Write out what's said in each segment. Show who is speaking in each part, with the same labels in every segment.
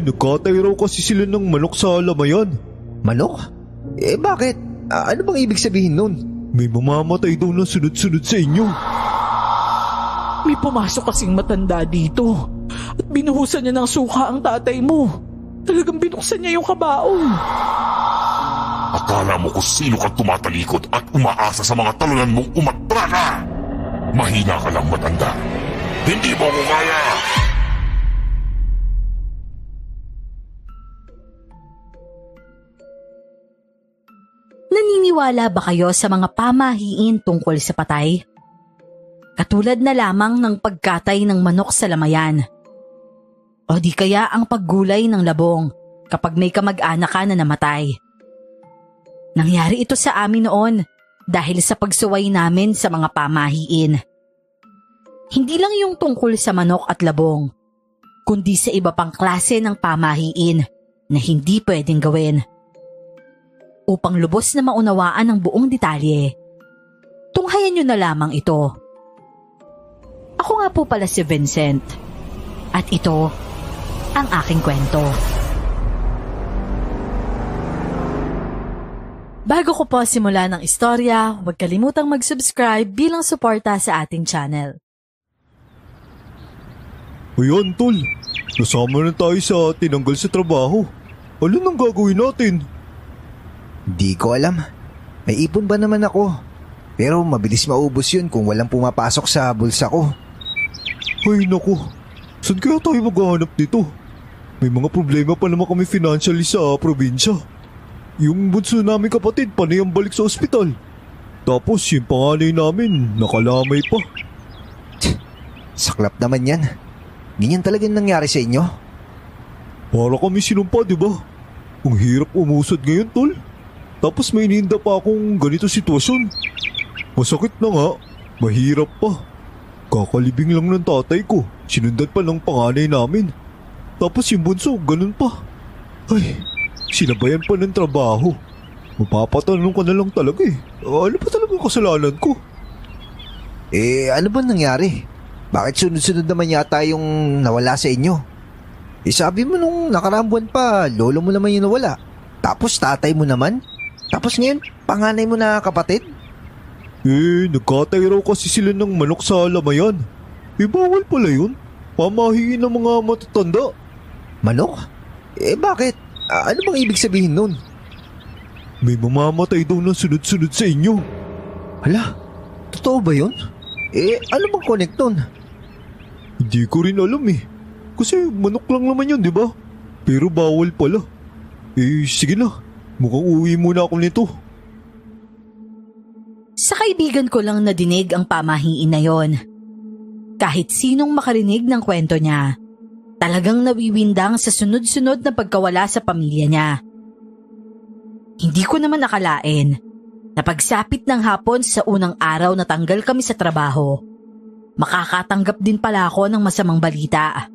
Speaker 1: Nagkatay raw kasi sila ng manok sa lamayan.
Speaker 2: Manok? Bakit? Ano bang ibig sabihin nun?
Speaker 1: May mamamatay daw na sunod-sunod sa inyo.
Speaker 3: May pumasok kasing matanda dito at binuhusan niya ng suka ang tatay mo. Talagang binuksan niya yung kabaong.
Speaker 4: Akala mo kung sino kang tumatalikod at umaasa sa mga talunan mong umatra ka. Mahina ka lang, matanda. Hindi mo ko kaya.
Speaker 5: Naniniwala ba kayo sa mga pamahiin tungkol sa patay? Katulad na lamang ng pagkatay ng manok sa lamayan. O di kaya ang paggulay ng labong kapag may kamag-anak ka na namatay. Nangyari ito sa amin noon dahil sa pagsuway namin sa mga pamahiin. Hindi lang yung tungkol sa manok at labong, kundi sa iba pang klase ng pamahiin na hindi pwedeng gawin. Upang lubos na maunawaan ang buong detalye, tunghayan nyo na lamang ito. Ako nga po pala si Vincent, at ito ang aking kwento. Bago ko po simulan ng istorya, huwag kalimutang mag-subscribe bilang suporta sa ating channel.
Speaker 1: Ayan, tol. Nasama na tayo sa tinanggal sa trabaho. Ano nang gagawin natin?
Speaker 2: Di ko alam. May ipon ba naman ako? Pero mabilis maubos yun kung walang pumapasok sa bulsa ko.
Speaker 1: Ay naku, saan kaya tayo maghahanap nito? May mga problema pa naman kami financially sa probinsya. Yung bunso namin kapatid panay ang balik sa ospital. Tapos yung panganay namin nakalamay pa.
Speaker 2: Saklap naman yan. Ganyan talaga nangyari sa inyo?
Speaker 1: Para kami sinumpa, di ba? Ang hirap umusad ngayon, tol. Tapos may ininda pa akong ganito sitwasyon. Masakit na nga, mahirap pa. Kakalibing lang ng tatay ko, sinundan pa ng panganay namin. Tapos yung bunso, ganun pa. Ay, sinabayan pa ng trabaho. Mapapatanong ka na lang talaga eh. Ano pa talaga kasalanan ko?
Speaker 2: Ano ba nangyari? Bakit sunod-sunod naman yata yung nawala sa inyo? Sabi mo nung nakaraang buwan pa, lolo mo naman yung nawala. Tapos tatay mo naman? Tapos ngayon, panganay mo na kapatid?
Speaker 1: Nagkatay raw kasi sila ng manok sa lamayan. Bawal pala yun. Pamahiin ng mga matatanda.
Speaker 2: Manok? Bakit? Ano bang ibig sabihin nun?
Speaker 1: May mamamatay daw na sunod-sunod sa inyo.
Speaker 2: Hala, totoo ba yun? Ano bang connect nun?
Speaker 1: Hindi ko rin alam eh. Kasi manok lang naman yun, di ba? Pero bawal pala. Sige na. Mukhang uwi muna ako nito.
Speaker 5: Sa kaibigan ko lang nadinig ang pamahiin na yon. Kahit sinong makarinig ng kwento niya, talagang nawiwindang sa sunod-sunod na pagkawala sa pamilya niya. Hindi ko naman akalain na pagsapit ng hapon sa unang araw na tanggal kami sa trabaho, makakatanggap din pala ako ng masamang balita.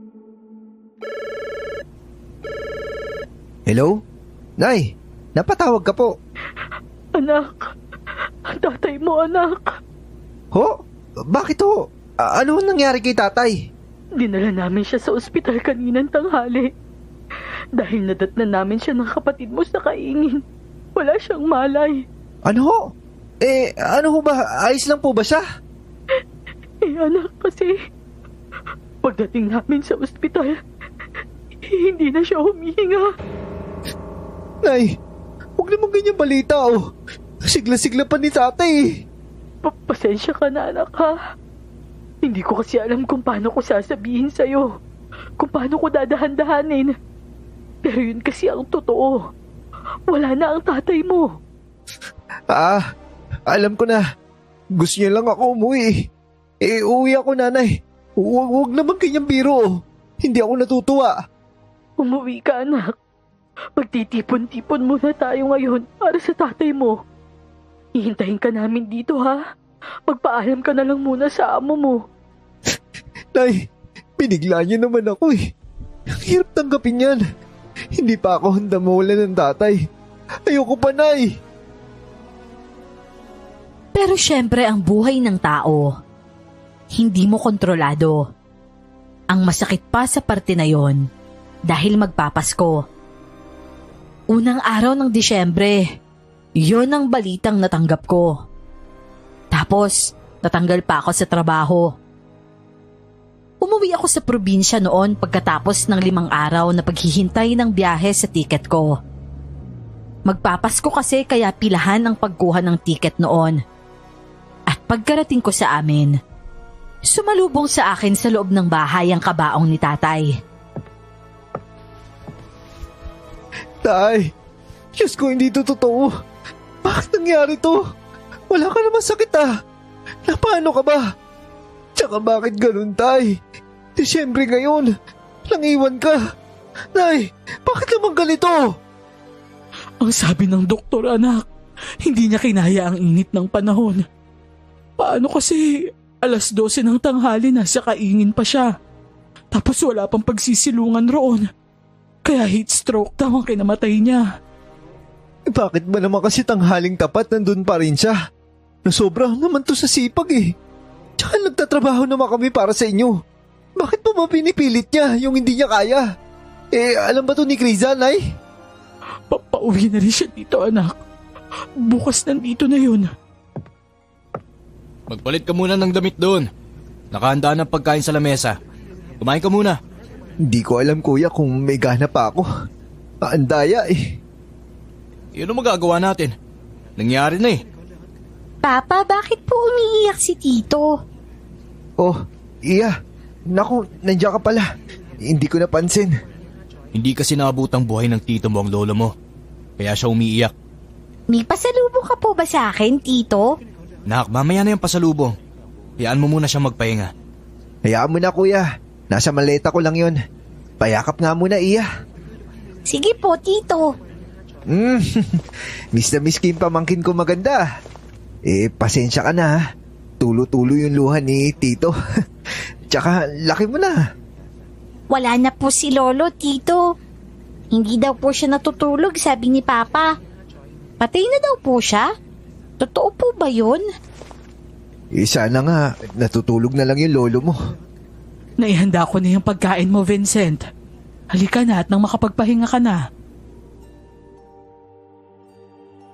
Speaker 2: Hello? Nay, napatawag ka po.
Speaker 3: Anak, ang tatay mo, anak.
Speaker 2: Ho? Bakit ho? Ano nangyari kay tatay?
Speaker 3: Dinala namin siya sa ospital kaninang tanghali. Dahil nadatnan namin siya ng kapatid mo sa kaingin. Wala siyang malay.
Speaker 2: Ano ho? Ano ho ba? Ayos lang po ba siya?
Speaker 3: Anak, kasi pagdating namin sa ospital, hindi na siya humihinga.
Speaker 2: Nay, huwag naman ganyan balita oh. Sigla-sigla pa ni tatay.
Speaker 3: Pasensya ka na, anak, ha? Hindi ko kasi alam kung paano ko sasabihin sa'yo. Kung paano ko dadahan-dahanin. Pero yun kasi ang totoo. Wala na ang tatay mo.
Speaker 2: Alam ko na. Gusto niya lang ako umuwi. Uwi ako, nanay. Huwag naman kanyang biro. Hindi ako natutuwa.
Speaker 3: Umuwi ka, anak. Magtitipon-tipon muna tayo ngayon para sa tatay mo. Hihintayin ka namin dito, ha? Magpaalam ka na lang muna sa amo mo.
Speaker 2: Nay, binigla niyo naman ako eh. Ang hirap tanggapin yan. Hindi pa ako handa mawala ng tatay. Ayoko pa, Nay.
Speaker 5: Pero syempre ang buhay ng tao, hindi mo kontrolado. Ang masakit pa sa parte na yon, dahil magpapasko. Unang araw ng Disyembre, yon ang balitang natanggap ko. Tapos, natanggal pa ako sa trabaho. Umuwi ako sa probinsya noon pagkatapos ng 5 araw na paghihintay ng biyahe sa tiket ko. Magpapasko kasi kaya pilahan ang pagkuha ng tiket noon. At pagkarating ko sa amin, sumalubong sa akin sa loob ng bahay ang kabaong ni tatay.
Speaker 2: Tay, Diyos ko, hindi to totoo. Bakit nangyari to? Wala ka naman sakit Na paano ka ba? Tsaka bakit ganun, Tay? Disyembre ngayon, nangiwan ka. Nay, bakit naman ganito?
Speaker 3: Ang sabi ng doktor, anak, hindi niya kinaya ang init ng panahon. Paano kasi 12:00 ng tanghali na sa kaingin pa siya. Tapos wala pang pagsisilungan roon. Kaya heat stroke daw ang kinamatay niya.
Speaker 2: Bakit ba naman kasi tanghaling tapat nandun pa rin siya? Nasobrahan naman to sa sipag Tsaka nagtatrabaho naman kami para sa inyo. Bakit pa ba pinipilit niya yung hindi niya kaya? Alam ba to ni Kriza, Nay?
Speaker 3: Papauwi na rin siya dito, anak. Bukas nandito na yun.
Speaker 6: Magpalit ka muna ng damit doon. Nakahanda ng pagkain sa lamesa. Kumain ka muna.
Speaker 2: Hindi ko alam, kuya, kung may gana pa ako. Ang daya
Speaker 6: Yun ang magagawa natin. Nangyari na
Speaker 5: Papa, bakit po umiiyak si Tito?
Speaker 2: Oh, Iya. Naku, nandiyan ka pala. Hindi ko napansin.
Speaker 6: Hindi kasi naabutang buhay ng tito mo ang lolo mo. Kaya siya umiiyak.
Speaker 5: May pasalubong ka po ba sa akin, Tito?
Speaker 6: Nak, mamaya na yung pasalubong. Hayaan mo muna siyang magpahinga.
Speaker 2: Hayaan mo na, kuya. Nasa maleta ko lang yun. Payakap nga muna, Iya.
Speaker 5: Sige po, Tito.
Speaker 2: Miss na miss ko yung pamangkin ko maganda. Pasensya ka na. Tulo-tulo yung luha ni Tito. Tsaka laki mo na.
Speaker 5: Wala na po si Lolo, Tito. Hindi daw po siya natutulog, sabi ni Papa. Patay na daw po siya? Totoo po ba yun?
Speaker 2: Sana nga, natutulog na lang yung lolo mo.
Speaker 3: Naihanda ko na yung pagkain mo, Vincent. Halika na at nang makapagpahinga ka na.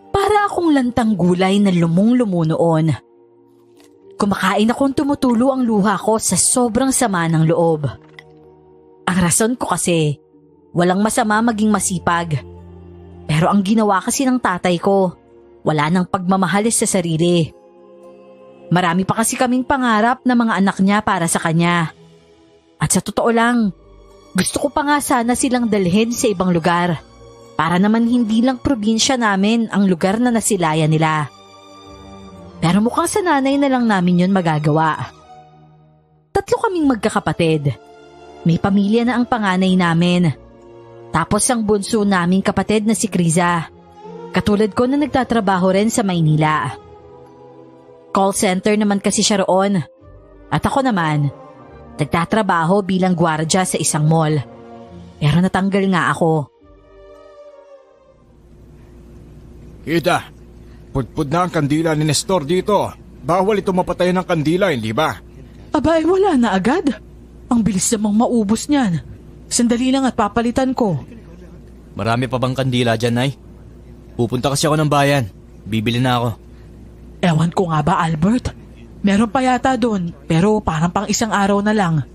Speaker 5: Para akong lantang gulay na lumong-lumo noon. Kumakain akong tumutulo ang luha ko sa sobrang sama ng loob. Ang rason ko kasi, walang masama maging masipag. Pero ang ginawa kasi ng tatay ko, wala nang pagmamahal sa sarili. Marami pa kasi kaming pangarap na mga anak niya para sa kanya. At sa totoo lang, gusto ko pa nga sana silang dalhin sa ibang lugar. Para naman hindi lang probinsya namin ang lugar na nasilayan nila. Pero mukhang sa nanay na lang namin yun magagawa. 3 kaming magkakapatid. May pamilya na ang panganay namin. Tapos ang bunso naming kapatid na si Kriza. Katulad ko na nagtatrabaho rin sa Maynila. Call center naman kasi siya roon. At ako naman, nagtatrabaho bilang gwardya sa isang mall. Pero natanggal nga ako.
Speaker 7: Ida, pudpud na ang kandila ni Nestor dito. Bawal ito mapatayan ng kandila, hindi ba?
Speaker 3: Abay, wala na agad. Ang bilis namang maubos niyan. Sandali lang at papalitan ko.
Speaker 6: Marami pa bang kandila dyan, Nay? Pupunta kasi ako ng bayan. Bibili na ako.
Speaker 3: Ewan ko nga ba, Albert? Meron pa yata doon, pero parang pang 1 araw na lang.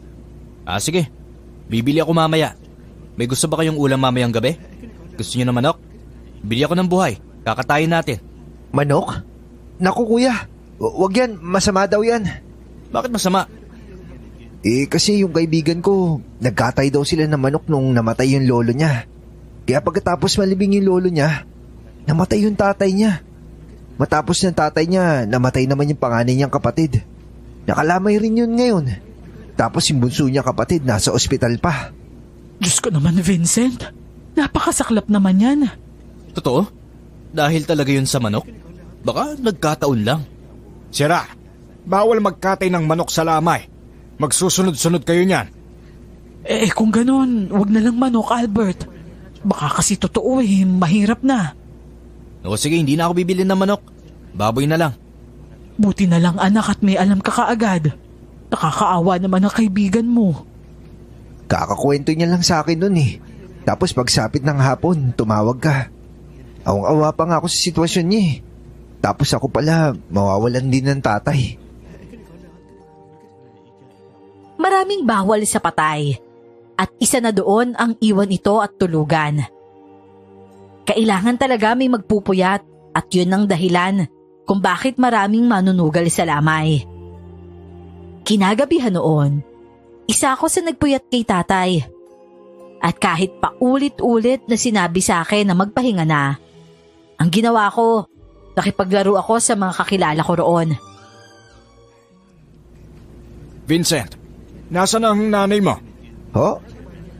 Speaker 6: Sige. Bibili ako mamaya. May gusto ba kayong ulam mamayang gabi? Gusto niyo ng manok? Bili ako ng buhay. Kakatayin natin.
Speaker 2: Manok? Naku, kuya. Wag yan, masama daw yan.
Speaker 6: Bakit masama?
Speaker 2: Kasi yung kaibigan ko, nagkatay daw sila ng manok nung namatay yung lolo niya. Kaya pagkatapos malibing yung lolo niya, namatay yung tatay niya. Matapos ng tatay niya, namatay naman yung panganay niyang kapatid. Nakalamay rin yun ngayon. Tapos yung bunso niya kapatid nasa ospital pa.
Speaker 3: Diyos ko naman, Vincent. Napakasaklap naman yan.
Speaker 6: Totoo? Dahil talaga yun sa manok? Baka nagkataon lang.
Speaker 7: Sira, bawal magkatay ng manok sa lamay. Magsusunod-sunod kayo niyan.
Speaker 3: Kung ganun, wag na lang manok, Albert. Baka kasi totoo mahirap na.
Speaker 6: Sige, hindi na ako bibili ng manok. Baboy na lang.
Speaker 3: Buti na lang, anak, at may alam ka kaagad. Nakakaawa naman ang kaibigan mo.
Speaker 2: Kakakwento niya lang sa akin nun eh. Tapos pagsapit ng hapon, tumawag ka. Awang-awa pa nga ako sa sitwasyon niya eh. Tapos ako pala, mawawalan din ng tatay.
Speaker 5: Maraming bawal sa patay. At isa na doon ang iwan ito at tulugan. Kailangan talaga may magpupuyat at yun ang dahilan kung bakit maraming manunugal sa lamay. Kinagabihan noon, isa ako sa nagpuyat kay tatay. At kahit paulit-ulit na sinabi sa akin na magpahinga na, ang ginawa ko, nakipaglaro ako sa mga kakilala ko roon.
Speaker 7: Vincent, nasaan ang nanay mo?
Speaker 2: Ho?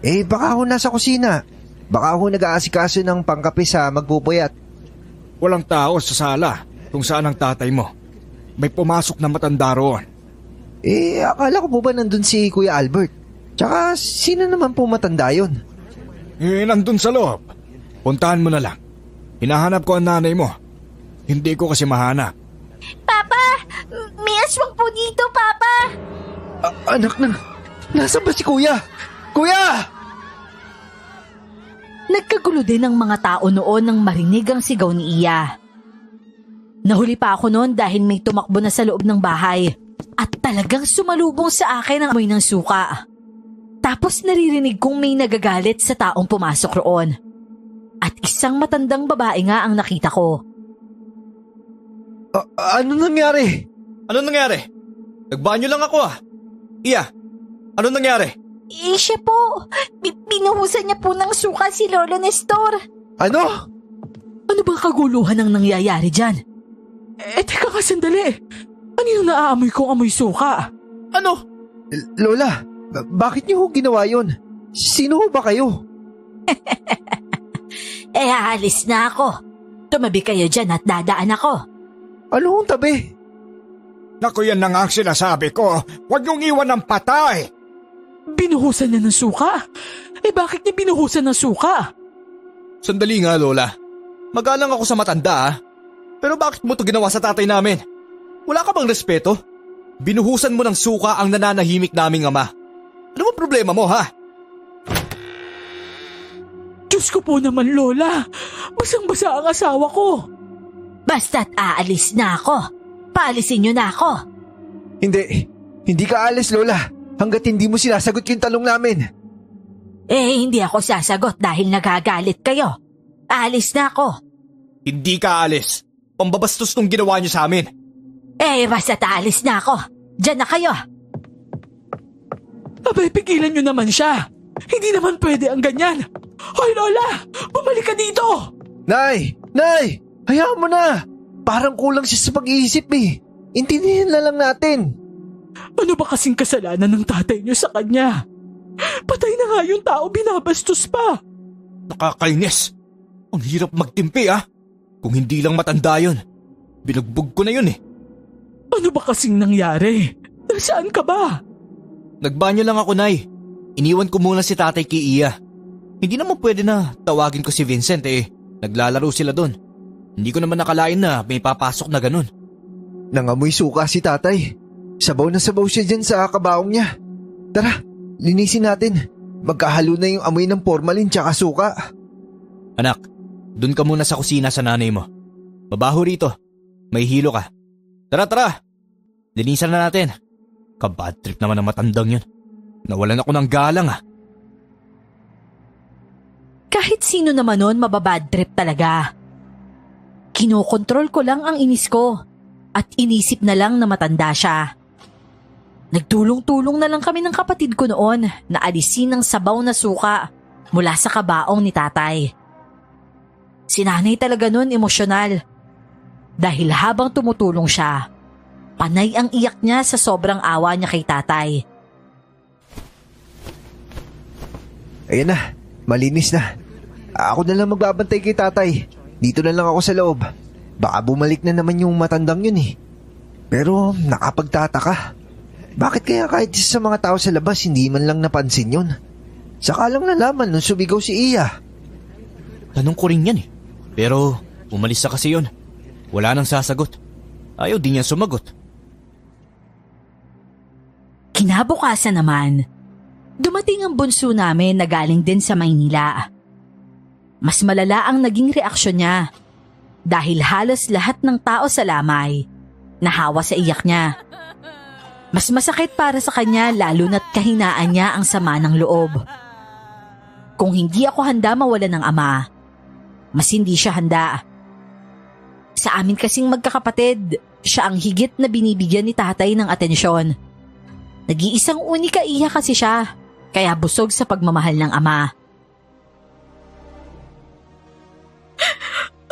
Speaker 2: Baka ako nasa kusina. Baka ako nag-aasikaso ng pangkape sa magpupuyat.
Speaker 7: Walang tao sa sala kung saan ang tatay mo. May pumasok na matanda roon.
Speaker 2: Akala ko po ba nandun si Kuya Albert? Tsaka sino naman po matanda yun?
Speaker 7: Nandun sa loob. Puntahan mo na lang. Hinahanap ko ang nanay mo. Hindi ko kasi mahanap.
Speaker 5: Papa! May aswang po dito, Papa!
Speaker 2: Anak na, nasaan ba si Kuya? Kuya!
Speaker 5: Nagkagulo din ang mga tao noon nang marinig ang sigaw ni Iya. Nahuli pa ako noon dahil may tumakbo na sa loob ng bahay at talagang sumalubong sa akin ang amoy ng suka. Tapos naririnig kong may nagagalit sa taong pumasok roon. At isang matandang babae nga ang nakita ko.
Speaker 2: Ano nangyari?
Speaker 6: Ano nangyari? Nagbanyo lang ako Iya, ano nangyari?
Speaker 5: Siya po. Binuhusan niya po ng suka si Lolo Nestor.
Speaker 2: Ano?
Speaker 3: Ano ba kaguluhan ang nangyayari dyan? Teka nga sandali. Ano yung naaamoy kong amoy suka?
Speaker 6: Ano?
Speaker 2: Lola, bakit niyo ho ginawa yun? Sino ho ba kayo?
Speaker 5: Aalis na ako. Tumabi kayo dyan at dadaan ako.
Speaker 2: Ano hong tabi?
Speaker 7: Naku, yan na nga ang sinasabi ko. Huwag niyong iwan ng patay.
Speaker 3: Binuhusan niya ng suka? Bakit niya binuhusan ng suka?
Speaker 6: Sandali nga, Lola. Magalang ako sa matanda Pero bakit mo to ginawa sa tatay namin? Wala ka bang respeto? Binuhusan mo ng suka ang nananahimik naming ama. Ano ba problema mo, ha?
Speaker 3: Diyos ko po naman, Lola. Basang-basa ang asawa ko.
Speaker 5: Basta't aalis na ako. Paalisin niyo na ako.
Speaker 2: Hindi ka aalis, Lola. Hanggat hindi mo sinasagot yung tanong namin.
Speaker 5: Hindi ako sasagot dahil nagagalit kayo. Aalis na ako.
Speaker 6: Hindi ka aalis. Pambabastos nung ginawa niyo sa amin.
Speaker 5: Basta't aalis na ako. Diyan na kayo.
Speaker 3: Abay, pigilan niyo naman siya. Hindi naman pwede ang ganyan. Hoy, Lola! Bumalik ka dito!
Speaker 2: Nay! Hayaan mo na! Parang kulang siya sa pag-iisip eh. Intindihin na lang natin.
Speaker 3: Ano ba kasing kasalanan ng tatay niyo sa kanya? Patay na nga yung tao, binabastos pa.
Speaker 6: Nakakainis. Ang hirap magtimpi Kung hindi lang matanda yun. Binugbog ko na yun eh.
Speaker 3: Ano ba kasing nangyari? Nasaan ka ba?
Speaker 6: Nagbanyo lang ako, Nay. Iniwan ko muna si tatay kay Iya. Hindi naman pwede na tawagin ko si Vincent Naglalaro sila doon. Hindi ko naman nakalain na may papasok na ganun.
Speaker 2: Nangamoy suka si tatay. Sabaw na sabaw siya dyan sa kabaong niya. Tara, linisin natin. Magkahalo na yung amoy ng formalin tsaka suka.
Speaker 6: Anak, dun ka muna sa kusina sa nanay mo. Mabaho rito. May hilo ka. Tara. Linisan na natin. Kabad trip naman ang matandang yun. Nawalan ako ng galang
Speaker 5: Kahit sino naman nun mababad trip talaga. Kinokontrol ko lang ang inis ko at inisip na lang na matanda siya. Nagtulong-tulong na lang kami ng kapatid ko noon na alisin ang sabaw na suka mula sa kabaong ni tatay. Si nanay talaga nun emosyonal. Dahil habang tumutulong siya, panay ang iyak niya sa sobrang awa niya kay tatay.
Speaker 2: Ayan na, malinis na. Ako na lang magbabantay kay tatay. Dito na lang ako sa loob. Baka bumalik na naman yung matandang yun Pero nakapagtataka. Bakit kaya kahit isa sa mga tao sa labas hindi man lang napansin yun? Saka lang nalaman nung sumigaw si Iya.
Speaker 6: Tanong ko rin yan Pero umalis na kasi yun. Wala nang sasagot. Ayaw din niya sumagot.
Speaker 5: Kinabukasan naman, Dumating ang bunso namin na galing din sa Maynila. Mas malala ang naging reaksyon niya dahil halos lahat ng tao sa lamay nahawa sa iyak niya. Mas masakit para sa kanya lalo na't kahinaan niya ang sama ng loob. Kung hindi ako handa mawalan ng ama, mas hindi siya handa. Sa amin kasing magkakapatid, siya ang higit na binibigyan ni tatay ng atensyon. Nag-iisang unika iya kasi siya, kaya busog sa pagmamahal ng ama.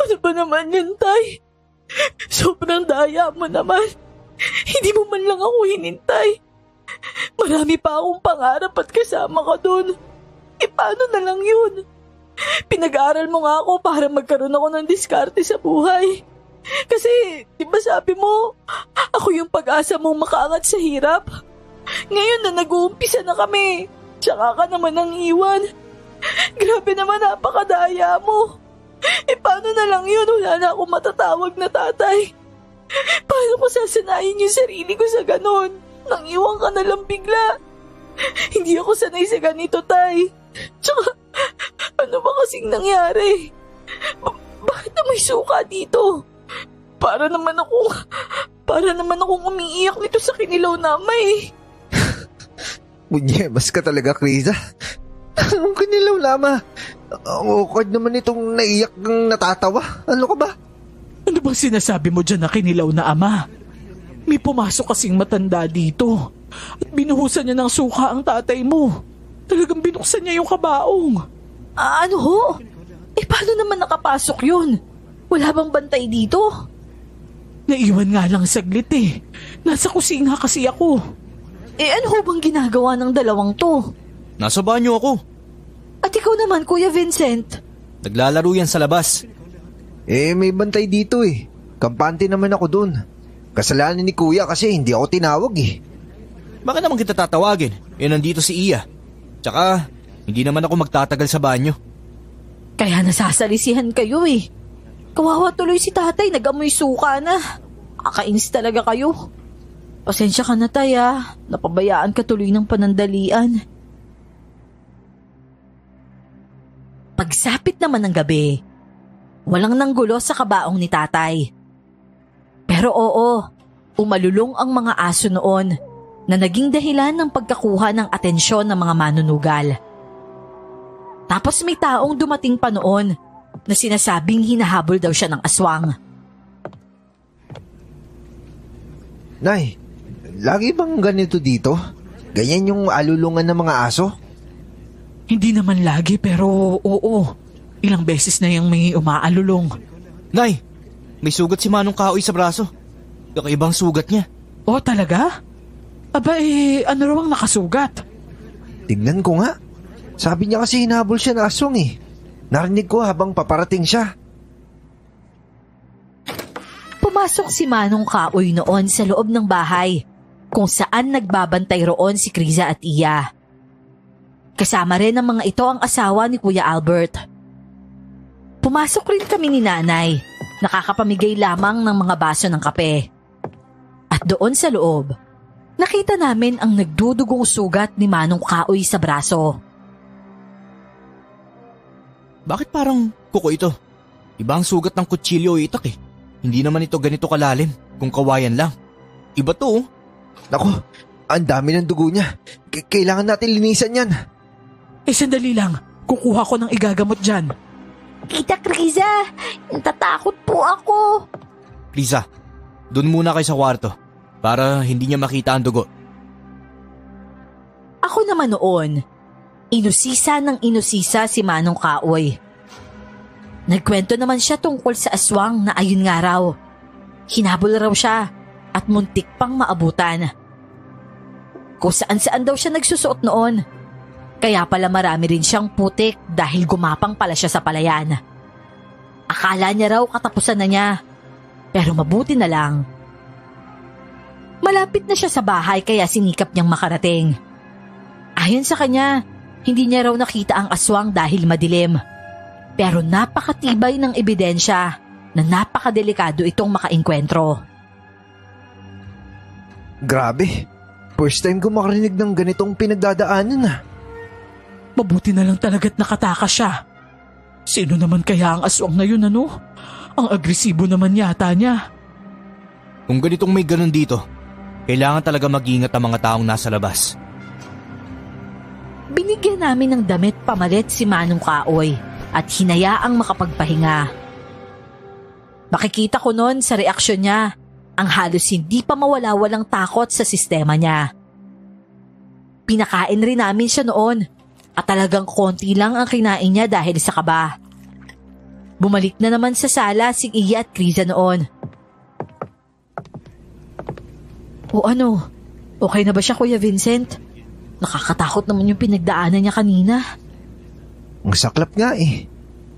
Speaker 3: Ano ba naman yun, Tay? Sobrang daya mo naman. Hindi mo man lang ako hinintay. Marami pa akong pangarap at kasama ka dun. Paano na lang yun? Pinag-aaral mo nga ako para magkaroon ako ng diskarte sa buhay. Kasi, di ba sabi mo, ako yung pag-asa mong makaangat sa hirap? Ngayon na nag-uumpisa na kami, tsaka ka naman ang iwan. Grabe naman, napakadaya mo. Paano na lang yun? Wala na akong matatawag na tatay. Paano ko sasanayin yung sarili ko sa ganon? Nang iwan ka na lang bigla. Hindi ako sanay sa ganito, Tay. Tsaka, ano ba kasing nangyari? Bakit na may suka dito? Para naman akong umiiyak nito sa kinilaw na may.
Speaker 2: Munyemas ka talaga, Kriza. Anong kanilaw lama? Ang awkward naman itong naiyak ng natatawa. Ano ka ba?
Speaker 3: Ano bang sinasabi mo dyan na kinilaw na ama? May pumasok kasing matanda dito at binuhusan niya ng suka ang tatay mo. Talagang binuksan niya yung kabaong.
Speaker 5: Ano ho? Paano naman nakapasok yun? Wala bang bantay dito?
Speaker 3: Naiwan nga lang saglit Nasa kusina kasi ako.
Speaker 5: Ano ho bang ginagawa ng dalawang to?
Speaker 6: Nasa banyo ako.
Speaker 5: At ikaw naman, Kuya Vincent?
Speaker 6: Naglalaro yan sa labas.
Speaker 2: May bantay dito Kampante naman ako dun. Kasalanan ni Kuya kasi hindi ako tinawag
Speaker 6: Bakit naman kita tatawagin? Nandito si Iya. Tsaka, hindi naman ako magtatagal sa banyo.
Speaker 5: Kaya nasasalisihan kayo Kawawa tuloy si tatay, nag-amoy suka na. Kakainis talaga kayo. Pasensya ka na, Tay, napabayaan ka tuloy ng panandalian. Pagsapit naman ng gabi, walang nanggulo sa kabaong ni tatay. Pero oo, umalulong ang mga aso noon na naging dahilan ng pagkakuha ng atensyon ng mga manunugal. Tapos may taong dumating pa noon na sinasabing hinahabol daw siya ng aswang.
Speaker 2: Nay, lagi bang ganito dito? Ganyan yung alulungan ng mga aso?
Speaker 3: Hindi naman lagi pero oo. Ilang beses na yung may umaalulong.
Speaker 6: Nay, may sugat si Manong Kaoy sa braso. Kakaibang sugat niya.
Speaker 3: Oh, talaga? Aba ano raw ang nakasugat?
Speaker 2: Tignan ko nga. Sabi niya kasi hinabol siya ng aswang Narinig ko habang paparating siya.
Speaker 5: Pumasok si Manong Kaoy noon sa loob ng bahay kung saan nagbabantay roon si Kriza at Iya. Kasama rin ng mga ito ang asawa ni Kuya Albert. Pumasok rin kami ni Nanay, nakakapamigay lamang ng mga baso ng kape. At doon sa loob, nakita namin ang nagdudugong sugat ni Manong Kaoy sa braso.
Speaker 6: Bakit parang kuko ito? Iba ang sugat ng kutsilyo o itak Hindi naman ito ganito kalalim kung kawayan lang. Iba to
Speaker 2: Naku, ang dami ng dugo niya. Kailangan natin linisan yan.
Speaker 3: Sandali lang. Kukuha ko ng igagamot dyan.
Speaker 5: Tita Kriza, natatakot po ako.
Speaker 6: Kriza, doon muna kayo sa kwarto para hindi niya makita ang dugo.
Speaker 5: Ako naman noon, inusisa ng inusisa si Manong Kaoy. Nagkwento naman siya tungkol sa aswang na ayun nga raw. Hinabol raw siya at muntik pang maabutan. Kung saan-saan daw siya nagsusuot noon. Kaya pala marami rin siyang putik dahil gumapang pala siya sa palayan. Akala niya raw katapusan na niya. Pero mabuti na lang. Malapit na siya sa bahay kaya sinikap niyang makarating. Ayon sa kanya, hindi niya raw nakita ang aswang dahil madilim. Pero napakatibay ng ebidensya na napakadelikado itong makainkwentro.
Speaker 2: Grabe, first time ko makarinig ng ganitong pinagdadaanan
Speaker 3: Mabuti na lang talaga't nakatakas siya. Sino naman kaya ang aswang na yun, ano? Ang agresibo naman yata niya.
Speaker 6: Kung ganitong may ganun dito, kailangan talaga mag-ingat ang mga taong nasa labas.
Speaker 5: Binigyan namin ng damit pamalit si Manong Kaoy at hinayaang makapagpahinga. Makikita ko noon sa reaksyon niya ang halos hindi pa mawala-walang takot sa sistema niya. Pinakain rin namin siya noon at talagang konti lang ang kinain niya dahil sa kaba. Bumalik na naman sa sala si Iya at Kriza noon. O ano, okay na ba siya, Kuya Vincent? Nakakatakot naman yung pinagdaanan niya kanina.
Speaker 2: Ang saklap nga eh.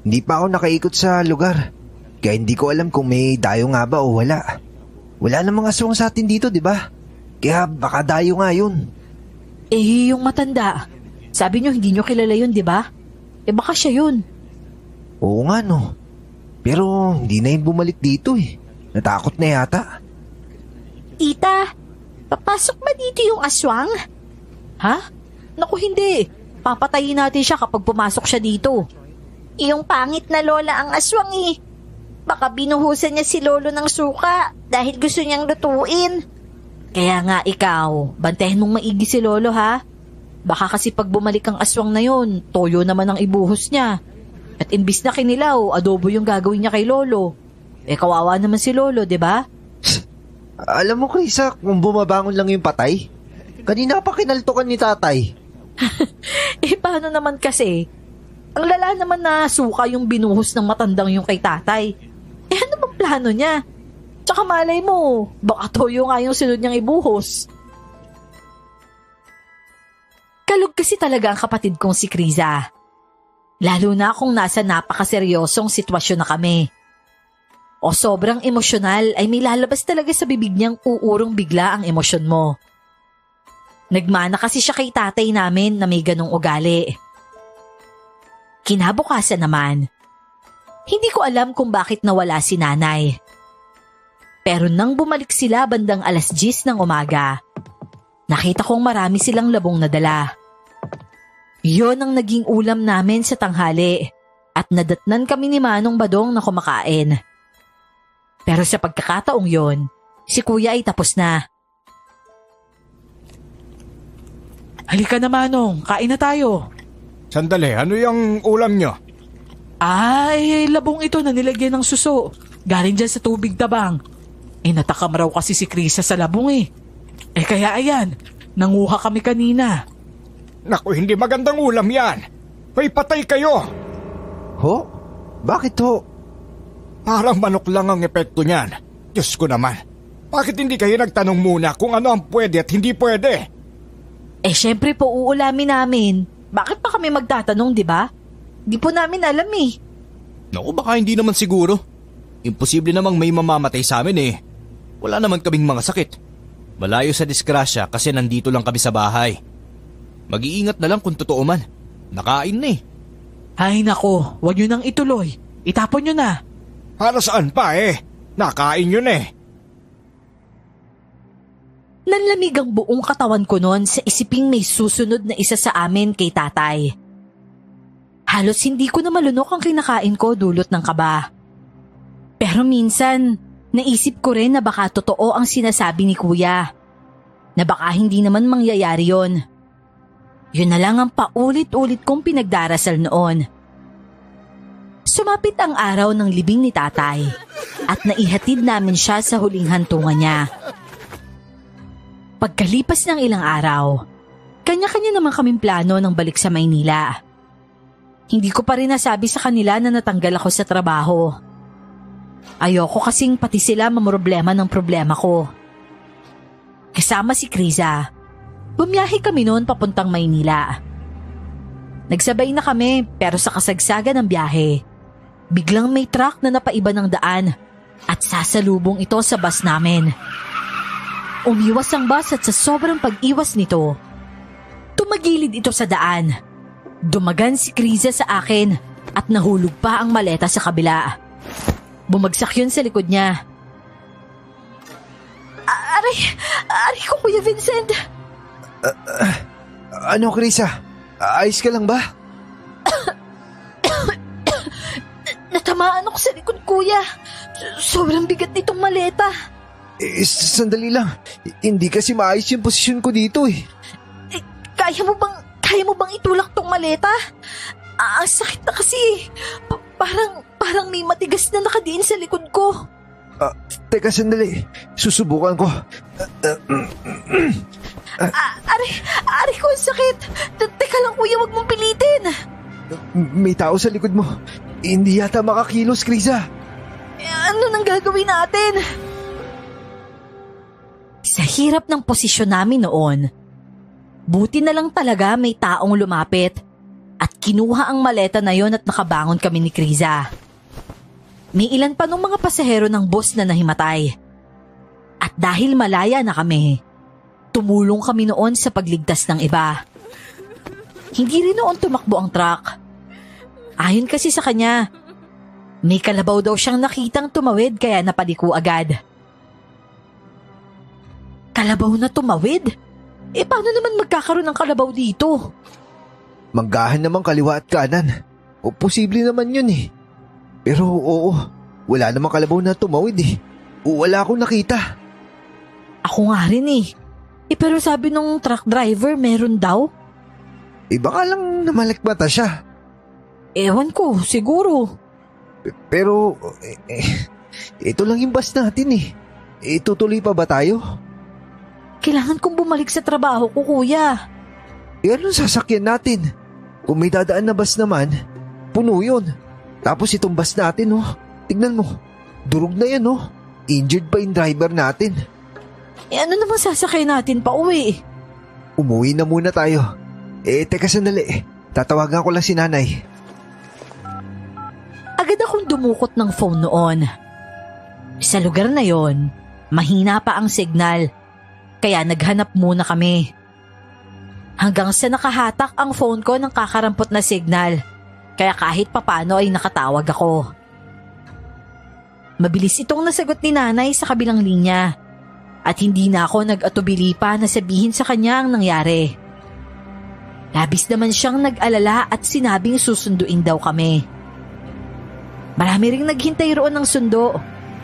Speaker 2: Hindi pa ako nakaikot sa lugar. Kaya hindi ko alam kung may dayo nga ba o wala. Wala namang aswang sa atin dito, di ba? Kaya baka dayo nga yun.
Speaker 5: Eh, yung matanda. Sabi niyo hindi niyo kilala yun, di ba? Eh baka siya yun.
Speaker 2: Oo nga no. Pero hindi na yung bumalik dito eh. Natakot na yata.
Speaker 5: Tita, papasok ba dito yung aswang? Ha? Naku, hindi. Papatayin natin siya kapag pumasok siya dito.
Speaker 8: Yung pangit na lola ang aswang eh. Baka binuhusan niya si lolo ng suka dahil gusto niyang lutuin.
Speaker 5: Kaya nga ikaw, bantayan mong maigi si lolo ha. Baka kasi pag bumalik ang aswang na yun, toyo naman ang ibuhos niya. At imbis na kinilaw, adobo yung gagawin niya kay lolo. Eh kawawa naman si lolo, di ba?
Speaker 2: Alam mo, Krisa, kung bumabangon lang yung patay, kanina pa kinaltukan ni tatay.
Speaker 5: Eh paano naman kasi? Ang lala naman na suka yung binuhos ng matandang yung kay tatay. Eh ano bang plano niya? Tsaka malay mo, baka toyo nga yung sunod niyang ibuhos. Kalog kasi talaga ang kapatid kong si Kriza. Lalo na kung nasa napakaseryosong sitwasyon na kami. O sobrang emosyonal ay may lalabas talaga sa bibig niyang uurong bigla ang emosyon mo. Nagmana kasi siya kay tatay namin na may ganong ugali. Kinabukasan naman, hindi ko alam kung bakit nawala si nanay. Pero nang bumalik sila bandang 10:00 ng umaga, nakita kong marami silang labong nadala. Yon ang naging ulam namin sa tanghali at nadatnan kami ni Manong Badong na kumakain. Pero sa pagkakataong yon, si Kuya ay tapos na.
Speaker 3: Halika na, Manong. Kain na tayo.
Speaker 7: Sandali, ano yung ulam nyo?
Speaker 3: Ay, labong ito na nilagyan ng suso. Galing dyan sa tubig tabang. Eh, natakam raw kasi si Krisa sa labong eh. Eh, kaya ayan, nanguha kami kanina.
Speaker 7: Naku, hindi magandang ulam yan. May patay kayo.
Speaker 2: Ho? Bakit ho?
Speaker 7: Parang manok lang ang epekto niyan. Diyos ko naman. Bakit hindi kayo nagtanong muna kung ano ang pwede at hindi pwede?
Speaker 5: Eh, syempre po uulamin namin. Bakit pa kami magtatanong, di ba? Di po namin alam eh.
Speaker 6: Naku, baka hindi naman siguro. Imposible namang may mamamatay sa amin eh. Wala naman kaming mga sakit. Malayo sa disgrasya kasi nandito lang kami sa bahay. Mag-iingat na lang kung totoo man. Nakain na eh.
Speaker 3: Ay nako, huwag nyo nang ituloy. Itapon nyo na.
Speaker 7: Para saan pa eh? Nakain yun eh.
Speaker 5: Nanlamig ang buong katawan ko noon sa isiping may susunod na isa sa amin kay tatay. Halos hindi ko na malunok ang kinakain ko dulot ng kaba. Pero minsan, naisip ko rin na baka totoo ang sinasabi ni Kuya. Na baka hindi naman mangyayari yon. Yun na lang ang paulit-ulit kong pinagdarasal noon. Sumapit ang araw ng libing ni tatay at naihatid namin siya sa huling hantungan niya. Pagkalipas ng ilang araw, kanya-kanya naman kaming plano ng balik sa Maynila. Hindi ko pa rin nasabi sa kanila na natanggal ako sa trabaho. Ayoko kasing pati sila mamroblema ng problema ko. Kasama si Kriza, bumiyahe kami noon papuntang Maynila. Nagsabay na kami pero sa kasagsagan ng biyahe, biglang may truck na napaiba ng daan at sasalubong ito sa bus namin. Umiwas ang bus at sa sobrang pag-iwas nito, tumagilid ito sa daan. Dumagan si Kriza sa akin at nahulog pa ang maleta sa kabila. Bumagsak yun sa likod niya. Aray ko, Kuya Vincent.
Speaker 2: Ano, Krisa? Ayos ka lang ba?
Speaker 8: Natamaan ako sa likod, kuya. Sobrang bigat nitong maleta.
Speaker 2: Sandali lang. Hindi kasi maayos yung posisyon ko dito eh.
Speaker 8: Kaya mo bang itulak tong maleta? Ang sakit na kasi. Parang may matigas na nakadiin sa likod ko.
Speaker 2: Teka, sandali. Susubukan ko.
Speaker 8: Ari ko, ang sakit. Teka lang, kuya, wag mong pilitin.
Speaker 2: May tao sa likod mo. Hindi yata makakilos, Krisa.
Speaker 8: Ano nang gagawin natin?
Speaker 5: Sa hirap ng posisyon namin noon, buti na lang talaga may taong lumapit at kinuha ang maleta na yon at nakabangon kami ni Krisa. May ilan pa nung mga pasahero ng bus na nahimatay. At dahil malaya na kami, tumulong kami noon sa pagligtas ng iba. Hindi rin noon tumakbo ang truck. Ayon kasi sa kanya, may kalabaw daw siyang nakitang tumawid kaya napaliko agad. Kalabaw na tumawid? Paano naman magkakaroon ng kalabaw dito?
Speaker 2: Manggahan naman kaliwa at kanan. O posible naman yun eh. Pero oo, wala namang kalabaw na tumawid eh. Wala akong nakita.
Speaker 5: Ako nga rin eh. Pero sabi nung truck driver meron daw.
Speaker 2: Baka lang namalikmata siya.
Speaker 5: Ewan ko, siguro.
Speaker 2: Pero, ito lang yung bus natin eh. Itutuloy pa ba tayo?
Speaker 5: Kailangan kong bumalik sa trabaho ko, kuya.
Speaker 2: Anong sasakyan natin? Kung may dadaan na bus naman, puno yun. Tapos itong bus natin, tignan mo. Durog na yan, Injured pa yung driver natin.
Speaker 5: Ano namang sasakyan natin pa uwi?
Speaker 2: Umuwi na muna tayo. Teka sandali. Tatawagan ko lang si nanay.
Speaker 5: Agad akong dumukot ng phone noon. Sa lugar na yon, mahina pa ang signal. Kaya naghanap muna kami. Hanggang sa nakahatak ang phone ko ng kakarampot na signal. Kaya kahit papano ay nakatawag ako. Mabilis itong nasagot ni nanay sa kabilang linya. At hindi na ako nag-atubili pa na sabihin sa kanya ang nangyari. Labis naman siyang nag-alala at sinabing susunduin daw kami. Marami ring naghintay roon ng sundo,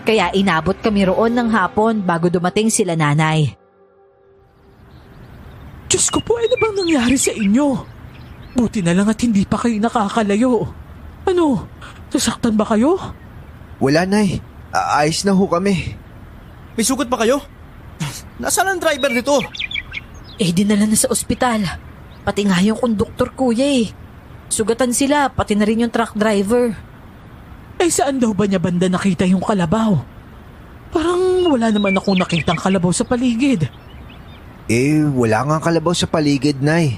Speaker 5: kaya inabot kami roon ng hapon bago dumating sila nanay.
Speaker 3: Diyos ko po, ano bang nangyari sa inyo? Buti na lang at hindi pa kayo nakakalayo. Ano, sasaktan ba kayo?
Speaker 2: Wala, Nay. Ayos na ho kami.
Speaker 6: May sugat pa kayo? Nasaan ang driver nito?
Speaker 5: Dinala na sa ospital. Pati nga yung konduktor, kuya eh. Sugatan sila, pati na rin yung truck driver.
Speaker 3: Saan daw ba niya banda nakita yung kalabaw? Parang wala naman akong nakitang kalabaw sa paligid.
Speaker 2: Wala nga kalabaw sa paligid, Nay.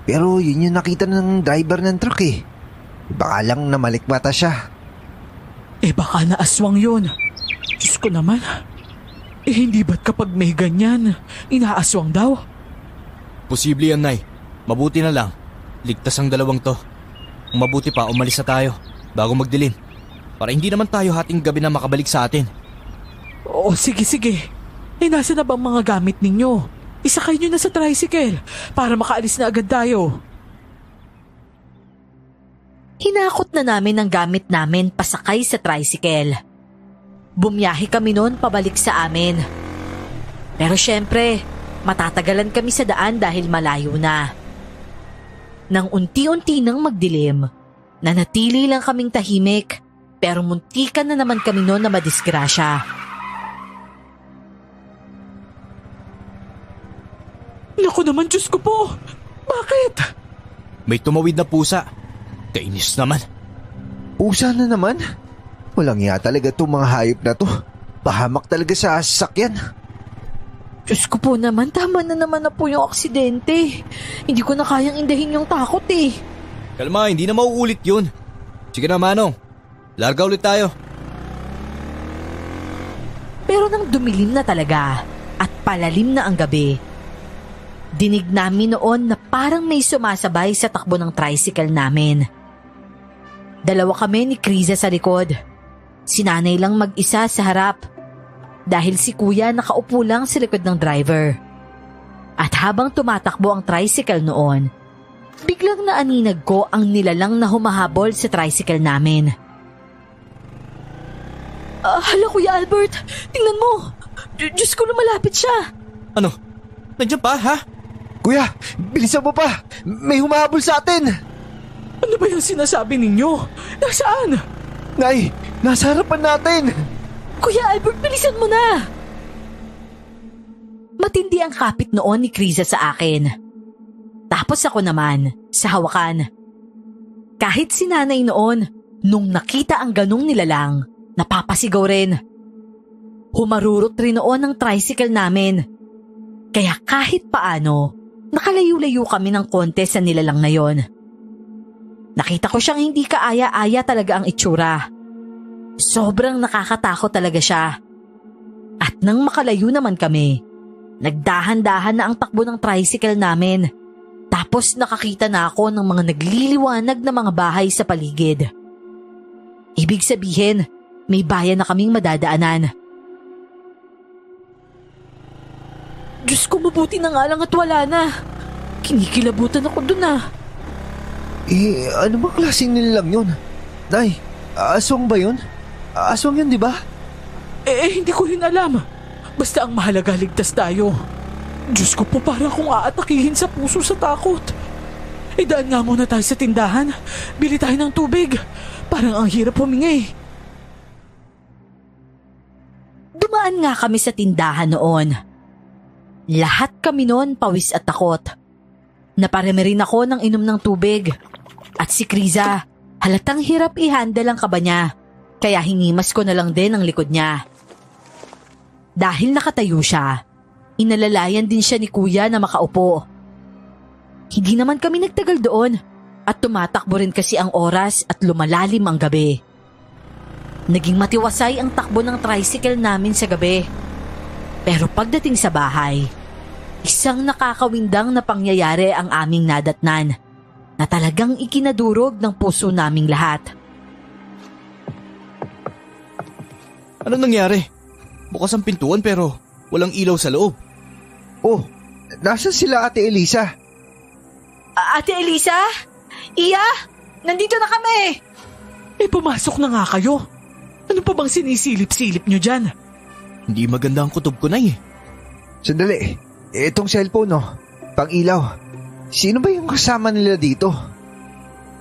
Speaker 2: Pero yun yung nakita ng driver ng truck eh. Baka lang namalikmata siya.
Speaker 3: Baka naaswang yun. Diyos ko naman. Hindi ba't kapag may ganyan, inaaswang daw?
Speaker 6: Posible yan, Nay. Mabuti na lang. Ligtas ang dalawang to. Ang mabuti pa, umalis na tayo bago magdilim. Para hindi naman tayo hating gabi na makabalik sa atin.
Speaker 3: Oo, sige. Nasa na bang mga gamit ninyo? Isakay nyo na sa tricycle para makaalis na agad tayo.
Speaker 5: Hinakot na namin ang gamit namin pasakay sa tricycle. Bumiyahe kami noon pabalik sa amin. Pero syempre, matatagalan kami sa daan dahil malayo na. Nang unti-unti nang magdilim, nanatili lang kaming tahimik. Pero muntikan na naman kami noon na madisgrasya.
Speaker 3: Naku naman, Diyos ko po! Bakit?
Speaker 6: May tumawid na pusa. Kainis naman.
Speaker 2: Pusa na naman? Walang iya talaga itong mga hayop na to. Pahamak talaga sa sasakyan.
Speaker 5: Diyos ko po naman, tama na naman na po yung aksidente. Hindi ko na kayang indahin yung takot eh.
Speaker 6: Kalma, hindi na mauulit yun. Sige na, Manong. Larga ulit tayo.
Speaker 5: Pero nang dumilim na talaga at palalim na ang gabi, dinig namin noon na parang may sumasabay sa takbo ng tricycle namin. Dalawa kami ni Krisa sa likod. Si nanay lang mag-isa sa harap dahil si kuya nakaupo lang sa likod ng driver. At habang tumatakbo ang tricycle noon, biglang naaninag ko ang nilalang na humahabol sa tricycle namin.
Speaker 8: Hala, Kuya Albert, tingnan mo. Diyos ko, lumalapit siya.
Speaker 6: Ano? Nandiyan pa, ha?
Speaker 2: Kuya, bilisan mo pa. May humahabol sa atin.
Speaker 3: Ano ba yung sinasabi ninyo? Nasaan?
Speaker 2: Nay, nasa harapan natin.
Speaker 8: Kuya Albert, bilisan mo na.
Speaker 5: Matindi ang kapit noon ni Kriza sa akin. Tapos ako naman, sa hawakan. Kahit si nanay noon, nung nakita ang ganong nilalang, napapasigaw rin. Humarurot rin noon ang tricycle namin. Kaya kahit paano, nakalayo-layo kami ng konti sa nilalang na yon. Nakita ko siyang hindi kaaya-aya talaga ang itsura. Sobrang nakakatakot talaga siya. At nang makalayo naman kami, nagdahan-dahan na ang takbo ng tricycle namin. Tapos nakakita na ako ng mga nagliliwanag na mga bahay sa paligid. Ibig sabihin, may bayan na kaming madadaanan.
Speaker 8: Diyos ko, mabuti na nga lang at wala na. Kinikilabutan ako dun
Speaker 2: Ano ba klaseng nilalang yun? Nay, aswang ba yun? Aswang yun, di ba?
Speaker 3: Hindi ko rin alam. Basta ang mahalaga, ligtas tayo. Diyos ko po, para akong aatakihin sa puso sa takot. Daan nga muna tayo sa tindahan. Bili tayo ng tubig. Parang ang hirap humingi.
Speaker 5: Dumaan nga kami sa tindahan noon. Lahat kami noon pawis at takot. Naparami rin ako ng inom ng tubig. At si Kriza, halatang hirap i-handle ang kaba niya. Kaya hingimas ko na lang din ang likod niya. Dahil nakatayo siya, inalalayan din siya ni Kuya na makaupo. Hindi naman kami nagtagal doon at tumatakbo rin kasi ang oras at lumalalim ang gabi. Naging matiwasay ang takbo ng tricycle namin sa gabi. Pero pagdating sa bahay, isang nakakawindang na pangyayari ang aming nadatnan na talagang ikinadurog ng puso naming lahat.
Speaker 6: Anong nangyari? Bukas ang pintuan pero walang ilaw sa loob.
Speaker 2: Oh, nasa sila Ate Elisa?
Speaker 8: Ate Elisa? Iya? Nandito na kami!
Speaker 3: Pumasok na nga kayo. Ano pa bang sinisilip-silip nyo dyan?
Speaker 6: Hindi maganda ang kutob ko, Nay.
Speaker 2: Sandali, itong cellphone pang ilaw. Sino ba yung kasama nila dito?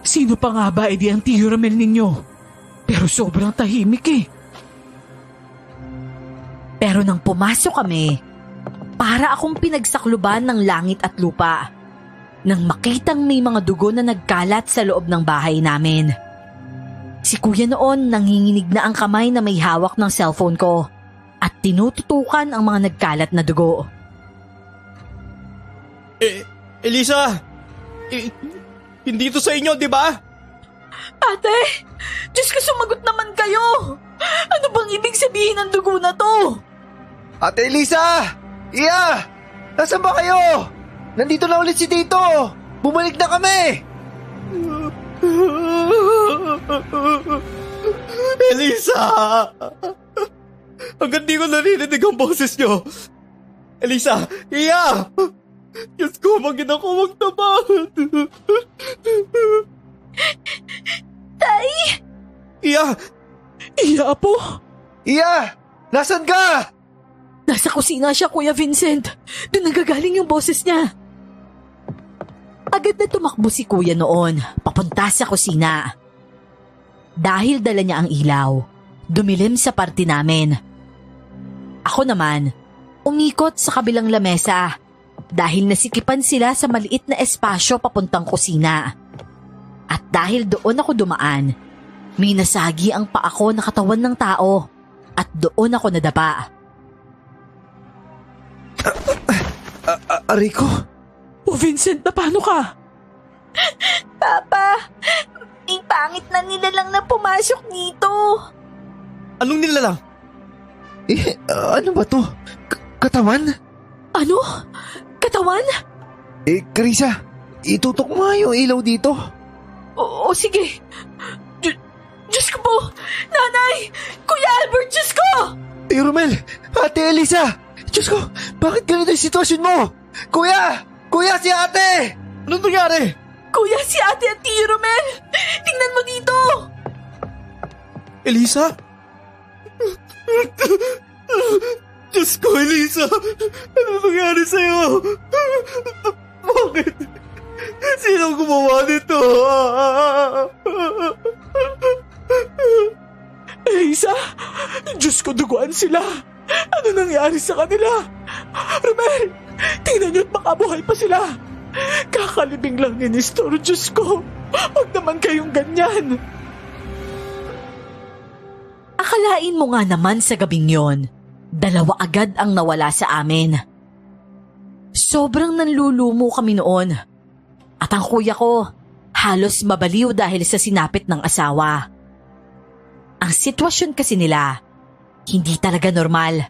Speaker 3: Sino pa nga ba ang Tio Ramel ninyo? Pero sobrang tahimik
Speaker 5: Pero nang pumasok kami, para akong pinagsakluban ng langit at lupa nang makitang may mga dugo na nagkalat sa loob ng bahay namin. Si Kuya noon nanginginig na ang kamay na may hawak ng cellphone ko at tinututukan ang mga nagkalat na dugo.
Speaker 6: Elisa! Hindi to sa inyo, di ba?
Speaker 8: Ate! Diyos ko, sumagot naman kayo! Ano bang ibig sabihin ng dugo na to?
Speaker 2: Ate Elisa! Iya! Nasaan ba kayo? Nandito na ulit si Tito! Bumalik na kami!
Speaker 6: Elisa! Hanggang di ko narinig ang boses nyo. Elisa! Iya! Diyos ko, magin ako magtabahan.
Speaker 8: Tay!
Speaker 6: Iya!
Speaker 3: Iya po!
Speaker 2: Iya! Nasaan ka?
Speaker 8: Nasa kusina siya, Kuya Vincent. Doon nagagaling yung boses niya.
Speaker 5: Agad na tumakbo si Kuya noon, papunta sa kusina. Dahil dala niya ang ilaw, dumilim sa parte namin. Ako naman, umikot sa kabilang lamesa dahil nasikipan sila sa maliit na espasyo papuntang kusina. At dahil doon ako dumaan, may nasagi ang paa ko na katawan ng tao at doon ako nadapa.
Speaker 2: Rico?
Speaker 3: Vincent, na paano ka?
Speaker 8: Papa, may pangit na nilalang na pumasok dito.
Speaker 6: Anong nilalang?
Speaker 2: Ano ba to? Katawan?
Speaker 8: Ano? Katawan?
Speaker 2: Carissa, itutok mo nga yung ilaw dito.
Speaker 8: Oo, sige. Diyos ko po! Nanay! Kuya Albert, Diyos ko!
Speaker 2: Tio Romel! Ate Elisa! Diyos ko, bakit ganito yung sitwasyon mo? Kuya! Kuya, si ate!
Speaker 6: Anong nangyari?
Speaker 8: Kuya, si Ate at Tio Romel! Tingnan mo dito!
Speaker 6: Elisa? Diyos ko, Elisa! Ano nangyari sa'yo? Bakit? Sino gumawa nito?
Speaker 3: Elisa, Diyos ko, duguan sila. Ano nangyari sa kanila? Romel, tingnan niyo't makabuhay pa sila. Kakalibing lang ni Nestor, Diyos ko. Huwag naman kayong ganyan.
Speaker 5: Akalain mo nga naman sa gabing yon, 2 agad ang nawala sa amin. Sobrang nanlulumo kami noon. At ang kuya ko, halos mabaliw dahil sa sinapit ng asawa. Ang sitwasyon kasi nila, hindi talaga normal.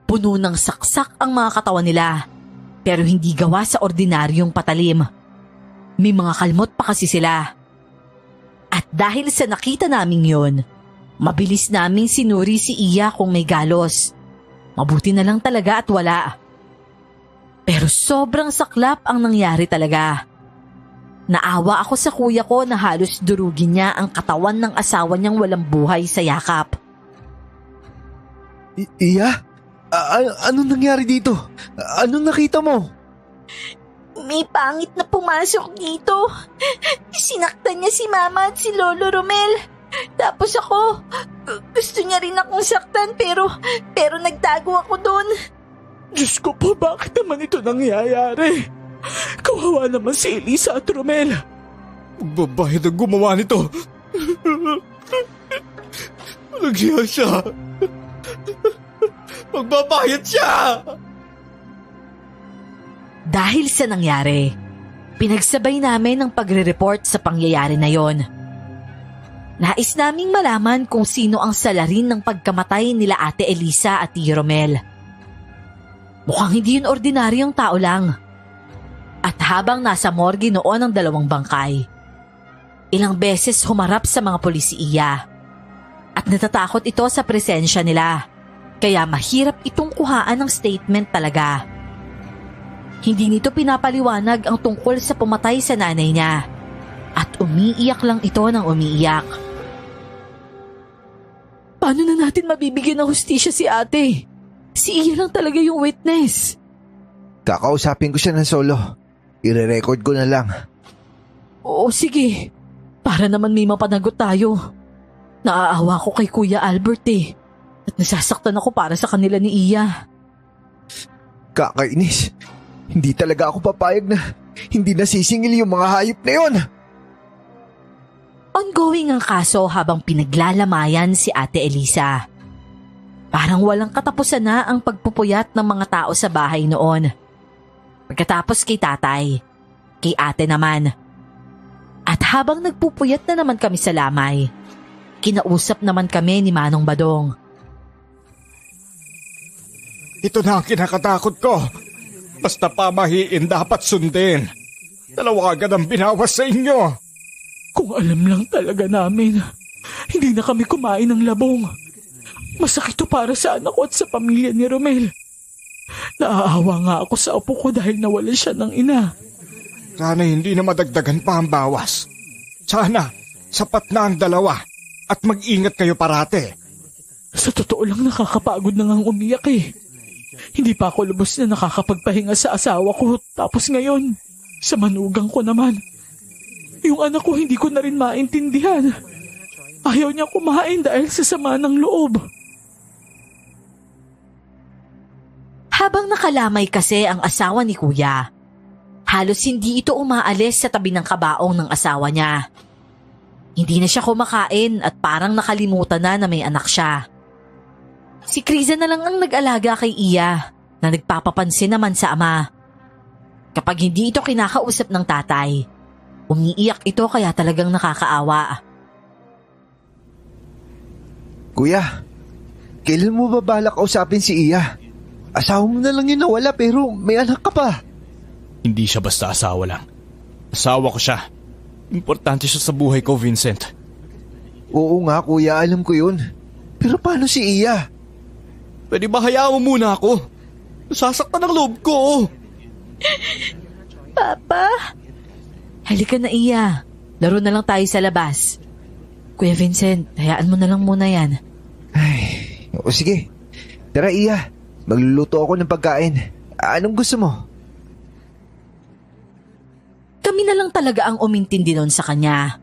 Speaker 5: Puno ng saksak ang mga katawan nila, pero hindi gawa sa ordinaryong patalim. May mga kalmot pa kasi sila. At dahil sa nakita naming yon, mabilis naming sinuri si Iya kung may galos. Mabuti na lang talaga at wala. Pero sobrang saklap ang nangyari talaga. Naawa ako sa kuya ko na halos durugin niya ang katawan ng asawa niyang walang buhay sa yakap.
Speaker 2: Iya? Anong nangyari dito? Anong nakita mo?
Speaker 8: May pangit na pumasok dito. Sinaktan niya si Mama at si Lolo Romel. Tapos ako, gusto niya rin akong saktan pero nagtago ako doon.
Speaker 3: Diyos ko po, bakit naman ito nangyayari? Kawawa naman si Elisa at Romel.
Speaker 6: Magbabayad ang gumawa nito. Nagyan siya. Magbabayad siya.
Speaker 5: Dahil sa nangyari, pinagsabay namin ang pagre-report sa pangyayari na yon. Nais naming malaman kung sino ang salarin ng pagkamatay nila Ate Elisa at Tio Romel. Mukhang hindi yun ordinaryong tao lang. At habang nasa morgue noon ang 2 bangkay, ilang beses humarap sa mga polisiya. At natatakot ito sa presensya nila, kaya mahirap itong kuhaan ng statement talaga. Hindi nito pinapaliwanag ang tungkol sa pumatay sa nanay niya. At umiiyak lang ito ng umiiyak.
Speaker 3: Paano na natin mabibigyan ng hustisya si ate? Si Iya lang talaga yung witness.
Speaker 2: Kakausapin ko siya ng solo. Ire-record ko na lang.
Speaker 3: Oo, sige. Para naman may mapanagot tayo. Naaawa ko kay Kuya Albert eh. At nasasaktan ako para sa kanila ni Iya.
Speaker 2: Kakainis. Hindi talaga ako papayag na hindi nasisingil yung mga hayop na yon.
Speaker 5: Ongoing ang kaso habang pinaglalamayan si Ate Elisa. Parang walang katapusan na ang pagpupuyat ng mga tao sa bahay noon. Pagkatapos kay tatay, kay ate naman. At habang nagpupuyat na naman kami sa lamay, kinausap naman kami ni Manong Badong.
Speaker 7: Ito na ang kinakatakot ko. Basta pamahiin dapat sundin. 2 agad ang binawas sa inyo.
Speaker 3: Kung alam lang talaga namin, hindi na kami kumain ng labong. Masakit to para sa anak ko at sa pamilya ni Romel. Naaawa nga ako sa apo ko dahil nawalan siya ng ina.
Speaker 7: Sana hindi na madagdagan pa ang bawas. Sana, sapat na ang 2 at mag-ingat kayo parate.
Speaker 3: Sa totoo lang nakakapagod na ngang umiyak eh. Hindi pa ako lubos na nakakapagpahinga sa asawa ko tapos ngayon, sa manugang ko naman. Yung anak ko hindi ko na rin maintindihan. Ayaw niya kumain dahil sa sama ng loob.
Speaker 5: Habang nakalamay kasi ang asawa ni Kuya, halos hindi ito umaalis sa tabi ng kabaong ng asawa niya. Hindi na siya kumakain at parang nakalimutan na may anak siya. Si Criza na lang ang nag-alaga kay Iya na nagpapapansin naman sa ama. Kapag hindi ito kinakausap ng tatay, umiiyak ito kaya talagang nakakaawa.
Speaker 2: Kuya, kailan mo ba balak kausapin si Iya? Asawa mo na lang yun nawala pero may anak ka pa.
Speaker 6: Hindi siya basta asawa lang. Asawa ko siya. Importante siya sa buhay ko, Vincent.
Speaker 2: Oo nga kuya, alam ko yun. Pero paano si Iya?
Speaker 6: Pwede ba hayaan mo muna ako? Nasasaktan ang loob ko.
Speaker 8: Papa?
Speaker 5: Halika na, Iya. Laro na lang tayo sa labas. Kuya Vincent, hayaan mo na lang muna yan.
Speaker 2: O sige. Tara, Iya. Magluluto ako ng pagkain. Anong gusto mo?
Speaker 5: Kami na lang talaga ang umintindi noon sa kanya.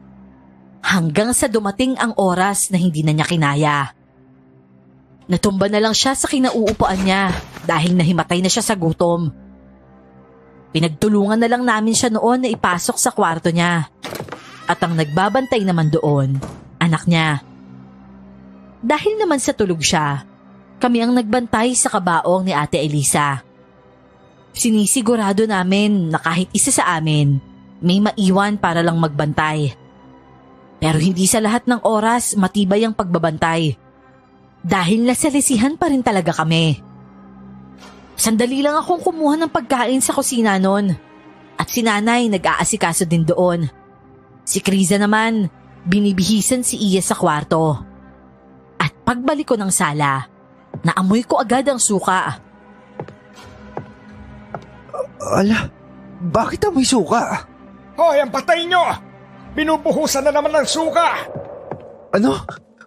Speaker 5: Hanggang sa dumating ang oras na hindi na niya kinaya. Natumba na lang siya sa kinauupuan niya dahil nahimatay na siya sa gutom. Pinagtulungan na lang namin siya noon na ipasok sa kwarto niya. At ang nagbabantay naman doon, anak niya. Dahil naman sa tulog siya, kami ang nagbantay sa kabaong ni Ate Elisa. Sinisigurado namin na kahit isa sa amin, may maiwan para lang magbantay. Pero hindi sa lahat ng oras matibay ang pagbabantay. Dahil nasalisihan pa rin talaga kami. Sandali lang akong kumuha ng pagkain sa kusina noon. At si nanay nag-aasikaso din doon. Si Kriza naman, binibihisan si Iya sa kwarto. At pagbalik ko ng sala, naamoy ko agad ang suka.
Speaker 2: Ala, bakit amoy suka?
Speaker 7: Hoy, ang patay nyo! Binubuhusan na naman ng suka!
Speaker 2: Ano?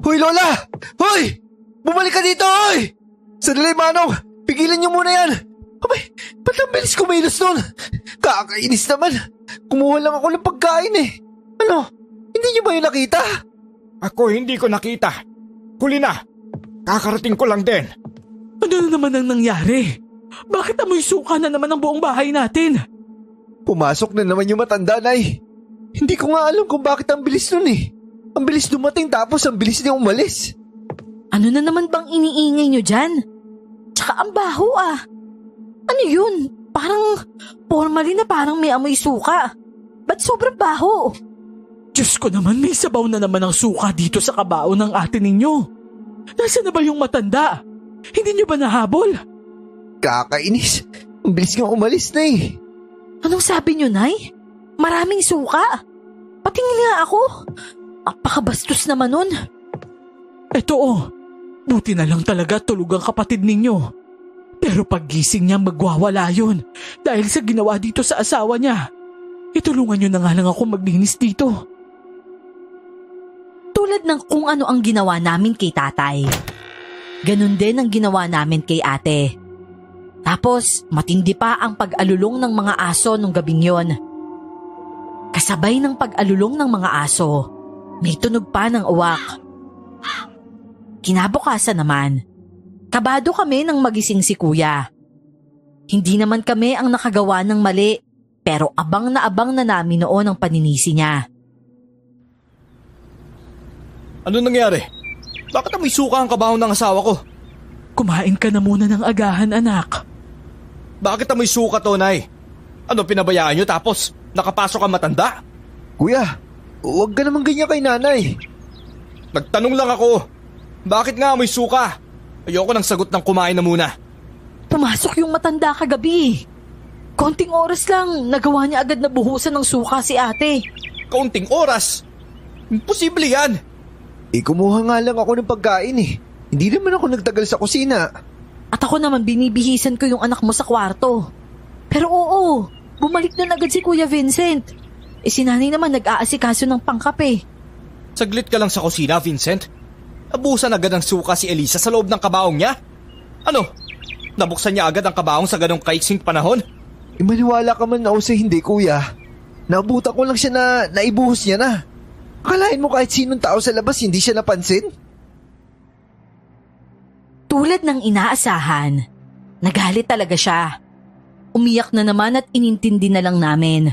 Speaker 2: Hoy, Lola! Hoy! Bumalik ka dito, hoy! Sandali, Manong! Pigilan niyo muna yan! Abay, ba't ang bilis kumilos nun? Kakainis naman! Kumuha lang ako ng pagkain eh! Ano? Hindi niyo ba yun nakita?
Speaker 7: Ako hindi ko nakita. Huli na. Kakarating ko lang din.
Speaker 3: Ano na naman ang nangyari? Bakit amoy suka na naman ang buong bahay natin?
Speaker 2: Pumasok na naman yung matanda, Nay. Hindi ko nga alam kung bakit ang bilis nun eh. Ang bilis dumating tapos ang bilis niya umalis.
Speaker 5: Ano na naman bang iniingay nyo dyan? Tsaka ang baho ah. Ano yun? Parang formally na parang may amoy suka. Ba't sobrang baho?
Speaker 3: Diyos ko naman, may sabaw na naman ang suka dito sa kabao ng ate ninyo. Nasaan na ba yung matanda? Hindi nyo ba nahabol?
Speaker 2: Kakainis. Ang bilis nga umalis na eh.
Speaker 5: Anong sabi nyo, Nay? Maraming suka. Patingin nga ako. Apakabastos naman nun.
Speaker 3: Eto buti na lang talaga tulog ang kapatid ninyo. Pero paggising niya magwawala yun dahil sa ginawa dito sa asawa niya. Itulungan nyo na nga lang ako maglinis dito.
Speaker 5: Tulad ng kung ano ang ginawa namin kay tatay. Ganun din ang ginawa namin kay ate. Tapos matindi pa ang pag-alulong ng mga aso nung gabing yon. Kasabay ng pag-alulong ng mga aso, may tunog pa ng uwak. Kinabukasan naman, kabado kami nang magising si kuya. Hindi naman kami ang nakagawa ng mali, pero abang na namin noon ang paninisi niya.
Speaker 6: Ano nangyari? Bakit amoy suka ang kabaho ng asawa ko?
Speaker 3: Kumain ka na muna ng agahan, anak.
Speaker 6: Bakit amoy suka to, Nay? Ano, pinabayaan nyo tapos nakapasok ang matanda?
Speaker 2: Kuya, huwag ka naman ganyan kay nanay.
Speaker 6: Nagtanong lang ako. Bakit nga amoy suka? Ayoko nang sagot ng kumain na muna.
Speaker 5: Pumasok yung matanda kagabi. Konting oras lang, nagawa niya agad na buhusan ng suka si ate.
Speaker 6: Kaunting oras? Imposible yan.
Speaker 2: Kumuha nga lang ako ng pagkain eh. Hindi naman ako nagtagal sa kusina.
Speaker 5: At ako naman binibihisan ko yung anak mo sa kwarto. Pero oo, bumalik na agad si Kuya Vincent. Si nanay naman nag-aasikaso ng pangkape.
Speaker 6: Saglit ka lang sa kusina, Vincent. Abusan agad ng suka si Elisa sa loob ng kabaong niya. Ano? Nabuksan niya agad ang kabaong sa ganong kaiksing panahon?
Speaker 2: Maniwala ka man na o sa hindi, kuya. Nabuta ko lang siya na naibuhos niya na. Akalain mo kahit sinong tao sa labas hindi siya napansin?
Speaker 5: Tulad ng inaasahan, nagalit talaga siya. Umiyak na naman at inintindi na lang namin.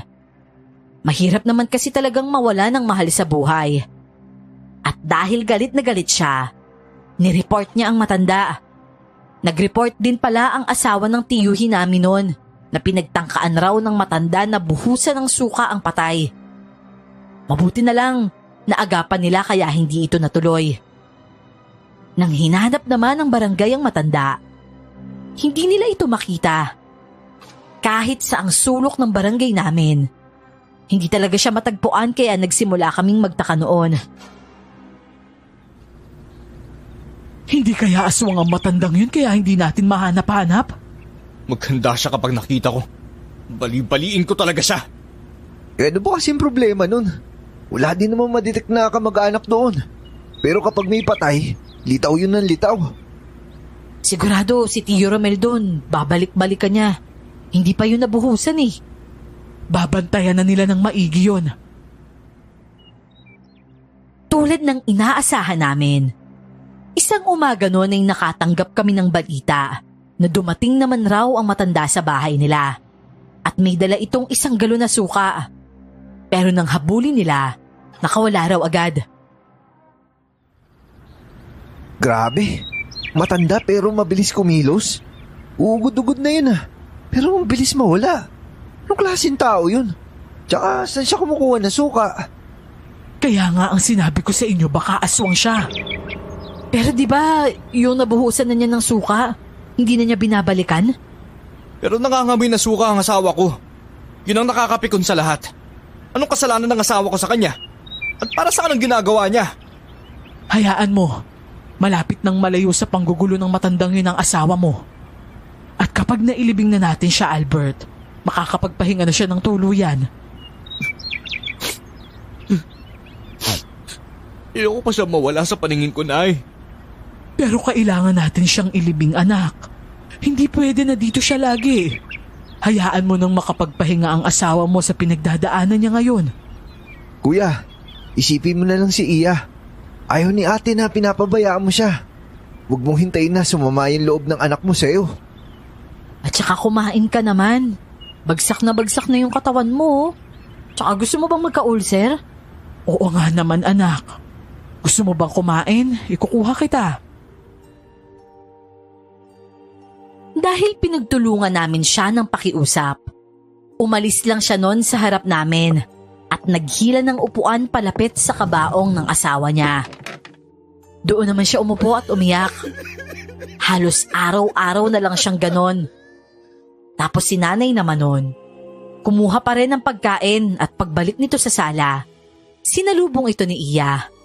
Speaker 5: Mahirap naman kasi talagang mawala ng mahal sa buhay. At dahil galit na galit siya, nireport niya ang matanda. Nag-report din pala ang asawa ng tiyuhin namin noon na pinagtangkaan raw ng matanda na buhusan ng suka ang patay. Mabuti na lang na agapan nila kaya hindi ito natuloy. Nang hinanap naman ng barangay ang matanda, hindi nila ito makita. Kahit sa ang sulok ng barangay namin, hindi talaga siya matagpuan kaya nagsimula kaming magtaka noon.
Speaker 3: Hindi kaya aswang ang matandang yun kaya hindi natin mahanap-hanap?
Speaker 6: Maganda siya kapag nakita ko. Bali-baliin ko talaga siya.
Speaker 2: Ano ba kasing problema nun? Wala din naman madetect na kamag-anak doon. Pero kapag may patay, litaw yun ng litaw.
Speaker 5: Sigurado si Tio Romel doon, babalik-balikan niya. Hindi pa yun nabuhusan eh.
Speaker 3: Babantayan na nila ng maigi yun.
Speaker 5: Tulad ng inaasahan namin, isang umaga noon ay nakatanggap kami ng balita na dumating naman raw ang matanda sa bahay nila at may dala itong 1 galon na suka. Pero nang habulin nila, nakawala raw agad.
Speaker 2: Grabe, matanda pero mabilis kumilos. Uugod-ugod na yun Pero ang bilis mawala. Anong klaseng tao yun? Tsaka saan siya kumukuha ng suka?
Speaker 3: Kaya nga ang sinabi ko sa inyo, baka aswang siya.
Speaker 5: Pero di ba yung nabuhusan na niya ng suka, hindi na niya binabalikan?
Speaker 6: Pero nangangamoy na suka ang asawa ko. Yun ang nakakapikon sa lahat. Anong kasalanan ng asawa ko sa kanya? At para saan ang ginagawa niya?
Speaker 3: Hayaan mo. Malapit nang malayo sa panggugulo ng matandang yun ang asawa mo. At kapag nailibing na natin siya, Albert, makakapagpahinga na siya ng tuluyan.
Speaker 6: Ayoko pa siya mawala sa paningin ko, Nay.
Speaker 3: Pero kailangan natin siyang ilibing, anak. Hindi pwede na dito siya lagi. Hayaan mo nang makapagpahinga ang asawa mo sa pinagdadaanan niya ngayon.
Speaker 2: Kuya, isipin mo na lang si Iya. Ayaw ni ate na pinapabayaan mo siya. Huwag mong hintayin na sumama yung loob ng anak mo sa'yo.
Speaker 5: At saka kumain ka naman. Bagsak na yung katawan mo. Tsaka gusto mo bang magka-ulcer?
Speaker 3: Oo nga naman, anak. Gusto mo bang kumain? Ikukuha kita.
Speaker 5: Dahil pinagtulungan namin siya ng pakiusap, umalis lang siya noon sa harap namin at naghila ng upuan palapit sa kabaong ng asawa niya. Doon naman siya umupo at umiyak. Halos araw-araw na lang siyang ganon. Tapos si nanay naman noon, kumuha pa rin ng pagkain at pagbalik nito sa sala, sinalubong ito ni Iya.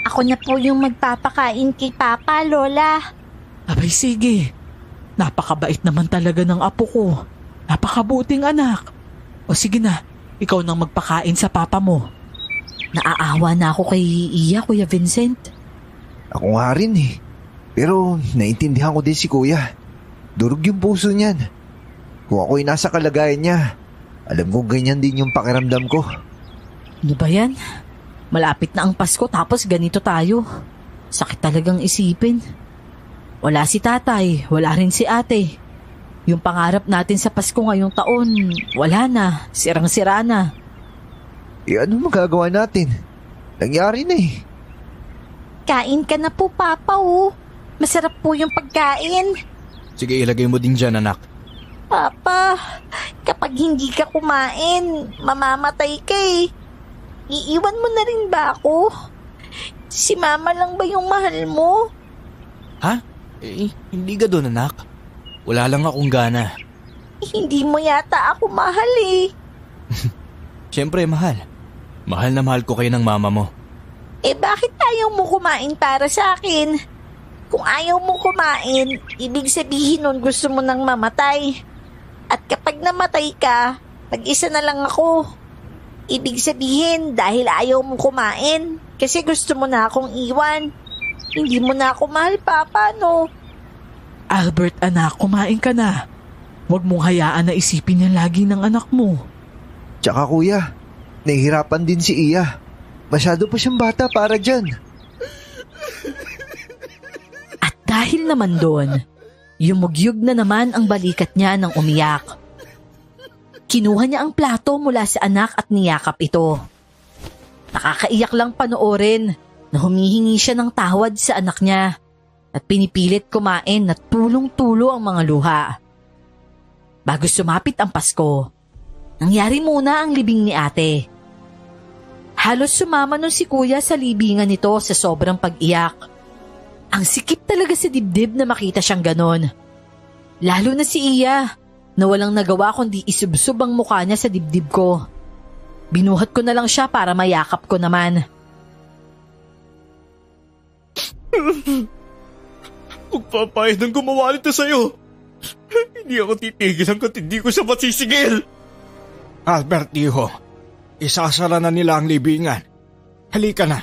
Speaker 8: Ako na po yung magpapakain kay Papa, Lola.
Speaker 3: Abay sige. Napakabait naman talaga ng apo ko. Napakabuting anak. O sige na, ikaw nang magpakain sa papa mo.
Speaker 5: Naaawa na ako kay Iya, Kuya Vincent.
Speaker 2: Ako nga rin Pero naintindihan ko din si Kuya. Durog yung puso niyan. Kung ako'y nasa kalagayan niya, alam ko ganyan din yung pakiramdam ko.
Speaker 5: Ano ba yan? Malapit na ang Pasko tapos ganito tayo. Sakit talagang isipin. Wala si tatay, wala rin si ate. Yung pangarap natin sa Pasko ngayong taon, wala na, sirang-sira na.
Speaker 2: Ano magagawa natin? Nangyari na
Speaker 8: Kain ka na po, Papa, Masarap po yung pagkain.
Speaker 6: Sige, ilagay mo din dyan, anak.
Speaker 8: Papa, kapag hindi ka kumain, mamamatay ka Iiwan mo na rin ba ako? Si Mama lang ba yung mahal mo?
Speaker 6: Ha? Hindi ka doon, anak. Wala lang akong gana.
Speaker 8: Hindi mo yata ako mahal
Speaker 6: Siyempre, mahal. Mahal na mahal ko kayo ng mama mo.
Speaker 8: Bakit ayaw mo kumain para sa akin? Kung ayaw mo kumain, ibig sabihin nun gusto mo nang mamatay. At kapag namatay ka, mag-isa na lang ako. Ibig sabihin dahil ayaw mo kumain kasi gusto mo na akong iwan. Hindi mo na ako mahal, Papa, no?
Speaker 3: Albert, anak, kumain ka na. Huwag mong hayaan na isipin yan lagi ng anak mo.
Speaker 2: Tsaka Kuya, nahihirapan din si Iya. Masyado pa siyang bata para dyan.
Speaker 5: At dahil naman doon, yumugyug na naman ang balikat niya ng umiyak. Kinuha niya ang plato mula sa anak at niyakap ito. Nakakaiyak lang panoorin na humihingi siya ng tawad sa anak niya at pinipilit kumain na tulong-tulo ang mga luha. Bago sumapit ang Pasko, nangyari muna ang libing ni ate. Halos sumama nun si Kuya sa libingan nito sa sobrang pag-iyak. Ang sikip talaga sa dibdib na makita siyang ganon. Lalo na si Iya, na walang nagawa kundi isubsob ang mukha niya sa dibdib ko. Binuhat ko na lang siya para mayakap ko naman.
Speaker 6: Magpapayad ng gumawa nito sa'yo. Hindi ako titigil hanggat hindi ko siya masisigil.
Speaker 7: Albert, iho, isasara na nila ang libingan. Halika na.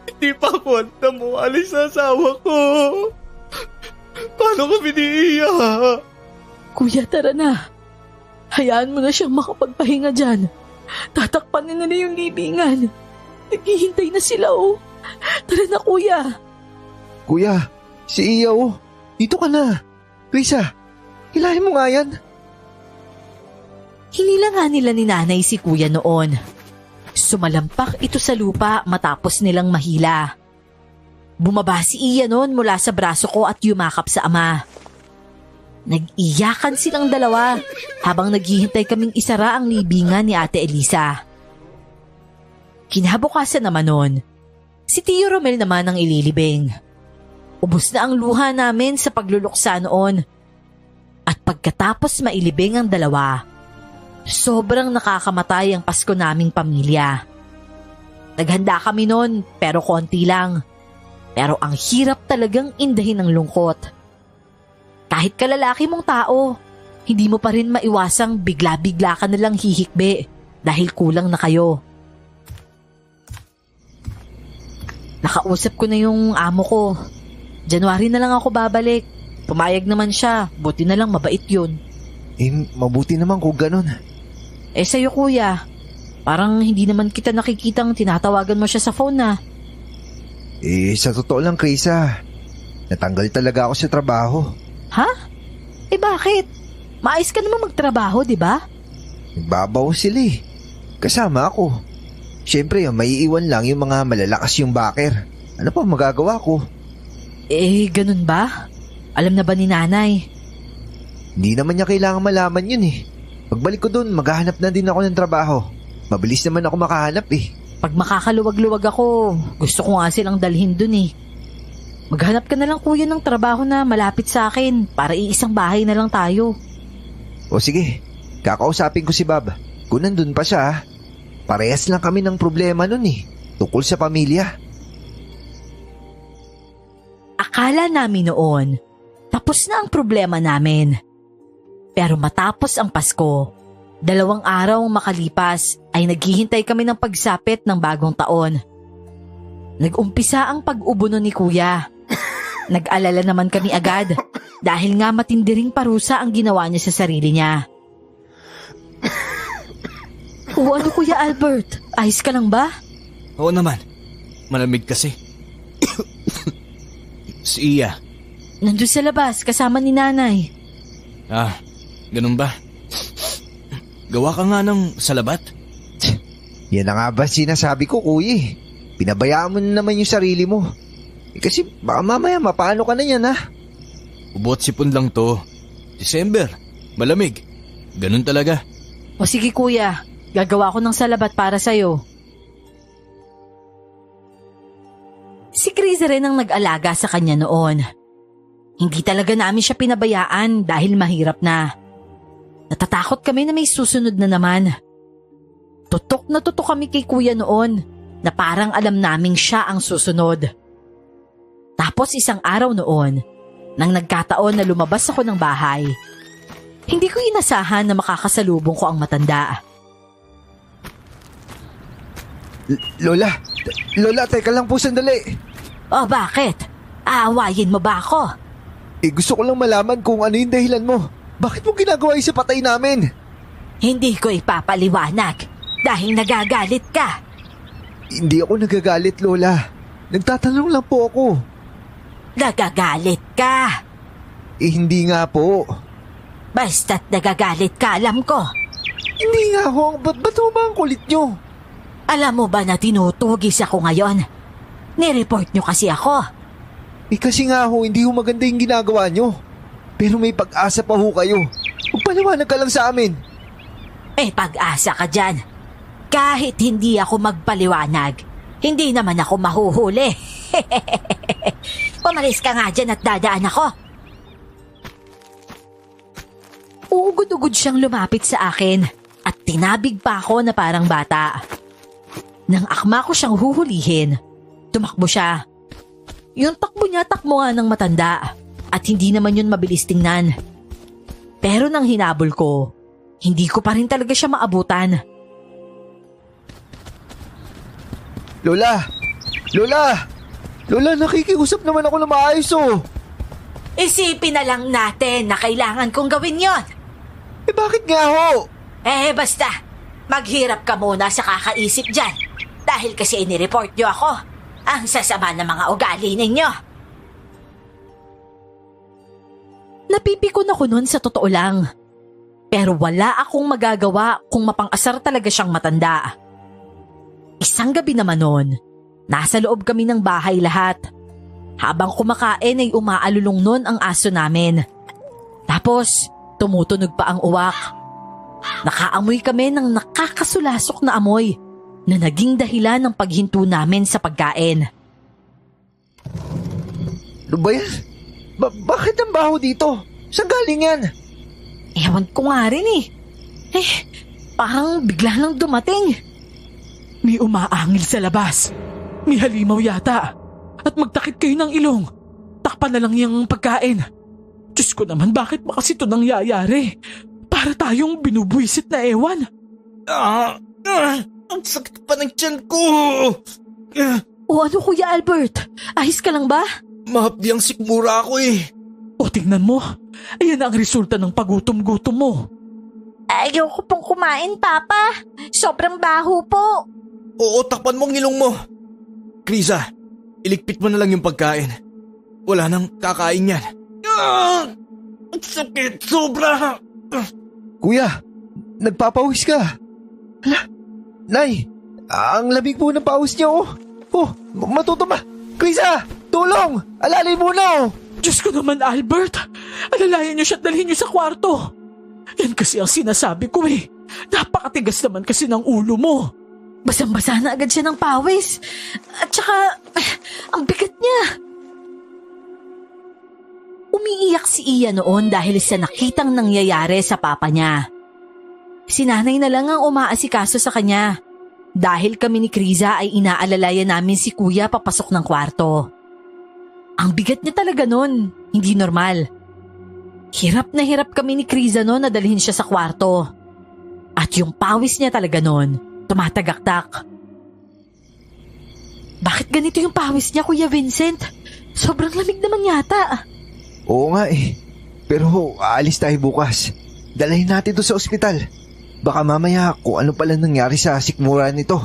Speaker 6: Hindi pa ako handa mo alis sa asawa ko. Paano kami niiya?
Speaker 3: Kuya, tara na. Hayaan mo na siyang makapagpahinga dyan. Tatakpan na nila yung libingan. Naghihintay na sila, oh. Tara na, kuya.
Speaker 2: Kuya, si Iya oh. Dito ka na. Krisa, hilahin mo nga yan.
Speaker 5: Hinila nga nila ni nanay si kuya noon. Sumalampak ito sa lupa matapos nilang mahila. Bumaba si Iya noon mula sa braso ko at yumakap sa ama. Nag-iyakan silang dalawa habang naghihintay kaming isara ang libingan ni Ate Elisa. Kinabukasan naman noon, si Tio Romel naman ang ililibing. Ubus na ang luha namin sa pagluluksa noon. At pagkatapos mailibing ang dalawa, sobrang nakakamatay ang Pasko naming pamilya. Naghanda kami noon pero konti lang. Pero ang hirap talagang indahin ng lungkot. Kahit kalalaki mong tao, hindi mo pa rin maiwasang bigla-bigla ka nalang hihikbi dahil kulang na kayo. Nakausap ko na yung amo ko. January na lang ako babalik. Pumayag naman siya, buti na lang mabait yun.
Speaker 2: Mabuti naman kung ganun.
Speaker 5: Sa'yo kuya, parang hindi naman kita nakikitang tinatawagan mo siya sa phone na.
Speaker 2: Sa totoo lang, Krisa, natanggal talaga ako sa trabaho.
Speaker 5: Ha? Bakit? Maayos ka naman magtrabaho, di ba?
Speaker 2: Nagbabaw sila eh. Kasama ako. Siyempre, maiiwan lang yung mga malalakas yung backer. Ano pa magagawa ko?
Speaker 5: Ganun ba? Alam na ba ni nanay?
Speaker 2: Hindi naman niya kailangan malaman yun eh. Pagbalik ko dun, maghahanap na din ako ng trabaho. Mabilis naman ako makahanap eh.
Speaker 5: Pag makakaluwag-luwag ako, gusto ko nga silang dalhin dun eh. Maghanap ka na lang kuya ng trabaho na malapit sa akin para iisang bahay na lang tayo.
Speaker 2: O sige, kakausapin ko si Bob. Kung nandun pa siya, parehas lang kami ng problema nun eh. Tungkol sa pamilya.
Speaker 5: Akala namin noon, tapos na ang problema namin. Pero matapos ang Pasko, 2 araw makalipas ay naghihintay kami ng pagsapit ng bagong taon. Nag-umpisa ang pag-ubo ni kuya. Nag-alala naman kami agad dahil nga matindi ring parusa ang ginawa niya sa sarili niya. Ano Kuya Albert? Ayos ka lang ba?
Speaker 6: Oo naman. Malamig kasi. Si Iya.
Speaker 5: Nandun sa labas kasama ni nanay.
Speaker 6: Ganun ba? Gawa ka nga ng salabat?
Speaker 2: Yan na nga ba sinasabi ko, kuya? Pinabayaan mo na naman yung sarili mo. Kasi baka mamaya mapaano ka na yan, ha?
Speaker 6: Ubot sipon lang to. December. Malamig. Ganun talaga.
Speaker 5: O sige kuya, gagawa ko ng salabat para sa'yo. Si Chris rin ang nag-alaga sa kanya noon. Hindi talaga namin siya pinabayaan dahil mahirap na. Natatakot kami na may susunod na naman. Tutok na tutok kami kay kuya noon na parang alam naming siya ang susunod. Tapos isang araw noon, nang nagkataon na lumabas ako ng bahay, hindi ko inasahan na makakasalubong ko ang matanda.
Speaker 2: Lola, teka lang po sandali.
Speaker 5: Bakit? Aawayin mo ba ako?
Speaker 2: Gusto ko lang malaman kung ano yung dahilan mo. Bakit mo ginagawa yung sa patay namin?
Speaker 5: Hindi ko ipapaliwanag dahil nagagalit ka.
Speaker 2: Hindi ako nagagalit, Lola. Nagtatanong lang po ako.
Speaker 5: Nagagalit ka?
Speaker 2: Hindi nga po.
Speaker 5: Basta't nagagalit ka, alam ko.
Speaker 2: Hindi nga ho. Ba't mo ba ang kulit nyo?
Speaker 5: Alam mo ba na tinutugis ako ngayon? Nireport nyo kasi ako.
Speaker 2: Kasi nga ho, hindi ho maganda yung ginagawa nyo. Pero may pag-asa pa ho kayo. Magpaliwanag ka lang sa amin.
Speaker 5: May pag-asa ka dyan. Kahit hindi ako magpaliwanag, hindi naman ako mahuhuli. Pumalis ka nga dyan at dadaan ako. Ugod-ugod siyang lumapit sa akin at tinabig pa ako na parang bata. Nang akma ko siyang huhulihin, tumakbo siya. Yung takbo niya takbo nga ng matanda At hindi naman yun mabilis tingnan. Pero nang hinabol ko, hindi ko pa rin talaga siya maabutan.
Speaker 2: Lola! Lola! Lola, nakikiusap naman ako na maayos oh.
Speaker 8: Isipin na lang natin na kailangan kong gawin yon.
Speaker 2: Bakit nga ho?
Speaker 8: Basta, maghirap ka muna sa kakaisip dyan. Dahil kasi inireport nyo ako. Ang sasama ng mga ugali ninyo.
Speaker 5: Napipikon ako nun sa totoo lang. Pero wala akong magagawa kung mapang-asar talaga siyang matanda. Isang gabi naman nun, nasa loob kami ng bahay lahat. Habang kumakain ay umaalulong nun ang aso namin. Tapos, tumutunog pa ang uwak. Nakaamoy kami ng nakakasulasok na amoy na naging dahilan ng paghinto namin sa pagkain.
Speaker 2: Ano ba yan? Bakit ang baho dito? Saan galing yan?
Speaker 5: Ewan ko nga rin eh. Parang bigla lang dumating.
Speaker 3: May umaangil sa labas. May halimaw yata. At magtakit kayo ng ilong. Takpan na lang yung pagkain. Diyos ko naman, bakit ba kasi ito nangyayari? Para tayong binubwisit na ewan.
Speaker 6: Ang sakit pa ng tiyan ko.
Speaker 5: O ano Kuya Albert? Ayos ka lang ba?
Speaker 6: Mahapdi ang sikmura ako eh.
Speaker 3: O tingnan mo, ayan ang resulta ng pagutom-gutom mo.
Speaker 8: Ayoko pong kumain, Papa. Sobrang baho po.
Speaker 6: Oo, takpan mo ang ilong mo. Krisa, iligpit mo na lang yung pagkain. Wala nang kakain yan. Ang sakit, sobra.
Speaker 2: Kuya, nagpapawis ka. Hala, Nay, ang lamig po ng pawis niya oh. Oh, matutumba. Krisa, tulong! Alalay muna oh.
Speaker 3: Diyos ko naman, Albert. Alalayan niyo siya at dalhin niyo sa kwarto. Yan kasi ang sinasabi ko eh. Napakatigas naman kasi ng ulo mo.
Speaker 5: Basang-basa na agad siya ng pawis. At saka, ang bigat niya. Umiiyak si Iya noon dahil sa nakitang nangyayari sa papa niya. Si nanay na lang ang umaasikaso sa kanya. Dahil kami ni Kriza ay inaalalayan namin si kuya papasok ng kwarto. Ang bigat niya talaga nun, hindi normal. Hirap na hirap kami ni Kriza noon na dalhin siya sa kwarto. At yung pawis niya talaga noon, tumatagaktak. Bakit ganito yung pawis niya, Kuya Vincent? Sobrang lamig naman yata.
Speaker 2: Oo nga eh. Pero aalis tayo bukas. Dalahin natin to sa ospital. Baka mamaya kung ano pala nangyari sa sikmura nito.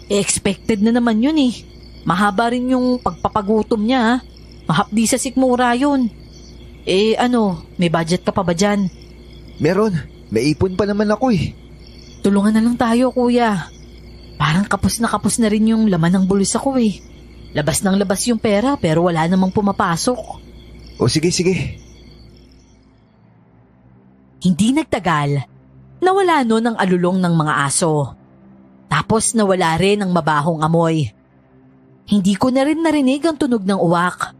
Speaker 5: Expected na naman yun eh. Mahaba rin yung pagpapagutom niya. Mahapdi sa sikmura yun. May budget ka pa ba dyan?
Speaker 2: Meron. May ipon pa naman ako eh.
Speaker 5: Tulungan na lang tayo, kuya. Parang kapos na rin yung laman ng bulsa ko eh. Labas ng labas yung pera pero wala namang pumapasok.
Speaker 2: O sige.
Speaker 5: Hindi nagtagal. Nawala nun ang alulong ng mga aso. Tapos nawala rin ang mabahong amoy. Hindi ko na rin narinig ang tunog ng uwak.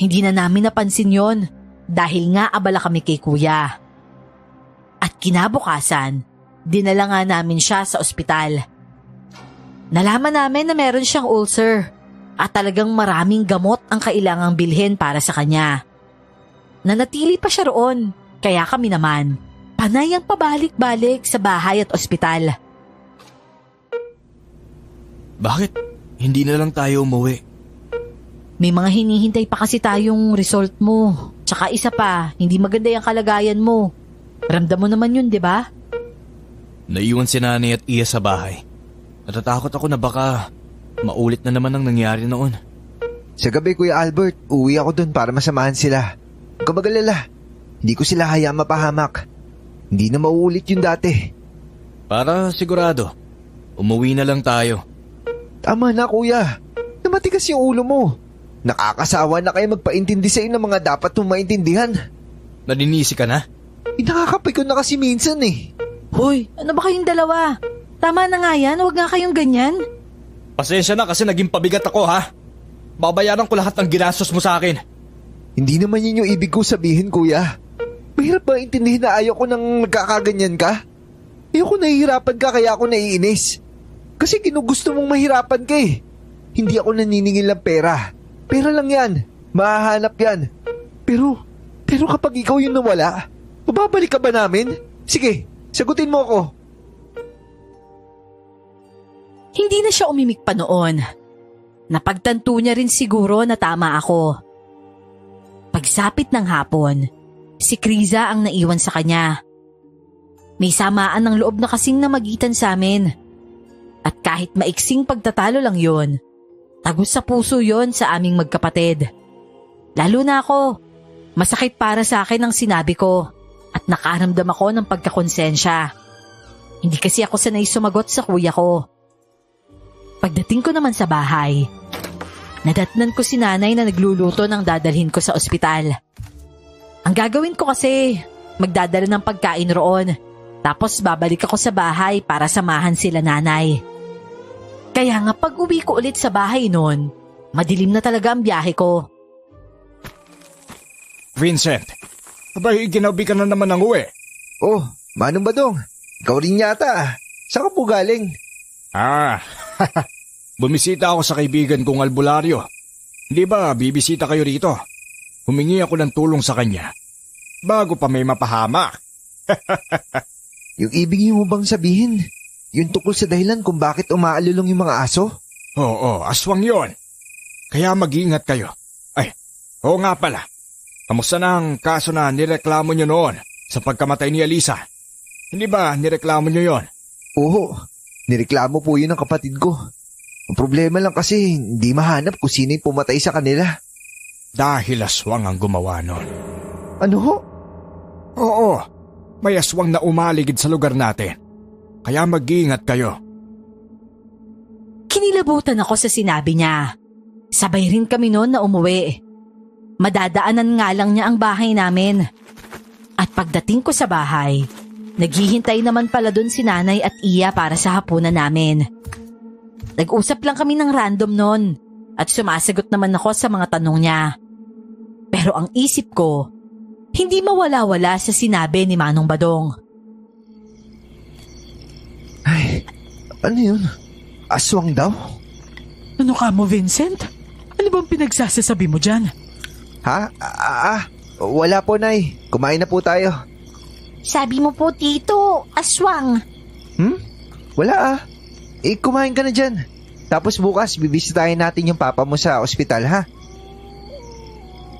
Speaker 5: Hindi na namin napansin yon dahil nga abala kami kay kuya. At kinabukasan, dinala nga namin siya sa ospital. Nalaman namin na meron siyang ulcer at talagang maraming gamot ang kailangang bilhin para sa kanya. Nanatili pa siya roon, kaya kami naman, panay ang pabalik-balik sa bahay at ospital.
Speaker 6: Bakit? Hindi na lang tayo umuwi.
Speaker 5: May mga hinihintay pa kasi tayong result mo. Tsaka isa pa, hindi maganda yung kalagayan mo. Ramdam mo naman yun, di ba?
Speaker 6: Naiwan si nanay at iya sa bahay. Natatakot ako na baka maulit na naman ang nangyari noon.
Speaker 2: Sa gabi, Kuya Albert, uwi ako dun para masamahan sila. Huwag ka magalala. Hindi ko sila hayaan mapahamak. Hindi na mauulit yung dati.
Speaker 6: Para sigurado, umuwi na lang tayo.
Speaker 2: Tama na, Kuya. Namatigas yung ulo mo. Nakakasawa na kayo magpaintindi sa inyo ng mga dapat mong maintindihan.
Speaker 6: Naninisi ka na?
Speaker 2: Nakakapikon na kasi minsan eh.
Speaker 5: Hoy, ano ba kayong dalawa? Tama na nga yan, huwag nga kayong ganyan.
Speaker 6: Pasensya na kasi naging pabigat ako ha. Babayaran ko lahat ng ginastos mo sa akin.
Speaker 2: Hindi naman yun yung ibig ko sabihin, Kuya. Mahirap ba intindihin na ayaw ko nang nagkakaganyan ka? Ayaw ko nahihirapan ka kaya ako naiinis. Kasi ginugusto mong mahirapan ka eh. Hindi ako naniningil ng pera. Pera lang yan. Mahahanap yan. Pero kapag ikaw yung nawala, mababalik ka ba namin? Sige, sagutin mo ako.
Speaker 5: Hindi na siya umimik pa noon. Napagtanto niya rin siguro na tama ako. Pagsapit ng hapon, si Kriza ang naiwan sa kanya. May samaan ng loob na kasing namagitan sa amin. At kahit maiksing pagtatalo lang yon, tagos sa puso yon sa aming magkapatid. Lalo na ako, masakit para sa akin ang sinabi ko at nakaramdam ako ng pagkakonsensya. Hindi kasi ako sanay sumagot sa kuya ko. Pagdating ko naman sa bahay, nadatnan ko si nanay na nagluluto ng dadalhin ko sa ospital. Ang gagawin ko kasi, magdadala ng pagkain roon, tapos babalik ako sa bahay para samahan sila nanay. Kaya nga pag uwi ko ulit sa bahay noon, madilim na talaga ang biyahe ko.
Speaker 7: Vincent, abay ginabi ka na naman ng uwi.
Speaker 2: Oh, Manong Badong, ikaw rin yata. Saan ka po galing?
Speaker 7: Bumisita ako sa kaibigan kong albularyo. Hindi ba bibisita kayo rito? Humingi ako ng tulong sa kanya bago pa may mapahamak.
Speaker 2: Yung ibig mo bang sabihin, yung tukol sa dahilan kung bakit umaalulong yung mga aso?
Speaker 7: Oo, aswang yon. Kaya mag-iingat kayo. Ay, oo nga pala. Kamusta na ang kaso na nireklamo nyo noon sa pagkamatay ni Alisa? Hindi ba nireklamo nyo yon?
Speaker 2: Oo, nireklamo po yun ng kapatid ko. Ang problema lang kasi hindi mahanap kung sino yung pumatay sa kanila.
Speaker 7: Dahil aswang ang gumawa nun.
Speaker 2: Ano ho?
Speaker 7: Oo, may aswang na umaligid sa lugar natin. Kaya mag-iingat kayo.
Speaker 5: Kinilabutan ako sa sinabi niya. Sabay rin kami noon na umuwi. Madadaanan nga lang niya ang bahay namin. At pagdating ko sa bahay, naghihintay naman pala doon si nanay at iya para sa hapunan namin. Nag-usap lang kami ng random noon at sumasagot naman ako sa mga tanong niya. Pero ang isip ko, hindi mawala-wala sa sinabi ni Manong Badong.
Speaker 2: Ay, ano yun? Aswang daw?
Speaker 3: Ano ka mo, Vincent? Ano bang pinagsasasabi mo dyan?
Speaker 2: Ha? Wala po, Nay. Kumain na po tayo.
Speaker 8: Sabi mo po, Tito, aswang.
Speaker 2: Wala kumain ka na dyan. Tapos bukas, bibisitahin natin yung papa mo sa ospital, ha?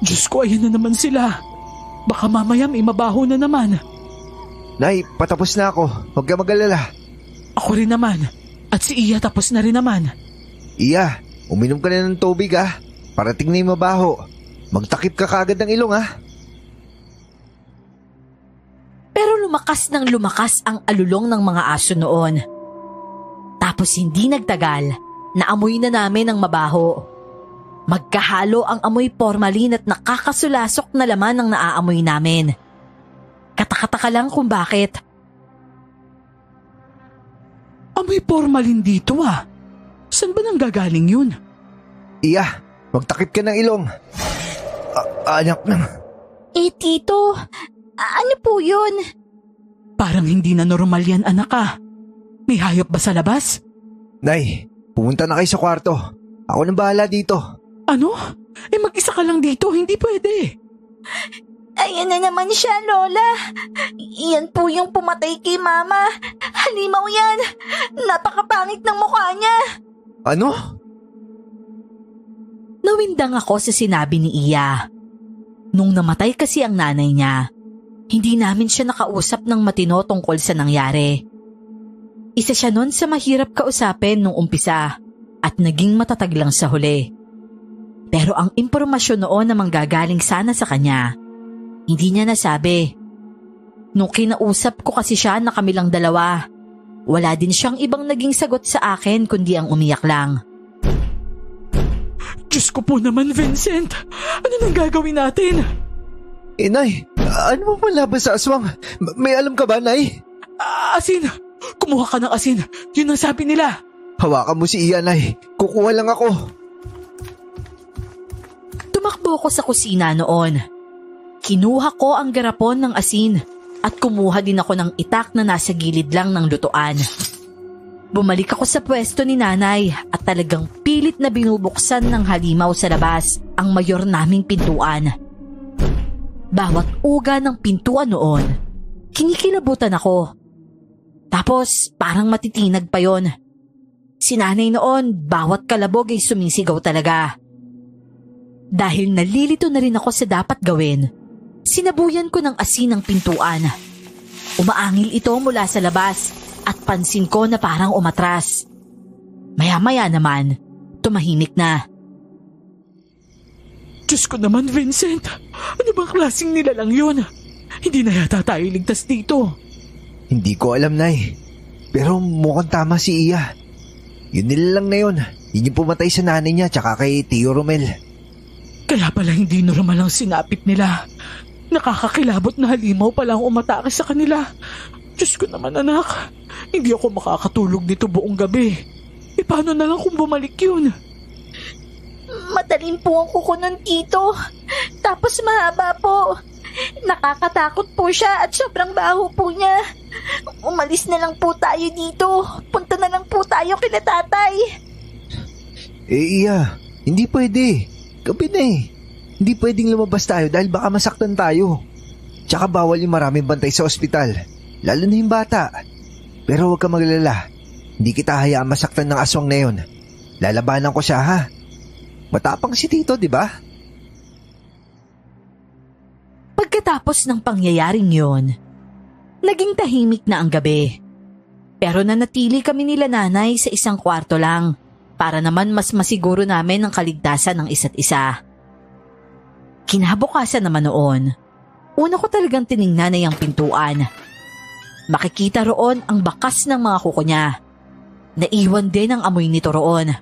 Speaker 3: Diyos ko, ayan na naman sila. Baka mamaya may mabaho na naman.
Speaker 2: Nay, patapos na ako. Huwag ka mag-alala.
Speaker 3: Ako rin naman. At si Iya tapos na rin naman.
Speaker 2: Iya, uminom ka na ng tubig, ha? Parating na yung mabaho. Magtakip ka kagad ng ilong, ha?
Speaker 5: Pero lumakas ng lumakas ang alulong ng mga aso noon. Tapos hindi nagtagal, naamoy na namin ang mabaho. Magkahalo ang amoy formalin at nakakasulasok na laman ng naaamoy namin. Katakataka lang kung bakit.
Speaker 3: Amoy formalin dito ah. Saan ba nang gagaling yun?
Speaker 2: Iya, magtakip ka ng ilong. Anak na.
Speaker 8: Tito, ano po yun?
Speaker 3: Parang hindi na normal yan, anak ah. May hayop ba sa labas?
Speaker 2: Nay, pumunta na kayo sa kwarto. Ako nang bahala dito.
Speaker 3: Ano? Mag-isa ka lang dito, hindi pwede.
Speaker 8: Ayan na naman siya, Lola. Iyan po yung pumatay kay Mama. Halimaw yan. Napakapangit ng mukha niya.
Speaker 2: Ano?
Speaker 5: Nawindang ako sa sinabi ni Iya. Nung namatay kasi ang nanay niya, hindi namin siya nakausap ng matino tungkol sa nangyari. Isa siya nun sa mahirap kausapin nung umpisa at naging matatag lang sa huli. Pero ang impormasyon noon na manggagaling sana sa kanya, hindi niya nasabi. Nung kinausap ko kasi siya na kami lang dalawa, wala din siyang ibang naging sagot sa akin kundi ang umiyak lang.
Speaker 3: Diyos ko po naman, Vincent. Ano nang gagawin natin?
Speaker 2: Nay, ano mo malaban sa aswang? May alam ka ba, Nay?
Speaker 3: Asin! Kumuha ka ng asin. Yun ang sabi nila.
Speaker 2: Hawakan mo si Iya, Nay. Kukuha lang ako.
Speaker 5: Tumakbo ko sa kusina noon. Kinuha ko ang garapon ng asin at kumuha din ako ng itak na nasa gilid lang ng lutuan. Bumalik ako sa pwesto ni nanay at talagang pilit na binubuksan ng halimaw sa labas ang mayor naming pintuan. Bawat uga ng pintuan noon, kinikilabutan ako. Tapos parang matitinag pa yon. Si nanay noon, bawat kalabog ay sumisigaw talaga. Dahil nalilito na rin ako sa dapat gawin, sinabuyan ko ng asin ang pintuan. Umaangil ito mula sa labas at pansin ko na parang umatras. Maya-maya naman, tumahimik na.
Speaker 3: Diyos ko naman, Vincent. Ano bang klaseng nilalang yun? Hindi na yata tayo ligtas dito.
Speaker 2: Hindi ko alam, Nay. Pero mukhang tama si Iya. Yun nilalang na yun. Yun yung pumatay sa nanay niya tsaka kay Tio Romel.
Speaker 3: Kaya pala hindi normal ang sinapit nila. Nakakakilabot na halimaw pala ang umatake sa kanila. Diyos ko naman, anak. Hindi ako makakatulog dito buong gabi. E paano na lang kung bumalik yun?
Speaker 8: Matalim po ang kuko nun, Tito. Tapos mahaba po. Nakakatakot po siya at sobrang baho po niya. Umalis na lang po tayo dito. Punta na lang po tayo kina tatay.
Speaker 2: Iya, hindi pwede. Gabi na eh. Hindi pwedeng lumabas tayo dahil baka masaktan tayo. Tsaka bawal yung maraming bantay sa ospital. Lalo na yung bata. Pero huwag ka maglala. Hindi kita hayaan masaktan ng aswang na yun. Lalabanan ko siya, ha? Matapang si Tito, di ba?
Speaker 5: Pagkatapos ng pangyayaring yon, naging tahimik na ang gabi. Pero nanatili kami nila nanay sa isang kwarto lang para naman mas masiguro namin ang kaligtasan ng isa't isa. Kinabukasan naman noon, una ko talagang tiningnan ay ang pintuan. Makikita roon ang bakas ng mga kuko niya. Naiwan din ang amoy nito roon.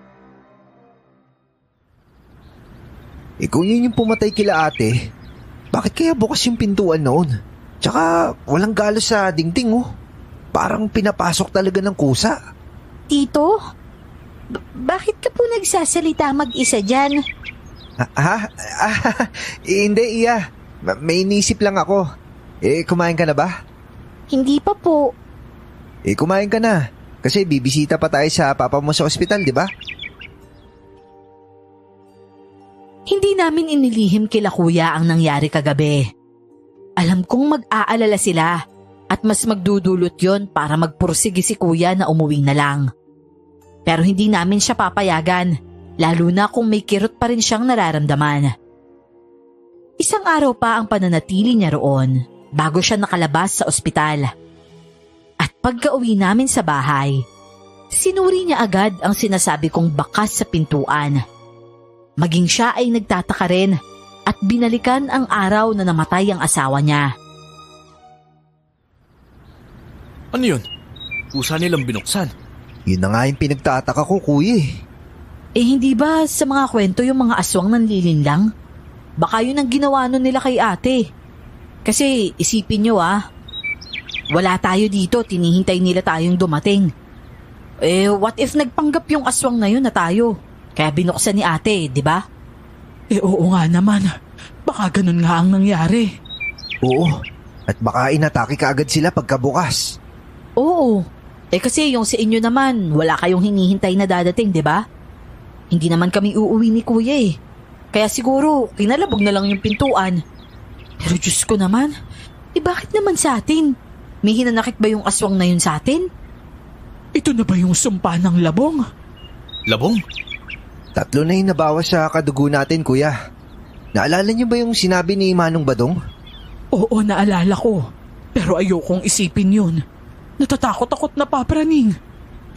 Speaker 2: Kung yun yung pumatay kila ate, bakit kaya bukas yung pintuan noon? Tsaka walang galos sa dingding, oh. Parang pinapasok talaga ng kusa.
Speaker 8: Tito, bakit ka po nagsasalita mag-isa dyan?
Speaker 2: Hindi, Iya. May inisip lang ako. Kumain ka na ba?
Speaker 8: Hindi pa po.
Speaker 2: Kumain ka na. Kasi bibisita pa tayo sa papa mo sa ospital, di ba?
Speaker 5: Hindi namin inilihim kila kuya ang nangyari kagabi. Alam kong mag-aalala sila at mas magdudulot yon para magpursige si kuya na umuwi na lang. Pero hindi namin siya papayagan, lalo na kung may kirot pa rin siyang nararamdaman. Isang araw pa ang pananatili niya roon bago siya nakalabas sa ospital. At pagka-uwi namin sa bahay, sinuri niya agad ang sinasabi kong bakas sa pintuan. Maging siya ay nagtataka rin at binalikan ang araw na namatay ang asawa niya.
Speaker 6: Ano yun? Kusa nilang binuksan.
Speaker 2: Yun na nga yung pinagtataka ko, kuya.
Speaker 5: Hindi ba sa mga kwento yung mga aswang nanlilinlang? Baka yun ang ginawa nun nila kay ate. Kasi isipin nyo wala tayo dito, tinihintay nila tayong dumating. What if nagpanggap yung aswang na yun na tayo? Kaya binuksan ni ate, di ba?
Speaker 3: Oo nga naman. Baka ganun nga ang nangyari.
Speaker 2: Oo, at baka inatake ka agad sila pagkabukas.
Speaker 5: Oo, kasi yung sa inyo naman, wala kayong hinihintay na dadating, di ba? Hindi naman kami uuwi ni kuya Kaya siguro, kinalabog na lang yung pintuan. Pero Diyos ko naman, bakit naman sa atin? May hinanakit ba yung aswang na yun sa atin?
Speaker 3: Ito na ba yung sumpa ng labong?
Speaker 6: Labong?
Speaker 2: 3 na yung nabawas sa kadugo natin, kuya. Naalala niyo ba yung sinabi ni Manong Badong?
Speaker 3: Oo, naalala ko. Pero ayokong isipin yun. Natatakot-takot na papraning.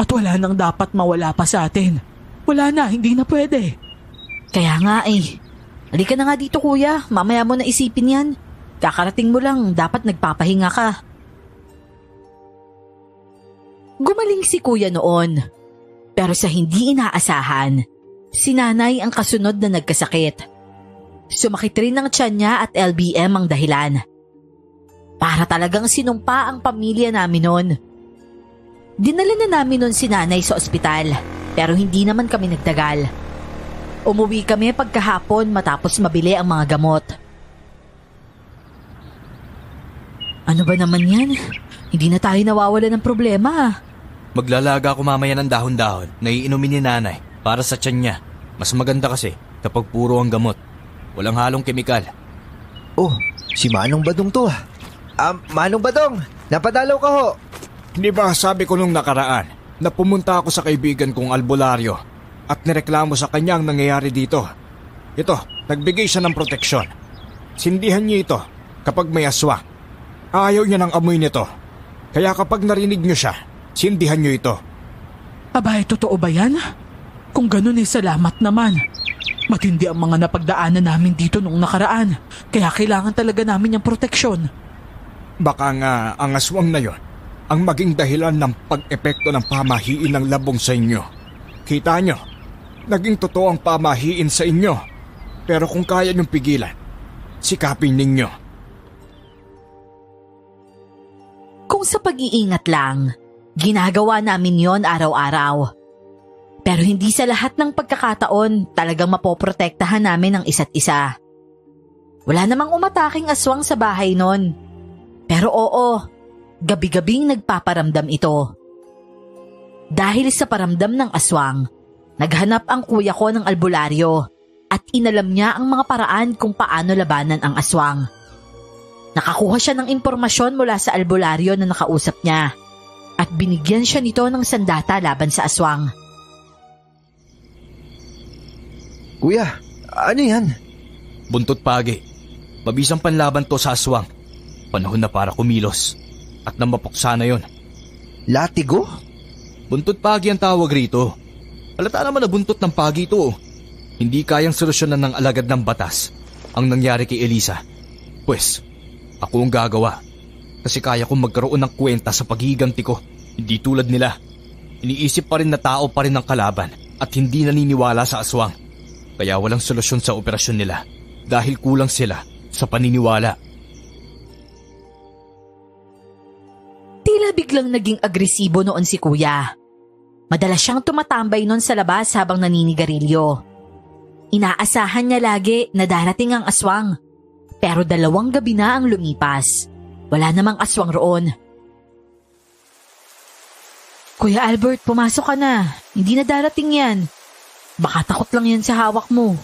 Speaker 3: At wala nang dapat mawala pa sa atin. Wala na, hindi na pwede.
Speaker 5: Kaya nga Halika na nga dito, kuya. Mamaya mo na isipin yan. Kakarating mo lang, dapat nagpapahinga ka. Gumaling si kuya noon. Pero sa hindi inaasahan, si nanay ang kasunod na nagkasakit. Sumakit rin ang tiyan niya at LBM ang dahilan. Para talagang sinumpa ang pamilya namin noon. Dinala na namin noon si nanay sa ospital, pero hindi naman kami nagtagal. Umuwi kami pagkahapon matapos mabili ang mga gamot. Ano ba naman yan? Hindi na tayo nawawala ng problema.
Speaker 6: Maglalaga ako mamaya ng dahon-dahon na iinumin ni nanay para sa tiyan niya. Mas maganda kasi kapag puro ang gamot. Walang halong kemikal.
Speaker 2: Oh, Si Manong Badong to ah. Manong Badong, napadalaw ka ho.
Speaker 7: Di ba sabi ko nung nakaraan na pumunta ako sa kaibigan kong albularyo at nireklamo sa kanya ang nangyayari dito. Ito, nagbigay siya ng proteksyon. Sindihan niya ito kapag may aswang. Ayaw niya ng amoy nito. Kaya kapag narinig niyo siya, sindihan niyo ito.
Speaker 3: Abay, totoo ba yan? Kung ganun salamat naman. Matindi ang mga napagdaanan namin dito nung nakaraan. Kaya kailangan talaga namin yung proteksyon.
Speaker 7: Baka nga ang aswang na yon ang maging dahilan ng pag-epekto ng pamahiin ng labong sa inyo. Kita nyo, naging totoo ang pamahiin sa inyo. Pero kung kaya nyong pigilan, sikapin ninyo.
Speaker 5: Kung sa pag-iingat lang, ginagawa namin yon araw-araw. Pero hindi sa lahat ng pagkakataon talagang mapoprotektahan namin ang isa't isa. Wala namang umataking aswang sa bahay nun. Pero oo, gabi-gabing nagpaparamdam ito. Dahil sa paramdam ng aswang, naghanap ang kuya ko ng albularyo at inalam niya ang mga paraan kung paano labanan ang aswang. Nakakuha siya ng impormasyon mula sa albularyo na nakausap niya at binigyan siya nito ng sandata laban sa aswang.
Speaker 2: Kuya, ano yan?
Speaker 6: Buntot pagi. Mabisang panlaban to sa aswang. Panahon na para kumilos. At nang mapuksa na yon.
Speaker 2: Latigo?
Speaker 6: Buntot pagi ang tawag rito. Halata naman na buntot ng pagi ito. Hindi kayang solusyonan ng alagad ng batas ang nangyari kay Elisa. Pwes, ako ang gagawa. Kasi kaya kong magkaroon ng kwenta sa paghiganti ko. Hindi tulad nila. Iniisip pa rin na tao pa rin ang kalaban at hindi naniniwala sa aswang. Kaya walang solusyon sa operasyon nila dahil kulang sila sa paniniwala.
Speaker 5: Tila biglang naging agresibo noon si kuya. Madalas siyang tumatambay noon sa labas habang naninigarilyo. Inaasahan niya lagi na darating ang aswang. Pero 2 gabi na ang lumipas. Wala namang aswang roon. Kuya Albert, pumasok ka na. Hindi na darating yan. Baka takot lang yan sa hawak mo.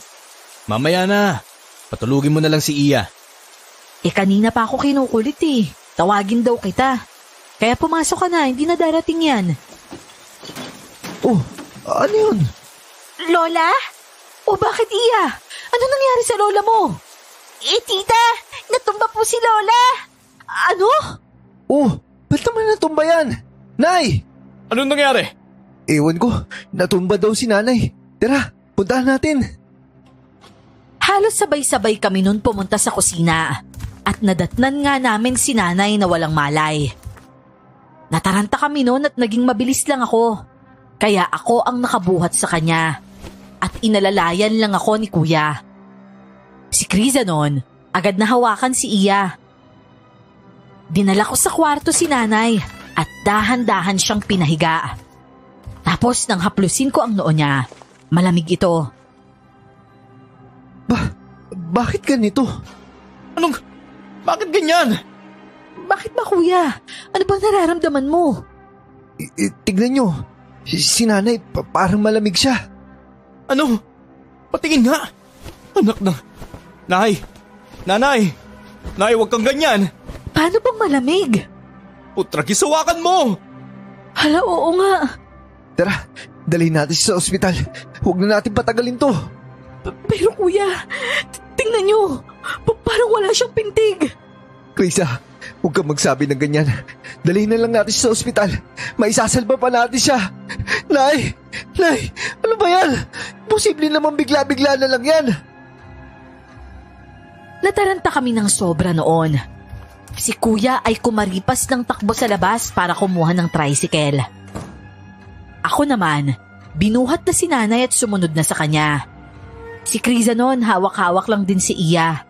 Speaker 6: Mamaya na. Patulugin mo na lang si Iya.
Speaker 5: Kanina pa ako kinukulit Tawagin daw kita. Kaya pumasok ka na, hindi na darating yan.
Speaker 2: Oh, ano yun?
Speaker 8: Lola?
Speaker 5: O bakit Iya? Ano nangyari sa lola mo?
Speaker 8: Tita, natumba po si Lola.
Speaker 5: Ano?
Speaker 2: Oh, ba't naman natumba yan? Nay!
Speaker 6: Anong nangyari?
Speaker 2: Ewan ko, natumba daw si nanay. Tara, puntahan natin.
Speaker 5: Halos sabay-sabay kami nun pumunta sa kusina at nadatnan nga namin si nanay na walang malay. Nataranta kami noon at naging mabilis lang ako. Kaya ako ang nakabuhat sa kanya. At inalalayan lang ako ni kuya. Si Kriza noon, agad na hawakan si Iya. Dinala ko sa kwarto si nanay at dahan-dahan siyang pinahiga. Tapos nang haplusin ko ang noo niya, malamig ito.
Speaker 2: Bakit ganito?
Speaker 6: Bakit ganyan?
Speaker 5: Bakit ba kuya? Ano bang nararamdaman mo?
Speaker 2: Tignan nyo, si nanay parang malamig siya.
Speaker 6: Ano? Patingin nga. Anak na. Nanay, huwag kang ganyan.
Speaker 5: Paano bang malamig?
Speaker 6: Putra, gisawakan mo.
Speaker 5: Hala, oo nga.
Speaker 2: Tara, dalhin natin siya sa ospital. Huwag na natin patagalin to.
Speaker 5: Pero kuya, tingnan nyo. Parang wala siyang pintig.
Speaker 2: Krisa, huwag kang magsabi ng ganyan. Dalhin na lang natin siya sa ospital. Maisasalba pa natin siya. Nay, ano ba yan? Posible naman bigla-bigla na lang yan.
Speaker 5: Nataranta kami ng sobra noon. Si kuya ay kumaripas ng takbo sa labas para kumuha ng tricycle. Ako naman, binuhat na si nanay at sumunod na sa kanya. Si Kriza noon, hawak-hawak lang din si Iya.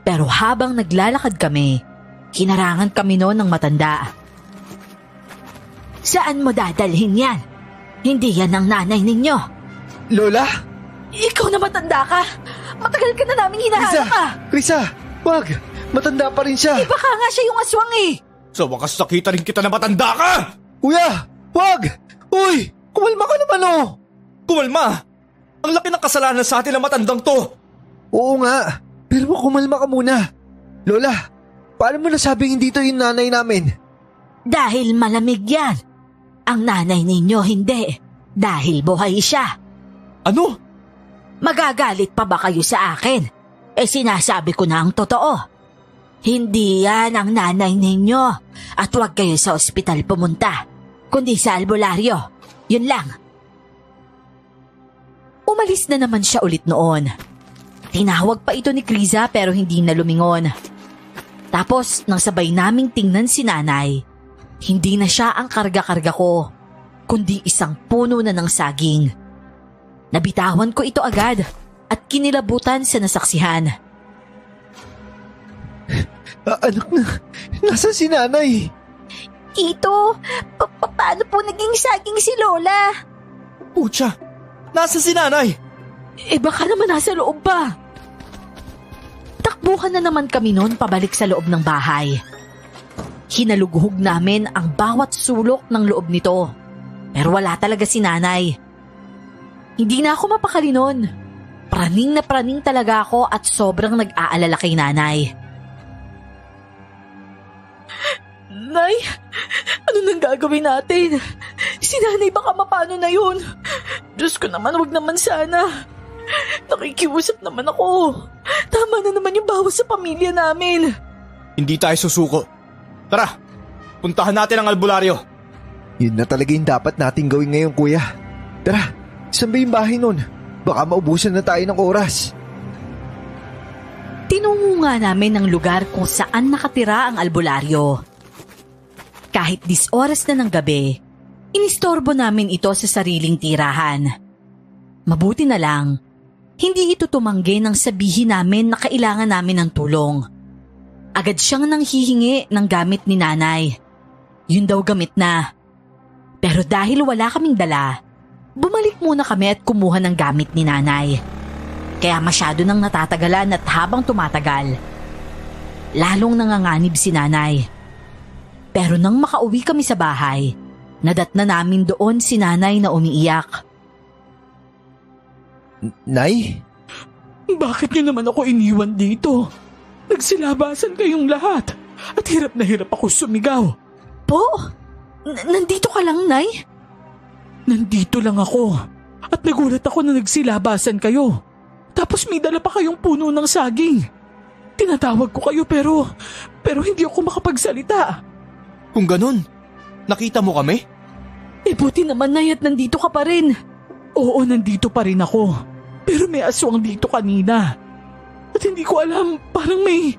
Speaker 5: Pero habang naglalakad kami, kinarangan kami noon ng matanda. Saan mo dadalhin yan? Hindi yan ang nanay ninyo.
Speaker 2: Lola?
Speaker 5: Ikaw na matanda ka. Matagal ka na namin hinahanap ka.
Speaker 2: Krisa, wag. Matanda pa rin siya.
Speaker 5: Baka nga siya yung aswang
Speaker 6: Sa wakas nakita rin kita na matanda ka!
Speaker 2: Kuya, wag! Uy, kumalma ka naman
Speaker 6: Kumalma? Ang laki ng kasalanan sa atin na matandang to.
Speaker 2: Oo nga, pero kumalma ka muna. Lola, paano mo nasabing hindi to yung nanay namin?
Speaker 5: Dahil malamig yan. Ang nanay ninyo hindi. Dahil buhay siya.
Speaker 6: Ano?
Speaker 5: Magagalit pa ba kayo sa akin? Sinasabi ko na ang totoo. Hindi yan ang nanay ninyo. At huwag kayo sa ospital pumunta. Kundi sa albularyo. Yun lang. Umalis na naman siya ulit noon. Tinawag pa ito ni Criza pero hindi na lumingon. Tapos nang sabay naming tingnan si nanay, hindi na siya ang karga-karga ko, kundi isang puno na ng saging. Nabitawan ko ito agad at kinilabutan sa nasaksihan.
Speaker 2: Anak na, nasa si nanay?
Speaker 8: Tito, paano po naging saging si Lola?
Speaker 6: Pucha, nasa si nanay?
Speaker 5: Baka naman nasa loob pa. Takbuhan na naman kami noon pabalik sa loob ng bahay. Hinalughog namin ang bawat sulok ng loob nito. Pero wala talaga si nanay. Hindi na ako mapakali noon. Praning na praning talaga ako at sobrang nag-aalala kay nanay.
Speaker 3: Nay, ano nang gagawin natin? Si nanay baka mapano na yun. Diyos ko naman, wag naman sana. Nakikiusap naman ako. Tama na naman yung bawas sa pamilya namin.
Speaker 6: Hindi tayo susuko. Tara, puntahan natin ang albularyo.
Speaker 2: Yun na talaga yung dapat natin gawin ngayon, kuya. Tara, saan ba yung bahay nun? Baka maubusan na tayo ng oras.
Speaker 5: Tinungo nga namin ang lugar kung saan nakatira ang albularyo. Kahit 10 oras na ng gabi, inistorbo namin ito sa sariling tirahan. Mabuti na lang, hindi ito tumanggi nang sabihin namin na kailangan namin ng tulong. Agad siyang nanghihingi ng gamit ni nanay. Yun daw gamit na. Pero dahil wala kaming dala, bumalik muna kami at kumuha ng gamit ni nanay. Kaya masyado nang natatagalan at habang tumatagal, lalong nanganganib si nanay. Pero nang makauwi kami sa bahay, nadatna namin doon si nanay na umiiyak.
Speaker 2: Nay?
Speaker 3: Bakit niyo naman ako iniwan dito? Nagsilabasan kayong lahat at hirap na hirap ako sumigaw.
Speaker 5: Po? Nandito ka lang, Nay?
Speaker 3: Nandito lang ako at nagulat ako na nagsilabasan kayo. Tapos may dala pa kayong puno ng saging. Tinatawag ko kayo pero hindi ako makapagsalita.
Speaker 6: Kung ganun, nakita mo kami?
Speaker 3: Buti naman, Nay, at nandito ka pa rin. Oo, nandito pa rin ako. Pero may aswang dito kanina. At hindi ko alam, parang may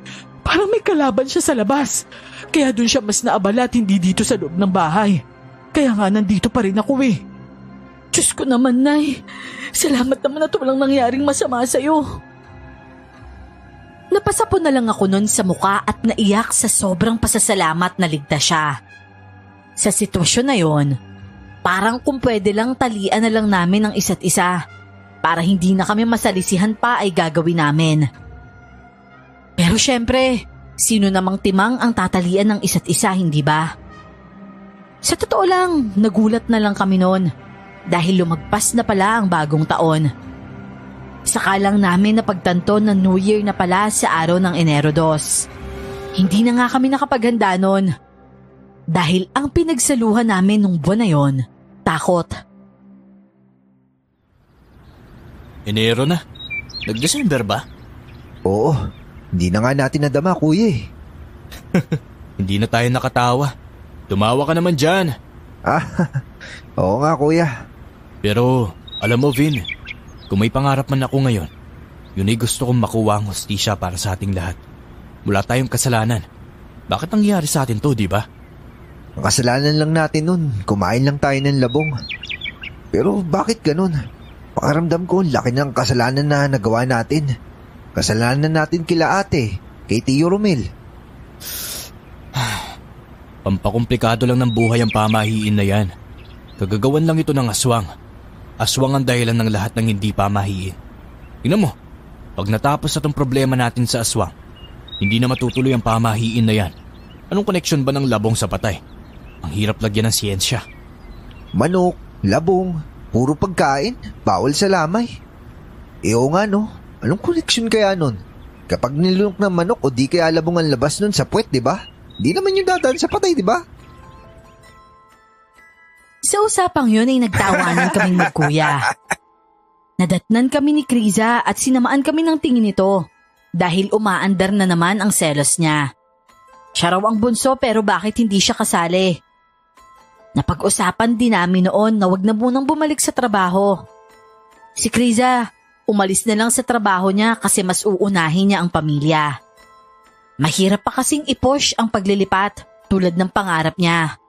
Speaker 3: kalaban siya sa labas. Kaya doon siya mas naabala at hindi dito sa loob ng bahay. Kaya nga nandito pa rin ako eh. Diyos ko naman, Nay. Salamat naman at walang nangyaring masama sa'yo.
Speaker 5: Napasapon na lang ako nun sa muka at naiyak sa sobrang pasasalamat na ligtas siya. Sa sitwasyon na yon, parang kung pwede lang talian na lang namin ang isa't isa para hindi na kami masalisihan pa ay gagawin namin. Pero syempre, sino namang timang ang tatalian ng isa't isa, hindi ba? Sa totoo lang, nagulat na lang kami noon dahil lumagpas na pala ang bagong taon. Saka lang namin napagtanto na New Year na pala sa araw ng Enero 2. Hindi na nga kami nakapaghanda noon dahil ang pinagsaluhan namin nung buwan na yon, takot.
Speaker 6: Enero na? Nag-December ba?
Speaker 2: Oo, hindi na nga natin nadama, kuya eh.
Speaker 6: Hindi na tayo nakatawa. Tumawa ka naman dyan.
Speaker 2: Oo nga, kuya.
Speaker 6: Pero, alam mo, Vin, kung may pangarap man ako ngayon, yun ay gusto kong makuha ang hustisya para sa ating lahat. Wala tayong kasalanan. Bakit nangyari sa atin to, di ba?
Speaker 2: Ang kasalanan lang natin nun, kumain lang tayo ng labong. Pero bakit ganun? Pakiramdam ko, laki ng kasalanan na nagawa natin. Kasalanan natin kila ate, kay Tio Romel.
Speaker 6: Pampakomplikado lang ng buhay ang pamahiin na yan. Kagagawan lang ito ng aswang. Aswang ang dahilan ng lahat ng hindi pamahiin. Tingnan mo, pag natapos na tong problema natin sa aswang, hindi na matutuloy ang pamahiin na yan. Anong koneksyon ba ng labong sa patay? Ang hirap lagyan ng siyensya.
Speaker 2: Manok, labong, puro pagkain, bawal sa lamay. Oo nga no, anong koneksyon kaya nun? Kapag nilunok ng manok o di kaya labong ang labas nun sa puwet, di ba? Di naman yung dadaan sa patay, di ba?
Speaker 5: Sa usapang yun ay nagtawanan kaming magkuya. Nadatnan kami ni Kriza at sinamaan kami ng tingin nito dahil umaandar na naman ang selos niya. Siya raw ang bunso pero bakit hindi siya kasali? Napag-usapan din namin noon na wag na munang bumalik sa trabaho. Si Kriza, umalis na lang sa trabaho niya kasi mas uunahin niya ang pamilya. Mahirap pa kasing i-push ang paglilipat tulad ng pangarap niya.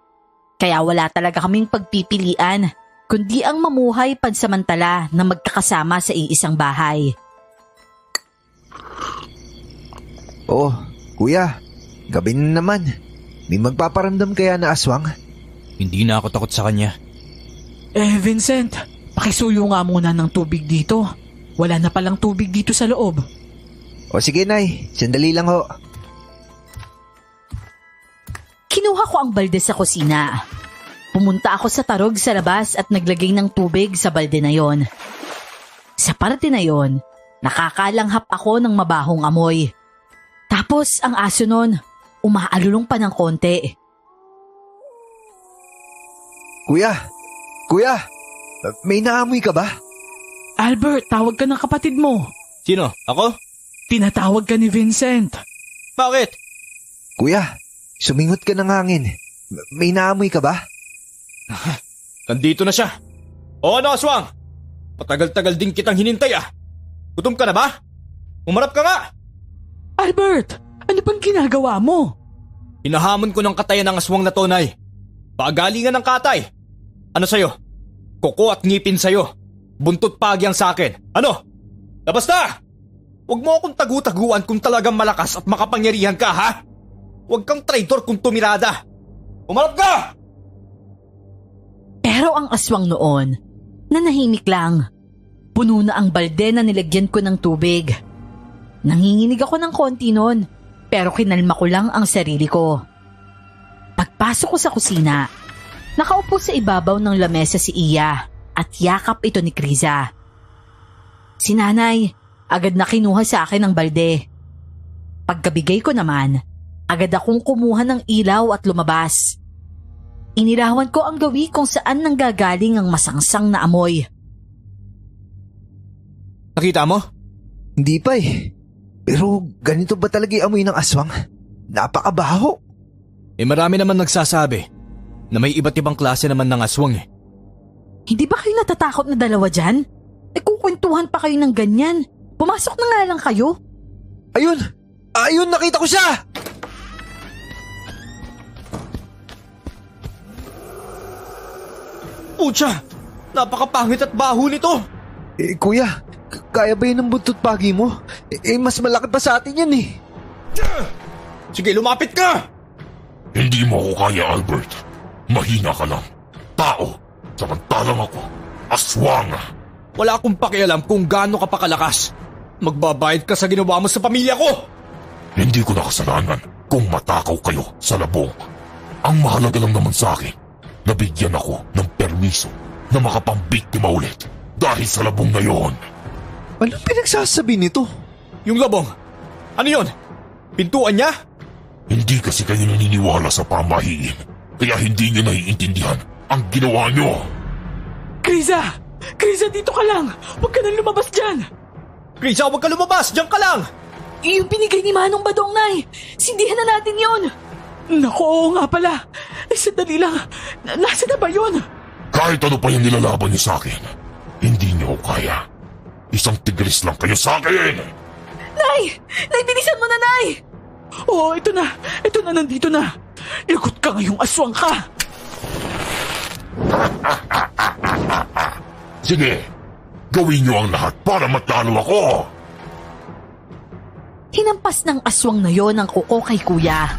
Speaker 5: Kaya wala talaga kaming pagpipilian kundi ang mamuhay pansamantala na magkakasama sa iisang bahay.
Speaker 2: Oh, kuya, gabi na naman. May magpaparamdam kaya na aswang?
Speaker 6: Hindi na ako takot sa kanya.
Speaker 3: Vincent, pakisuyo nga muna ng tubig dito. Wala na palang tubig dito sa loob.
Speaker 2: O sige, Nay. Sandali lang ho.
Speaker 5: Kinuha ko ang balde sa kusina. Pumunta ako sa tarog sa labas at naglagay ng tubig sa balde na yon. Sa parte na yon, nakakalanghap ako ng mabahong amoy. Tapos ang aso nun, umaalulong pa ng konti.
Speaker 2: Kuya! May naamoy ka ba?
Speaker 3: Albert, tawag ka ng kapatid mo.
Speaker 6: Sino? Ako?
Speaker 3: Tinatawag ka ni Vincent.
Speaker 6: Bakit?
Speaker 2: Kuya, sumingot ka ng hangin. May naamoy ka ba?
Speaker 6: Nandito na siya. O ano, aswang? Patagal-tagal din kitang hinintay ah. Gutom ka na ba? Umarap ka nga.
Speaker 3: Albert, ano bang ginagawa mo?
Speaker 6: Hinahamon ko ng katayan ng aswang na tonay. Pagalingan ng katay. Ano sa'yo? Kuko at ngipin sa'yo. Buntot pagyang sa'kin. Ano? Labas na! Huwag mo akong tagu-taguan kung talagang malakas at makapangyarihan ka, ha? Huwag kang traitor kung tumirada. Umarap ka!
Speaker 5: Pero ang aswang noon, nanahimik lang. Puno na ang balde na nilagyan ko ng tubig. Nanginginig ako ng konti noon, pero kinalma ko lang ang sarili ko. Pagpasok ko sa kusina, nakaupo sa ibabaw ng lamesa si Iya at yakap ito ni Kriza. Si Nanay, agad na kinuha sa akin ang balde. Pagkabigay ko naman, agad akong kumuha ng ilaw at lumabas. Inilawan ko ang gawi kung saan nanggagaling ang masangsang na amoy.
Speaker 6: Nakita mo?
Speaker 2: Hindi pa eh. Pero ganito ba talaga yung amoy ng aswang? Napakabaho.
Speaker 6: Marami naman nagsasabi na may iba't ibang klase naman ng aswang eh.
Speaker 5: Hindi ba kayo natatakot na dalawa dyan? Kukwentuhan pa kayo ng ganyan. Pumasok na nga lang kayo.
Speaker 2: Ayun, nakita ko siya!
Speaker 6: Pucha! Napakapangit at baho nito!
Speaker 2: Kuya, kaya ba yun ang buntot pagi mo? Mas malaki pa sa atin yan eh.
Speaker 6: Sige, lumapit ka!
Speaker 4: Hindi mo ako kaya, Albert. Mahina ka lang. Tao. Samantalang ako. Aswang.
Speaker 6: Wala akong pakialam kung gaano ka pa kalakas. Magbabayad ka sa ginawa mo sa pamilya ko!
Speaker 4: Hindi ko nakasalanan kung matakaw kayo sa labong. Ang mahalaga lang naman sa akin, nabigyan ako ng permiso na makapambiktima ulit dahil sa labong na yon.
Speaker 2: Anong pinagsasabi nito?
Speaker 6: Yung labong? Ano yon? Pintuan niya?
Speaker 4: Hindi kasi kayo naniniwala sa pamahiin, kaya hindi niyo naiintindihan ang ginawa niyo.
Speaker 3: Kriza, dito ka lang. Huwag ka nang lumabas dyan.
Speaker 6: Kriza, huwag ka lumabas! Diyan ka lang!
Speaker 3: Yung binigay ni Manong Badong, Nay. Sindihan na natin yon. Naku, oo nga pala. Sandali lang. Nasa na ba yun?
Speaker 4: Kahit ano pa yung nilalaban niyo sa akin, hindi niyo kaya. Isang tigris lang kayo sa akin!
Speaker 3: Nay! Nay, bilisan mo na, Nay! Oo, ito na. Ito na, nandito na. Lagot ka ngayong aswang ka.
Speaker 4: Sige, gawin niyo ang lahat para matalo ako!
Speaker 5: Hinampas ng aswang na yon ang kuko kay kuya.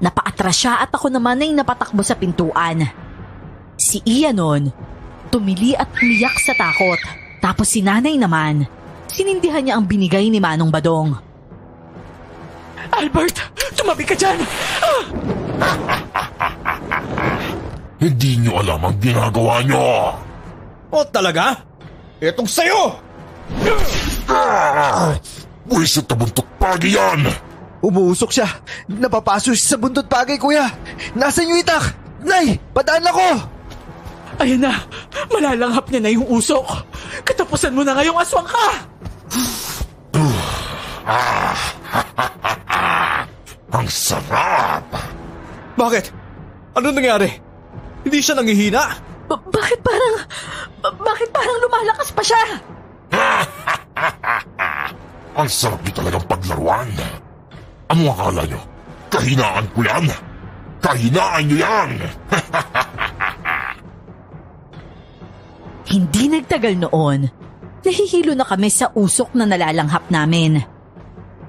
Speaker 5: Napaatras siya at ako naman ay napatakbo sa pintuan. Si Iya nun, tumili at umiyak sa takot. Tapos si Nanay naman, sinindihan niya ang binigay ni Manong Badong.
Speaker 3: Albert, tumabi ka dyan!
Speaker 4: Hindi niyo alam ang ginagawa niyo!
Speaker 6: O talaga? Etong sayo!
Speaker 4: Buwisit na buntot pagi yan!
Speaker 2: Umuusok siya. Napapaso siya sa buntot pagi, kuya. Nasaan yung itak? Nay, padaan ako!
Speaker 3: Ayan na, malalanghap niya na yung usok. Katapusan mo na ngayong aswang ka!
Speaker 4: Ang sarap!
Speaker 6: Bakit? Ano nangyari? Hindi siya nangihina?
Speaker 8: Bakit parang lumalakas pa siya?
Speaker 4: Ang sarap niyo talagang paglaruan. Ano akala niyo? Kahinaan ko yan? Kahinaan niyo yan!
Speaker 5: Hindi nagtagal noon, nahihilo na kami sa usok na nalalanghap namin.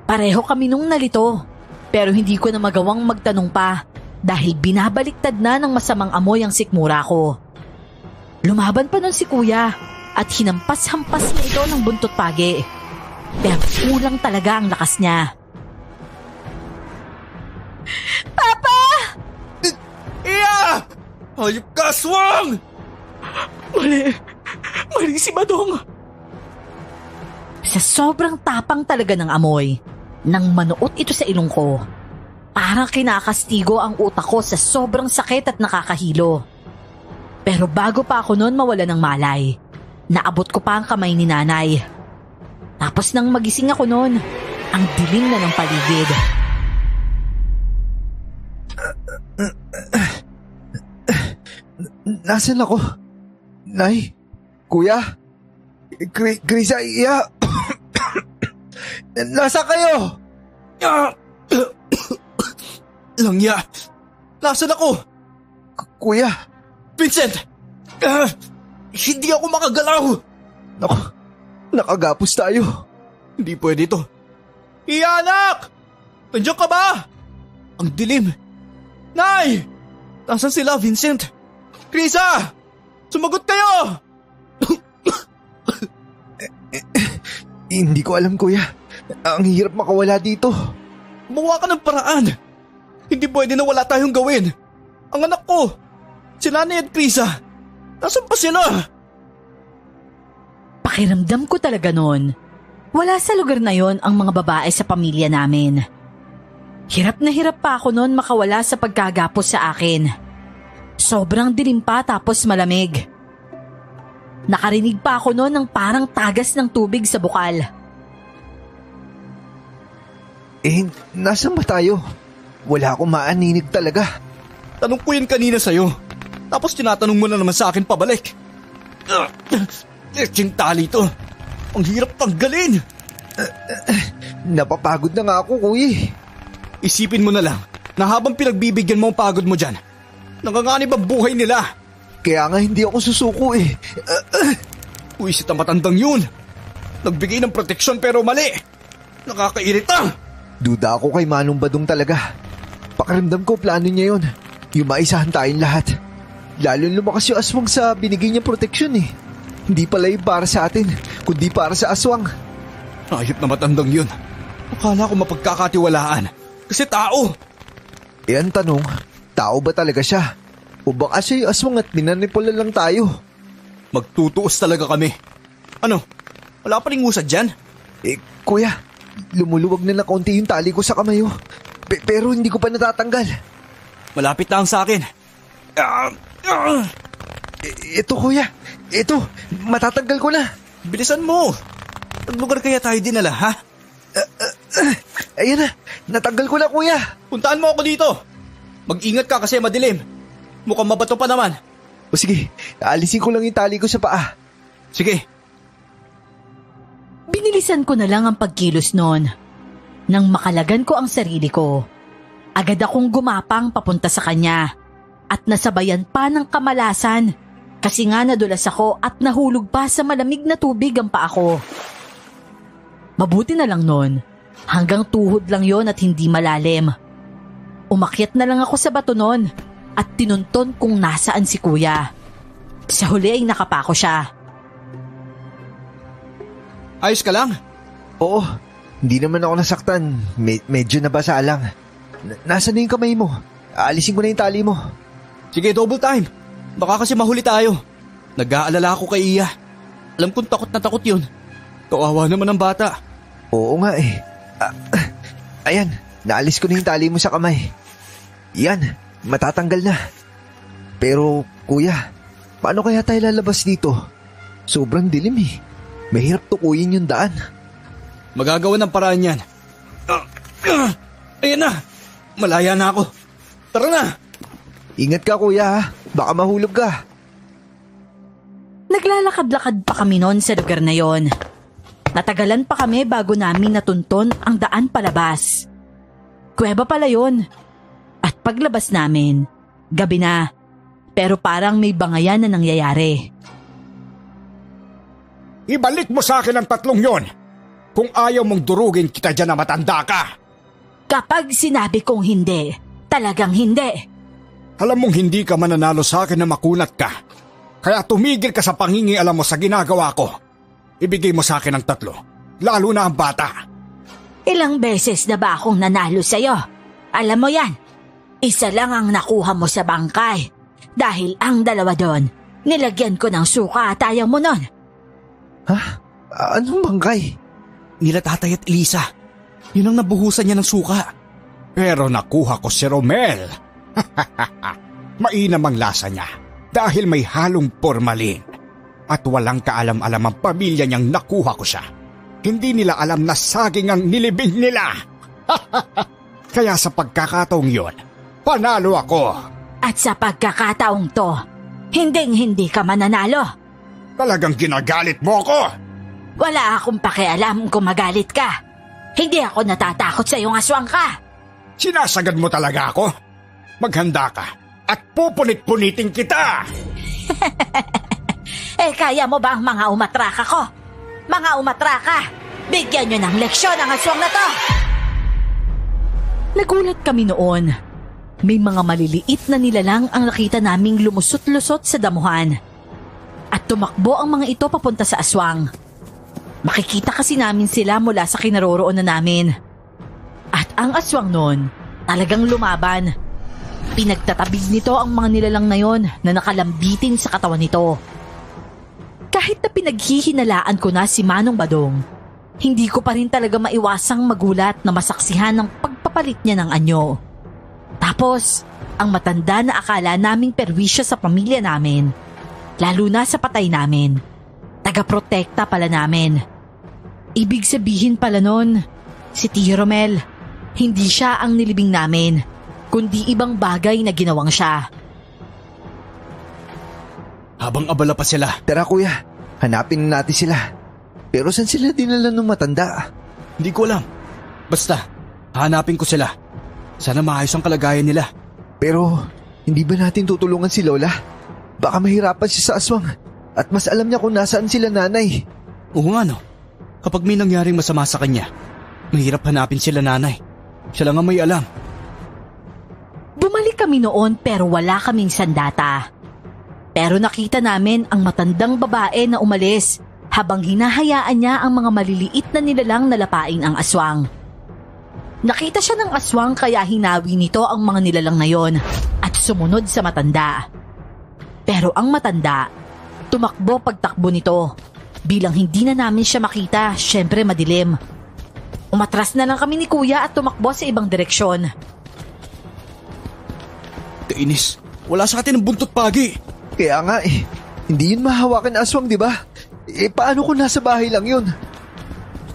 Speaker 5: Pareho kami nung nalito, pero hindi ko na magawang magtanong pa dahil binabaliktad na ng masamang amoy ang sikmura ko. Lumaban pa nun si kuya at hinampas-hampas niya ito ng buntot pagi. Pero kulang talaga ang lakas niya.
Speaker 8: Papa!
Speaker 6: Iya! Hayop ka, aswang!
Speaker 3: Mali si Badong.
Speaker 5: Sa sobrang tapang talaga ng amoy, nang manuot ito sa ilong ko, parang kinakastigo ang utak ko sa sobrang sakit at nakakahilo. Pero bago pa ako noon mawala ng malay, naabot ko pa ang kamay ni nanay. Tapos nang magising ako noon, ang dilim na ng paligid.
Speaker 2: Nasaan ako? Nay? Kuya? Krisa, iya? Nasa kayo?
Speaker 6: Langya! Nasaan ako?
Speaker 2: Kuya?
Speaker 6: Vincent! Hindi ako makagalaw!
Speaker 2: Naku, nakagapos tayo.
Speaker 6: Hindi pwede ito. Iya, anak! Nandiyan ka ba? Ang dilim. Nay! Nasaan sila, Vincent? Krisa! Sumagot kayo!
Speaker 2: Hindi ko alam, kuya. Ang hirap makawala dito.
Speaker 6: Gumawa ka ng paraan. Hindi pwede na wala tayong gawin. Ang anak ko, si Nanay at Krisa, nasaan pa sila?
Speaker 5: Pakiramdam ko talaga noon, wala sa lugar na yon ang mga babae sa pamilya namin. Hirap na hirap pa ako noon makawala sa pagkagapos sa akin. Sobrang dilim pa tapos malamig. Nakarinig pa ako noon ng parang tagas ng tubig sa bukal.
Speaker 2: Nasaan ba tayo? Wala akong maaninig talaga.
Speaker 6: Tanong ko yan kanina sa'yo. Tapos tinatanong mo na naman sa akin pabalik. Yung tali to. Ang hirap tanggalin.
Speaker 2: Napapagod na nga ako, kuya.
Speaker 6: Isipin mo na lang na habang pinagbibigyan mo ang pagod mo dyan, nanganganib ang buhay nila.
Speaker 2: Kaya nga hindi ako susuko eh.
Speaker 6: Uwisit ang matandang yun. Nagbigay ng proteksyon pero mali. Nakakairita.
Speaker 2: Duda ako kay Manong Badong talaga. Pakiramdam ko plano niya yun. Yung maisahan tayong lahat. Lalo lumakas yung aswang sa binigay niyang proteksyon eh. Hindi pala yung para sa atin, kundi para sa aswang.
Speaker 6: Ayop na matandang yun. Akala ko mapagkakatiwalaan. Kasi tao.
Speaker 2: Ang tanong, tao ba talaga siya? O baka siya yung aswang at minanipula lang tayo?
Speaker 6: Magtutuos talaga kami. Ano? Wala pa ring usad dyan?
Speaker 2: Kuya, lumuluwag na kaunti yung tali ko sa kamay. Pero hindi ko pa natatanggal.
Speaker 6: Malapit na ang sa akin.
Speaker 2: Ito, kuya. Ito, matatanggal ko na.
Speaker 6: Bilisan mo. Naglugar kaya tayo dinala, ha?
Speaker 2: Ayan na, natanggal ko na, kuya.
Speaker 6: Puntaan mo ako dito. Mag-ingat ka kasi madilim. Mukhang mabato pa naman.
Speaker 2: O sige, aalisin ko lang yung tali ko sa paa.
Speaker 6: Sige.
Speaker 5: Binilisan ko na lang ang pagkilos noon. Nang makalagan ko ang sarili ko, agad akong gumapang papunta sa kanya at nasabayan pa ng kamalasan kasi nga nadulas ako at nahulog pa sa malamig na tubig ang paa ko. Mabuti na lang noon, hanggang tuhod lang yon at hindi malalim. Umakyat na lang ako sa bato noon at tinunton kung nasaan si kuya. Sa huli ay nakapako siya.
Speaker 6: Ayos ka lang?
Speaker 2: Oo, hindi naman ako nasaktan. Medyo nabasa lang. Nasaan na yung kamay mo? Aalisin ko na yung tali mo.
Speaker 6: Sige, double time. Baka kasi mahuli tayo. Nag-aalala ako kay Iya. Alam kong takot na takot yun. Kawawa naman ang bata.
Speaker 2: Oo nga eh. Ayan, naalis ko na yung tali mo sa kamay. Yan, matatanggal na. Pero kuya, paano kaya tayo lalabas dito? Sobrang dilim eh. Mahirap tukuyin yung daan.
Speaker 6: Magagawa ng paraan yan. Ayan na! Malaya na ako. Tara na!
Speaker 2: Ingat ka kuya ha, baka mahulog ka.
Speaker 5: Naglalakad-lakad pa kami noon sa lugar na yon. Natagalan pa kami bago namin natunton ang daan palabas. Kuweba pala yon. At paglabas namin, gabi na. Pero parang may bangayan na nangyayari.
Speaker 7: Ibalik mo sa akin ang 3 yon. Kung ayaw mong durugin kita dyan na matanda ka.
Speaker 5: Kapag sinabi kong hindi, talagang hindi.
Speaker 7: Alam mong hindi ka mananalo sa akin na makunat ka. Kaya tumigil ka sa pangingialam mo sa ginagawa ko. Ibigay mo sa akin ang 3, lalo na ang bata.
Speaker 5: Ilang beses na ba akong nanalo sa'yo? Alam mo yan, isa lang ang nakuha mo sa bangkay. Dahil ang 2 doon, nilagyan ko ng suka at ayaw mo nun.
Speaker 2: Ha? Anong bangkay?
Speaker 6: Nila Tatay at Elisa. Yun ang nabuhusan niya ng suka.
Speaker 7: Pero nakuha ko si Romel. Mainam ang lasa niya dahil may halong formalin. At walang kaalam-alam ang pamilya niyang nakuha ko siya. Hindi nila alam na saging ang nilibing nila. Kaya sa pagkakataong yun, panalo ako.
Speaker 5: At sa pagkakataong to, hindi ka mananalo.
Speaker 7: Talagang ginagalit mo ako.
Speaker 5: Wala akong pakialam kung magalit ka. Hindi ako natatakot sa iyong aswang ka.
Speaker 7: Sinasagad mo talaga ako? Maghanda ka at pupunit-punitin kita.
Speaker 5: Kaya mo ba ang mga umatraka ko? Mga umatraka, bigyan nyo ng leksyon ang aswang na to! Nagulat kami noon. May mga maliliit na nilalang ang nakita naming lumusot-lusot sa damuhan. At tumakbo ang mga ito papunta sa aswang. Makikita kasi namin sila mula sa kinaroroonan namin. At ang aswang noon, talagang lumaban. Pinagtatabig nito ang mga nilalang na yon na nakalambitin sa katawan nito. Kahit na pinaghihinalaan ko na si Manong Badong, hindi ko pa rin talaga maiwasang magulat na masaksihan ng pagpapalit niya ng anyo. Tapos, ang matanda na akala naming perwisyo sa pamilya namin, lalo na sa patay namin, taga-protekta pala namin. Ibig sabihin pala nun, si Tio Romel, hindi siya ang nilibing namin, kundi ibang bagay na ginawang siya.
Speaker 6: Habang abala pa sila.
Speaker 2: Tara kuya, hanapin natin sila. Pero saan sila dinala ng matanda?
Speaker 6: Hindi ko alam. Basta, hanapin ko sila. Sana maayos ang kalagayan nila.
Speaker 2: Pero, hindi ba natin tutulungan si Lola? Baka mahirapan siya sa aswang. At mas alam niya kung nasaan sila nanay.
Speaker 6: Oo nga no. Kapag may nangyaring masama sa kanya, mahirap hanapin sila nanay. Siya lang ang may alam.
Speaker 5: Bumalik kami noon pero wala kaming sandata. Pero nakita namin ang matandang babae na umalis habang hinahayaan niya ang mga maliliit na nilalang na lapain ang aswang. Nakita siya ng aswang kaya hinawi nito ang mga nilalang na yon at sumunod sa matanda. Pero ang matanda, tumakbo pagtakbo nito. Bilang hindi na namin siya makita, syempre madilim. Umatras na lang kami ni Kuya at tumakbo sa ibang direksyon.
Speaker 6: Kainis, wala sa atin ang buntot pagi.
Speaker 2: Kaya nga hindi yun mahawakan na aswang, di ba? Paano kung nasa bahay lang yun?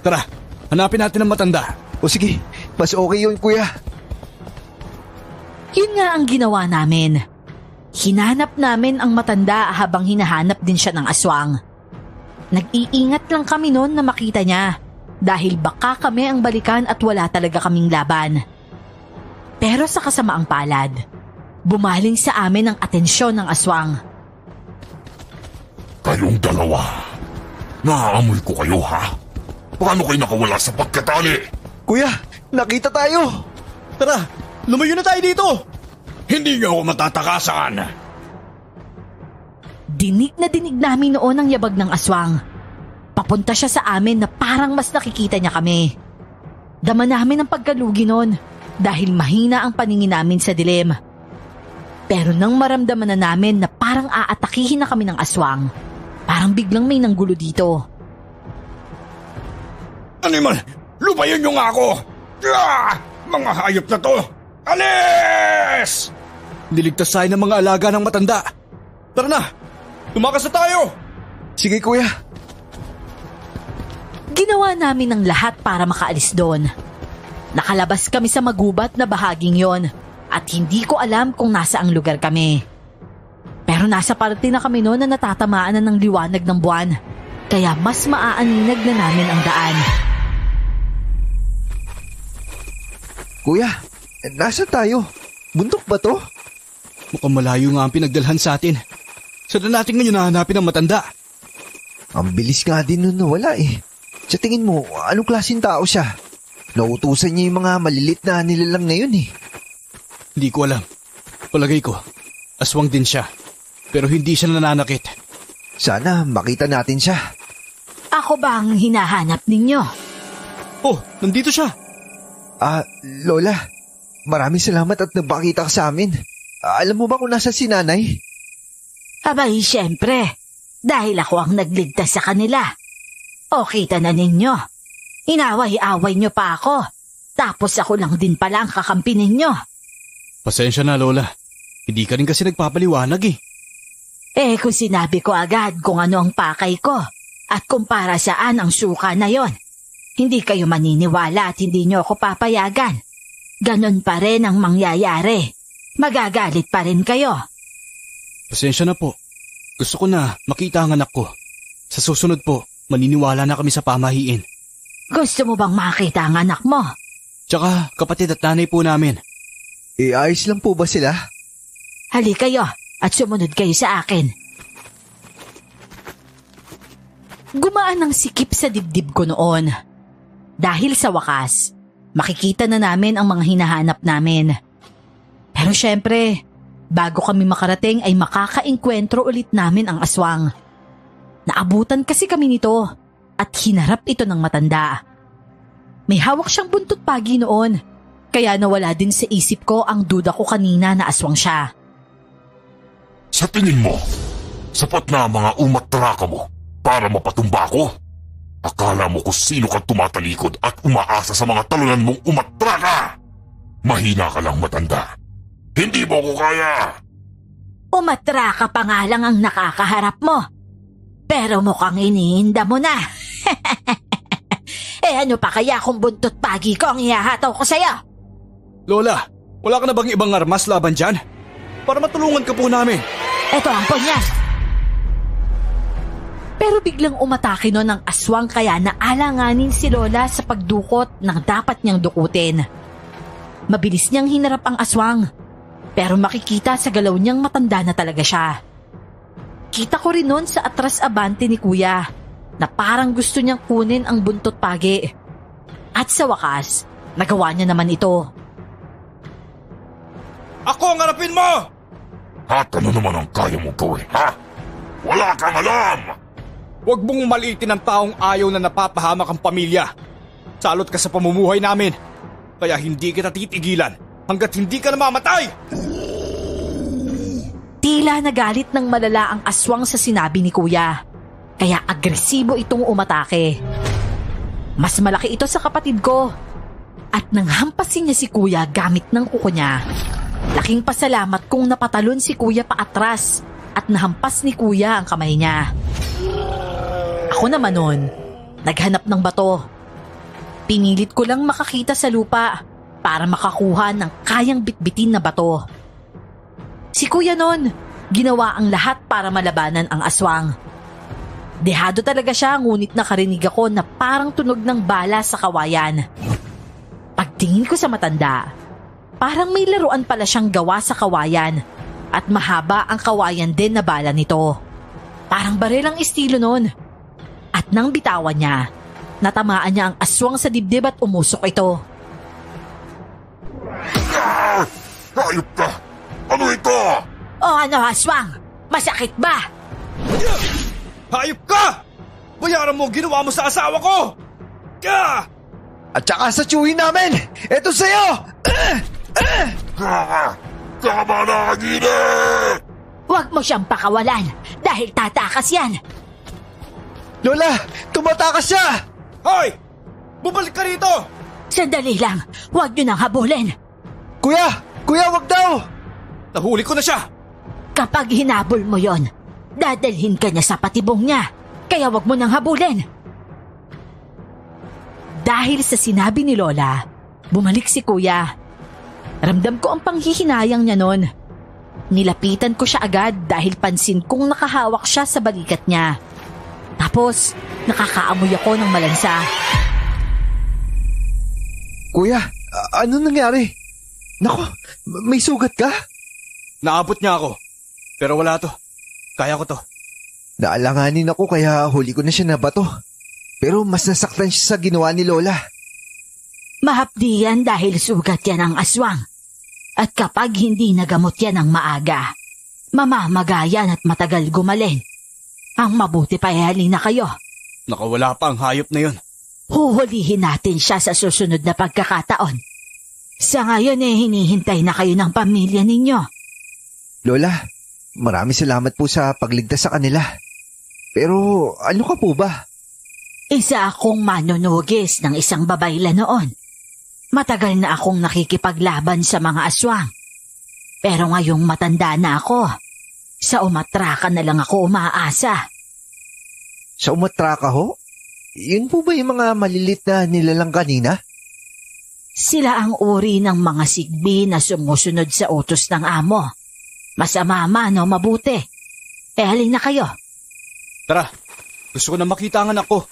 Speaker 6: Tara, hanapin natin ang matanda.
Speaker 2: O sige, mas okay yun kuya.
Speaker 5: Yun nga ang ginawa namin. Hinanap namin ang matanda habang hinahanap din siya ng aswang. Nag-iingat lang kami noon na makita niya dahil baka kami ang balikan at wala talaga kaming laban. Pero sa kasamaang palad, bumaling sa amin ang atensyon ng aswang.
Speaker 4: Kayong dalawa, naaamoy ko kayo ha? Paano kayo nakawala sa pagkatali?
Speaker 2: Kuya, nakita tayo!
Speaker 6: Tara, lumayo na tayo dito!
Speaker 7: Hindi niyo ako matatakasan!
Speaker 5: Dinig na dinig namin noon ang yabag ng aswang. Papunta siya sa amin na parang mas nakikita niya kami. Dama namin ang pagkalugi noon dahil mahina ang paningin namin sa dilim. Pero nang maramdaman na namin na parang aatakihin na kami ng aswang, parang biglang may nanggulo dito.
Speaker 7: Animal, lupayan niyo nga ako! Mga hayop na to! Alis!
Speaker 6: Niligtas tayo ng mga alaga ng matanda. Tara na! Tumakas na tayo!
Speaker 2: Sige kuya.
Speaker 5: Ginawa namin ang lahat para makaalis doon. Nakalabas kami sa magubat na bahaging yon at hindi ko alam kung nasaang lugar kami. Pero nasa parte na kami noon na natatamaan na ng liwanag ng buwan, kaya mas maaaninag na namin ang daan.
Speaker 2: Kuya, nasa tayo? Bundok ba to?
Speaker 6: Mukhang malayo nga ang pinagdalhan sa atin. Saan na natin ngayon nahanapin ang matanda?
Speaker 2: Ang bilis nga din nun nawala eh. Sa tingin mo, anong klaseng tao siya? Nautusan niya yung mga malilit na nilalang na yun eh.
Speaker 6: Hindi ko alam. Palagay ko, aswang din siya. Pero hindi siya nananakit.
Speaker 2: Sana makita natin siya.
Speaker 5: Ako ba ang hinahanap ninyo?
Speaker 6: Oh, nandito siya.
Speaker 2: Lola, maraming salamat at nagpakita ka sa amin. Alam mo ba kung nasa si nanay?
Speaker 5: Abay, syempre. Dahil ako ang nagligtas sa kanila. O kita na ninyo. Inaway-away nyo pa ako. Tapos ako lang din pala ang kakampi ninyo.
Speaker 6: Pasensya na, Lola. Hindi ka rin kasi nagpapaliwanag eh.
Speaker 5: Kung sinabi ko agad kung ano ang pakay ko at kung para saan ang suka na yon, hindi kayo maniniwala at hindi nyo ako papayagan. Ganon pa rin ang mangyayari. Magagalit pa rin kayo.
Speaker 6: Pasensya na po. Gusto ko na makita ang anak ko. Sa susunod po, maniniwala na kami sa pamahiin.
Speaker 5: Gusto mo bang makita ang anak mo?
Speaker 6: Tsaka kapatid at nanay po namin.
Speaker 2: Ayos lang po ba sila?
Speaker 5: Hali kayo at sumunod kayo sa akin. Gumaan ang sikip sa dibdib ko noon. Dahil sa wakas, makikita na namin ang mga hinahanap namin. Pero syempre, bago kami makarating ay makakaengkwentro ulit namin ang aswang. Naabutan kasi kami nito at hinarap ito ng matanda. May hawak siyang buntot pagi noon, kaya nawala din sa isip ko ang duda ko kanina na aswang siya.
Speaker 4: Sa tingin mo, sapat na ang mga umatraka mo para mapatumba ko? Akala mo kung sino kang tumatalikod at umaasa sa mga talunan mong umatraka? Mahina ka lang, matanda. Hindi mo ko kaya.
Speaker 5: Umatraka pa nga lang ang nakakaharap mo. Pero mukhang iniinda mo na. Ano pa kaya kung buntot pagi ko ang ihahataw ko sa'yo?
Speaker 6: Lola, wala ka na bang ibang armas laban dyan? Para matulungan ka po namin.
Speaker 5: Ito ang punyan. Pero biglang umatake nun ang aswang kaya naalanganin si Lola sa pagdukot ng dapat niyang dukutin. Mabilis niyang hinarap ang aswang. Pero makikita sa galaw niyang matanda na talaga siya. Kita ko rin nun sa atras abante ni Kuya na parang gusto niyang kunin ang buntot pagi. At sa wakas, nagawa niya naman ito.
Speaker 7: Ako ang harapin mo!
Speaker 4: At ano naman ang kaya mong gawin, ha? Wala kang alam!
Speaker 7: Huwag mong maliitin ang taong ayaw na napapahamak ang pamilya. Salot ka sa pamumuhay namin. Kaya hindi kita titigilan hanggat hindi ka namamatay!
Speaker 5: Tila nagalit ng malala ang aswang sa sinabi ni Kuya. Kaya agresibo itong umatake. Mas malaki ito sa kapatid ko. At nang hampasin niya si Kuya gamit ng kuko niya, laking pasalamat kung napatalon si Kuya paatras at nahampas ni Kuya ang kamay niya. Ako naman nun, naghanap ng bato. Pinilit ko lang makakita sa lupa para makakuha ng kayang bitbitin na bato. Si Kuya nun, ginawa ang lahat para malabanan ang aswang. Dehado talaga siya, ngunit nakarinig ako na parang tunog ng bala sa kawayan. Pagtingin ko sa matanda, parang may laruan pala siyang gawa sa kawayan at mahaba ang kawayan din na bala nito. Parang baril ang estilo nun. At nang bitawan niya, natamaan niya ang aswang sa dibdib at umusok ito.
Speaker 4: Hayop ka! Ano ito?
Speaker 5: O ano, aswang? Masakit ba?
Speaker 7: Hayop ka! Bayaran mo ang ginawa mo sa asawa ko! Ka!
Speaker 2: At saka sa tiyuhin namin! Ito sa'yo!
Speaker 4: Tama na, Gina!
Speaker 5: Huwag mo siyang pakawalan dahil tatakas yan.
Speaker 2: Lola! Tumatakas siya!
Speaker 7: Hoy! Bumalik ka rito!
Speaker 5: Sandali lang, huwag niyo nang habulin.
Speaker 2: Kuya! Kuya, wag daw!
Speaker 6: Nahuli ko na siya!
Speaker 5: Kapag hinabol mo yon, dadalhin ka niya sa patibong niya. Kaya wag mo nang habulin. Dahil sa sinabi ni Lola, bumalik si Kuya. Ramdam ko ang panghihinayang niya noon. Nilapitan ko siya agad dahil pansin kong nakahawak siya sa balikat niya. Tapos, nakakaamoy ako ng malansa.
Speaker 2: Kuya, ano nangyari? Nako, may sugat ka?
Speaker 6: Naabot niya ako. Pero wala to. Kaya ko to.
Speaker 2: Naalanganin ako kaya huli ko na siya na bato. Pero mas nasaktan siya sa ginawa ni Lola.
Speaker 5: Mahapdi yan dahil sugat yan ang aswang. At kapag hindi nagamot yan ng maaga, mamamagayan at matagal gumaling. Ang mabuti pa na kayo.
Speaker 6: Nakawala pa ang hayop na yun.
Speaker 5: Huhulihin natin siya sa susunod na pagkakataon. Sa ngayon hinihintay na kayo ng pamilya ninyo.
Speaker 2: Lola, maraming salamat po sa pagligtas sa kanila. Pero ano ka po ba?
Speaker 5: Isa akong manunugis ng isang babayla noon. Matagal na akong nakikipaglaban sa mga aswang. Pero ngayong matanda na ako, sa umatraka na lang ako umaasa.
Speaker 2: Sa umatraka ho? Yun po ba yung mga malilit na nilalang kanina?
Speaker 5: Sila ang uri ng mga sigbi na sumusunod sa utos ng amo. Masama man o mabuti. Halina kayo.
Speaker 6: Tara, gusto ko na makita ang anak ko.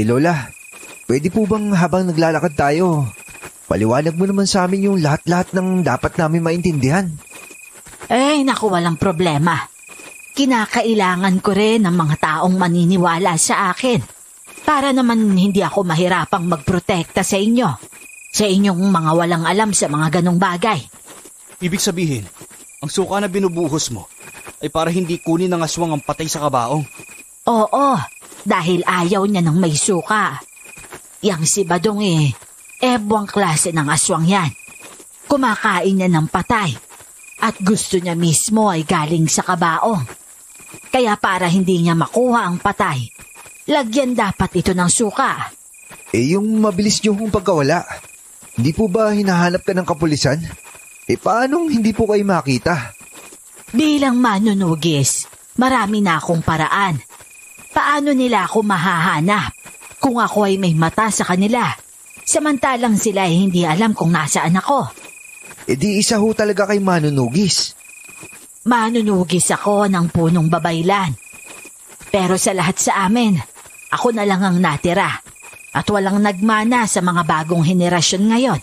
Speaker 2: Lola, pwede po bang habang naglalakad tayo, paliwanag mo naman sa amin yung lahat-lahat ng dapat namin maintindihan?
Speaker 5: Naku, walang problema. Kinakailangan ko rin ng mga taong maniniwala sa akin para naman hindi ako mahirapang magprotekta sa inyo, sa inyong mga walang alam sa mga ganong bagay.
Speaker 6: Ibig sabihin, ang suka na binubuhos mo ay para hindi kunin ng aswang ang patay sa kabaong.
Speaker 5: Oo, dahil ayaw niya ng may suka. Yang si Badong buwang klase ng aswang yan. Kumakain niya ng patay at gusto niya mismo ay galing sa kabaong. Kaya para hindi niya makuha ang patay, lagyan dapat ito ng suka.
Speaker 2: Yung mabilis niyo kong pagkawala, hindi po ba hinahanap ka ng kapulisan? Paanong hindi po kayo makita?
Speaker 5: Bilang manunugis, marami na akong paraan. Paano nila ako mahahanap kung ako ay may mata sa kanila? Samantalang sila ay hindi alam kung nasaan ako.
Speaker 2: Di isa ho talaga kay manunugis.
Speaker 5: Manunugis ako ng punong babaylan. Pero sa lahat sa amin, ako na lang ang natira at walang nagmana sa mga bagong henerasyon ngayon.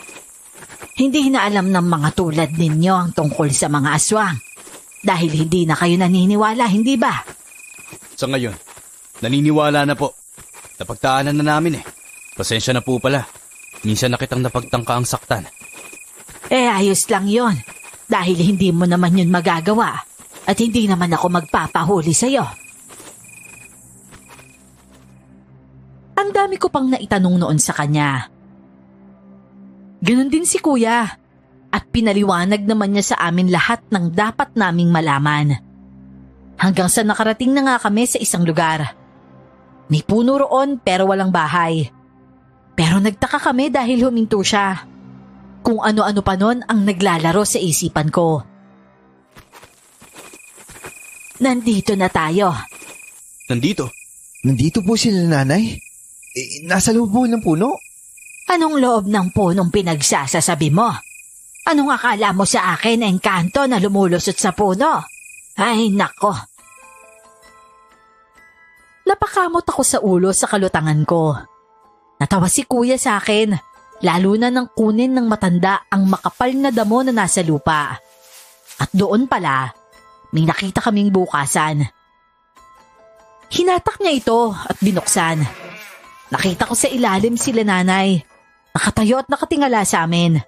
Speaker 5: Hindi na alam ng mga tulad ninyo ang tungkol sa mga aswang dahil hindi na kayo naniniwala, hindi ba?
Speaker 6: Sa ngayon, naniniwala na po. Napagtaanan na namin Pasensya na po pala. Minsan na kitang napagtangka ang saktan.
Speaker 5: Ayos lang yon. Dahil hindi mo naman yun magagawa at hindi naman ako magpapahuli sa'yo. Ang dami ko pang naitanong noon sa kanya. Ganon din si Kuya at pinaliwanag naman niya sa amin lahat ng dapat naming malaman. Hanggang sa nakarating na nga kami sa isang lugar. May puno roon pero walang bahay. Pero nagtaka kami dahil huminto siya. Kung ano-ano pa nun ang naglalaro sa isipan ko. Nandito na tayo.
Speaker 6: Nandito?
Speaker 2: Nandito po sila nanay? Nasa loob po ng puno?
Speaker 5: Anong loob ng punong pinagsasasabi mo? Anong akala mo sa akin, engkanto na lumulusot sa puno? Ay, nako. Napakamot ako sa ulo sa kalutangan ko. Natawa si Kuya sa akin, lalo na nang kunin ng matanda ang makapal na damo na nasa lupa. At doon pala, may nakita kaming bukasan. Hinatak niya ito at binuksan. Nakita ko sa ilalim sila nanay. Nakatayo at nakatingala sa amin.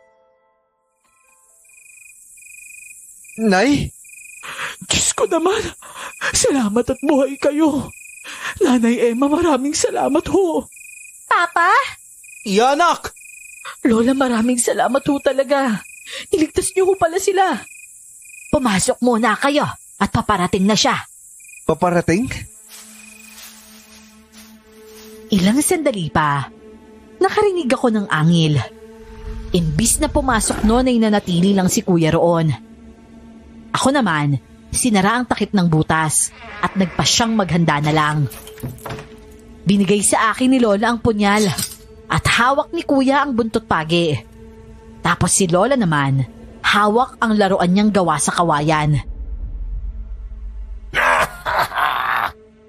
Speaker 2: Nay?
Speaker 3: Diyos ko naman, salamat at buhay kayo. Nanay Emma, maraming salamat ho.
Speaker 8: Papa?
Speaker 6: Anak!
Speaker 3: Lola, maraming salamat ho talaga. Niligtas niyo ho pala sila.
Speaker 5: Pumasok muna kayo at paparating na siya.
Speaker 2: Paparating?
Speaker 5: Ilang sandali pa, Nakarinig ako ng angil. Imbis na pumasok noon ay nanatili lang si kuya roon. Ako naman, sinara ang takip ng butas at nagpasyang maghanda na lang. Binigay sa akin ni Lola ang punyal at hawak ni kuya ang buntot pagi. Tapos si Lola naman, hawak ang laruan niyang gawa sa kawayan.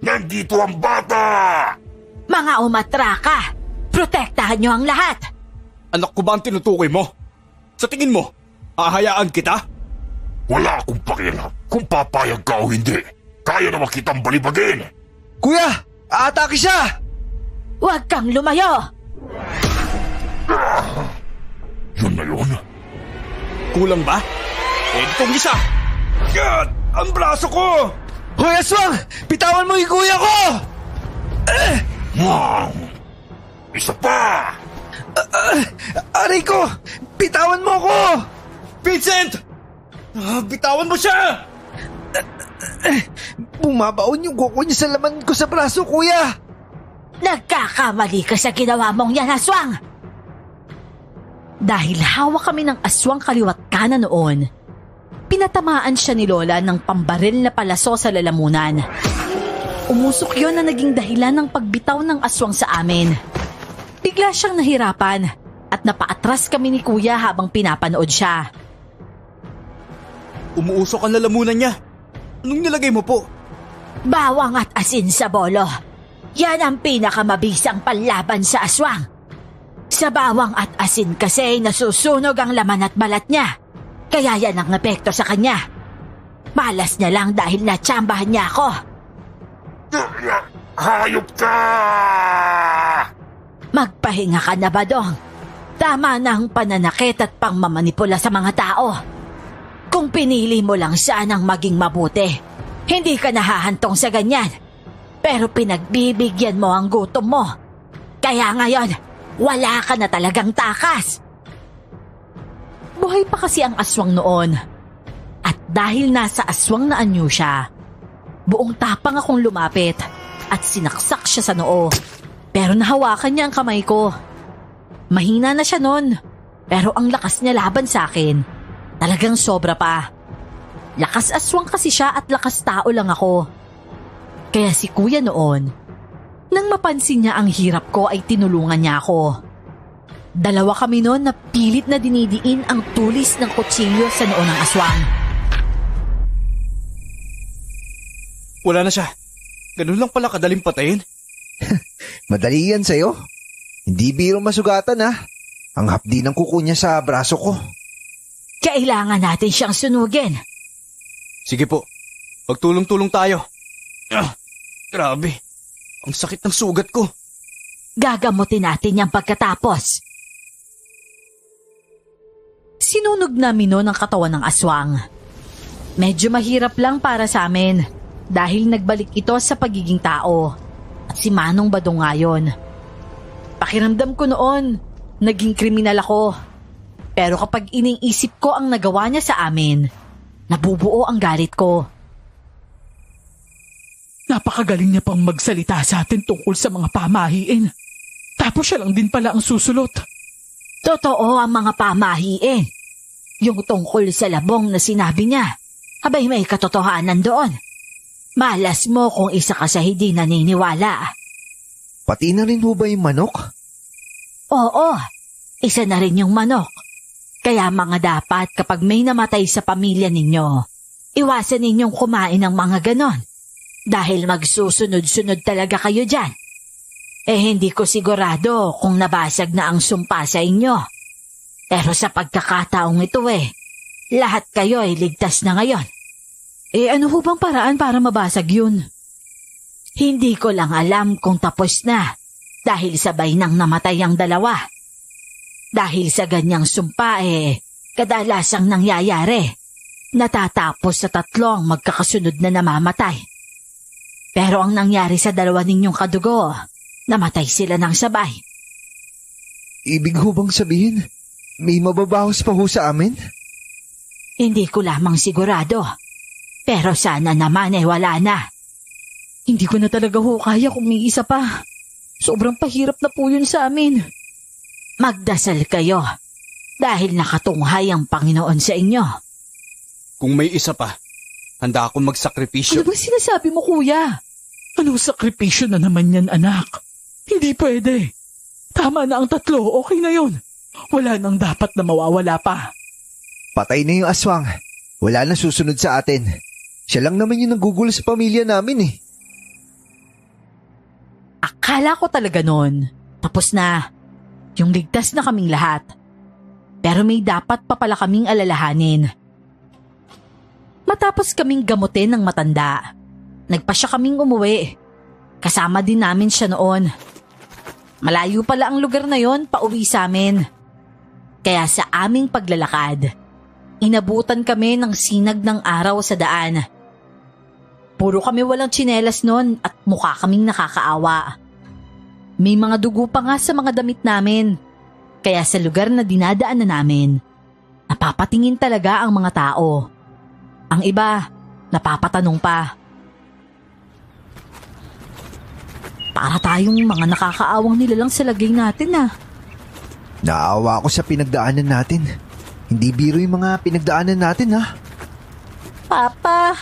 Speaker 4: Nandito ang bata!
Speaker 5: Mga umatraka! Protektahan niyo ang lahat!
Speaker 6: Anak ko ba ang tinutukoy mo? Sa tingin mo, ahayaan kita?
Speaker 4: Wala akong pakialam kung papayag ka o hindi. Kaya naman kitang balibagin.
Speaker 2: Kuya! Aatake siya!
Speaker 5: Huwag kang lumayo!
Speaker 4: Yun na yun.
Speaker 6: Kulang ba? Itong isa! God! Ang braso ko!
Speaker 2: Hoy, aswang! Bitawan mo yung kuya ko!
Speaker 4: Isa pa!
Speaker 2: Aray ko! Bitawan mo ko!
Speaker 6: Vincent! Bitawan mo siya!
Speaker 2: Bumabaon yung kuko niya sa laman ko sa braso, kuya!
Speaker 5: Nagkakamali ka sa ginawa mong yan, aswang! Dahil hawak kami ng aswang kaliwat kanan noon, pinatamaan siya ni Lola ng pambaril na palaso sa lalamunan. Umusok yon na naging dahilan ng pagbitaw ng aswang sa amin. Bigla siyang nahirapan at napaatras kami ni kuya habang pinapanood siya.
Speaker 6: Umuusok ang lalamunan niya. Anong nilagay mo po?
Speaker 5: Bawang at asin sa bolo. Yan ang pinakamabisang panlaban sa aswang. Sa bawang at asin kasi nasusunog ang laman at balat niya. Kaya yan ang epekto sa kanya. Malas niya lang dahil natsambahan niya ako.
Speaker 4: Hayop ka!
Speaker 5: Magpahinga ka na, Badong. Tama na ang pananakit at pangmamanipula sa mga tao. Kung pinili mo lang sanang maging mabuti, hindi ka nahahantong sa ganyan. Pero pinagbibigyan mo ang gutom mo. Kaya ngayon, wala ka na talagang takas. Buhay pa kasi ang aswang noon. At dahil nasa aswang na anyo siya, buong tapang akong lumapit at sinaksak siya sa noo. Pero nahawakan niya ang kamay ko. Mahina na siya noon, pero ang lakas niya laban sa akin, talagang sobra pa. Lakas aswang kasi siya at lakas tao lang ako. Kaya si kuya noon, nang mapansin niya ang hirap ko ay tinulungan niya ako. Dalawa kami noon na pilit na dinidiin ang tulis ng kutsilyo sa noo ng aswang.
Speaker 6: Wala na siya. Ganun lang pala kadaling patayin.
Speaker 2: Madali yan sa'yo. Hindi biro masugatan, ha. Ang hapdi ng kuko niya sa braso ko.
Speaker 5: Kailangan natin siyang sunugin.
Speaker 6: Sige po. Pagtulong-tulong tayo. Grabe. Ang sakit ng sugat ko.
Speaker 5: Gagamutin natin yan pagkatapos. Sinunog namin noon ang katawan ng aswang. Medyo mahirap lang para sa amin dahil nagbalik ito sa pagiging tao. At si Manong Badong ngayon. Pakiramdam ko noon, naging kriminal ako. Pero kapag iniisip ko ang nagawa niya sa amin, nabubuo ang galit ko.
Speaker 3: Napakagaling niya pang magsalita sa atin tungkol sa mga pamahiin. Tapos siya lang din pala ang susulot.
Speaker 5: Totoo ang mga pamahiin. Yung tungkol sa labong na sinabi niya, abay may katotohanan doon. Malas mo kung isa ka sa hindi naniniwala.
Speaker 2: Pati na rin ho ba yung manok?
Speaker 5: Oo, isa na rin yung manok. Kaya mga dapat kapag may namatay sa pamilya ninyo, iwasan ninyong kumain ng mga ganon. Dahil magsusunod-sunod talaga kayo dyan. Hindi ko sigurado kung nabasag na ang sumpa sa inyo. Pero sa pagkakataong ito lahat kayo ay ligtas na ngayon.
Speaker 3: Ano ho bang paraan para mabasag yun?
Speaker 5: Hindi ko lang alam kung tapos na dahil sabay nang namatay ang dalawa. Dahil sa ganyang sumpa kadalasang nangyayari. Natatapos sa 3 ang magkakasunod na namamatay. Pero ang nangyari sa dalawa ninyong kadugo, namatay sila ng sabay.
Speaker 2: Ibig ho bang sabihin, may mababahos pa ho sa amin?
Speaker 5: Hindi ko lamang sigurado. Pero sana naman wala na.
Speaker 3: Hindi ko na talaga ho kaya kung may isa pa. Sobrang pahirap na po yun sa amin.
Speaker 5: Magdasal kayo dahil nakatunghay ang Panginoon sa inyo.
Speaker 6: Kung may isa pa, handa akong magsakripisyo.
Speaker 3: Ano ba sinasabi mo, kuya? Anong sakripisyo na naman yan, anak? Hindi pwede. Tama na ang 3, okay na yun. Wala nang dapat na mawawala pa.
Speaker 2: Patay na yung aswang. Wala na susunod sa atin. Siya lang naman yung nanggugulo sa pamilya namin eh.
Speaker 5: Akala ko talaga noon, tapos na. Yung ligtas na kaming lahat. Pero may dapat pa pala kaming alalahanin. Matapos kaming gamutin ng matanda, nagpa siya kaming umuwi. Kasama din namin siya noon. Malayo pala ang lugar na yon pauwi sa amin. Kaya sa aming paglalakad, inabutan kami ng sinag ng araw sa daan. Puro kami walang tsinelas noon at mukha kaming nakakaawa. May mga dugo pa nga sa mga damit namin. Kaya sa lugar na dinadaanan namin, napapatingin talaga ang mga tao. Ang iba, napapatanong pa. Para tayong mga nakakaawang nilalang sa lagay natin ah.
Speaker 2: Naawa ako sa pinagdaanan natin. Hindi biro yung mga pinagdaanan natin ha.
Speaker 8: Papa,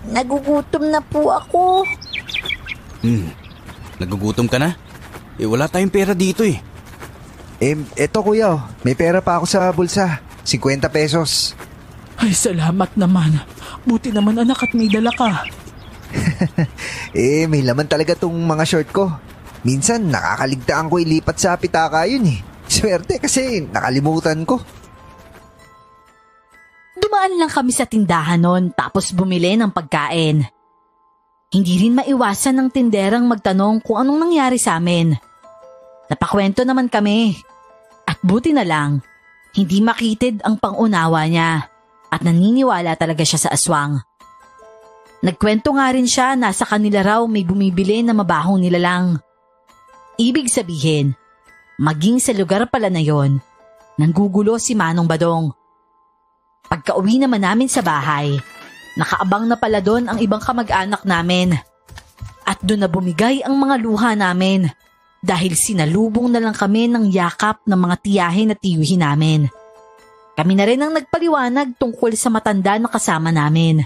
Speaker 8: nagugutom na po ako.
Speaker 6: Nagugutom ka na? Wala tayong pera dito eh.
Speaker 2: Eto kuya, may pera pa ako sa bulsa. 50 pesos.
Speaker 3: Ay, salamat naman. Buti naman, anak, at may dala ka.
Speaker 2: May laman talaga tong mga short ko. Minsan nakakaligtaan ko ilipat sa pitaka yun eh. Swerte kasi nakalimutan ko.
Speaker 5: Dumaan lang kami sa tindahan noon tapos bumili ng pagkain. Hindi rin maiwasan ng tinderang magtanong kung anong nangyari sa amin. Napakwento naman kami. At buti na lang, hindi makitid ang pangunawa niya at naniniwala talaga siya sa aswang. Nagkwento nga rin siya na sa kanila raw may bumibili na mabahong nilalang. Ibig sabihin, maging sa lugar pala na yon, nanggugulo si Manong Badong. Pagka-uwi naman namin sa bahay, nakaabang na pala doon ang ibang kamag-anak namin. At doon na bumigay ang mga luha namin dahil sinalubong na lang kami ng yakap ng mga tiyahin at tiyuhin namin. Kami na rin ang nagpaliwanag tungkol sa matanda na kasama namin.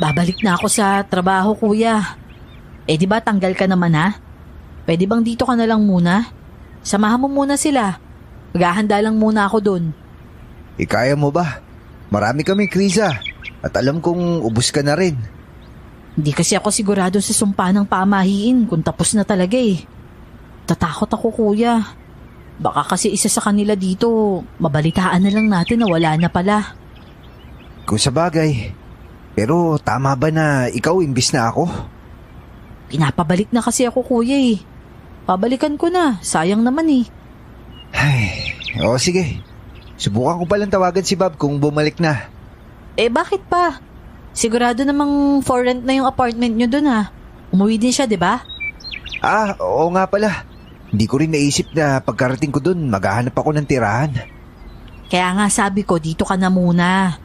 Speaker 5: Babalik na ako sa trabaho, kuya. Di ba tanggal ka naman ha? Pwede bang dito ka na lang muna? Samahan mo muna sila. Maghahanda lang muna ako doon.
Speaker 2: Kaya mo ba? Marami kaming kriza at alam kong ubus ka na rin.
Speaker 5: Hindi kasi ako sigurado sa sumpa ng pamahiin kung tapos na talaga eh. Tatakot ako, kuya. Baka kasi isa sa kanila dito, mabalitaan na lang natin na wala na pala.
Speaker 2: Kung sa bagay. Pero tama ba na ikaw imbis na ako?
Speaker 5: Pinapabalik na kasi ako, kuya eh. Pabalikan ko na, sayang naman eh.
Speaker 2: Ay, sige. Subukan ko palang tawagan si Bob kung bumalik na.
Speaker 5: Bakit pa? Sigurado namang for rent na yung apartment nyo dun ha. Umuwi din siya, di ba?
Speaker 2: Oo nga pala. Hindi ko rin naisip na pagkarating ko dun, maghahanap ako ng tirahan.
Speaker 5: Kaya nga sabi ko, dito ka na muna.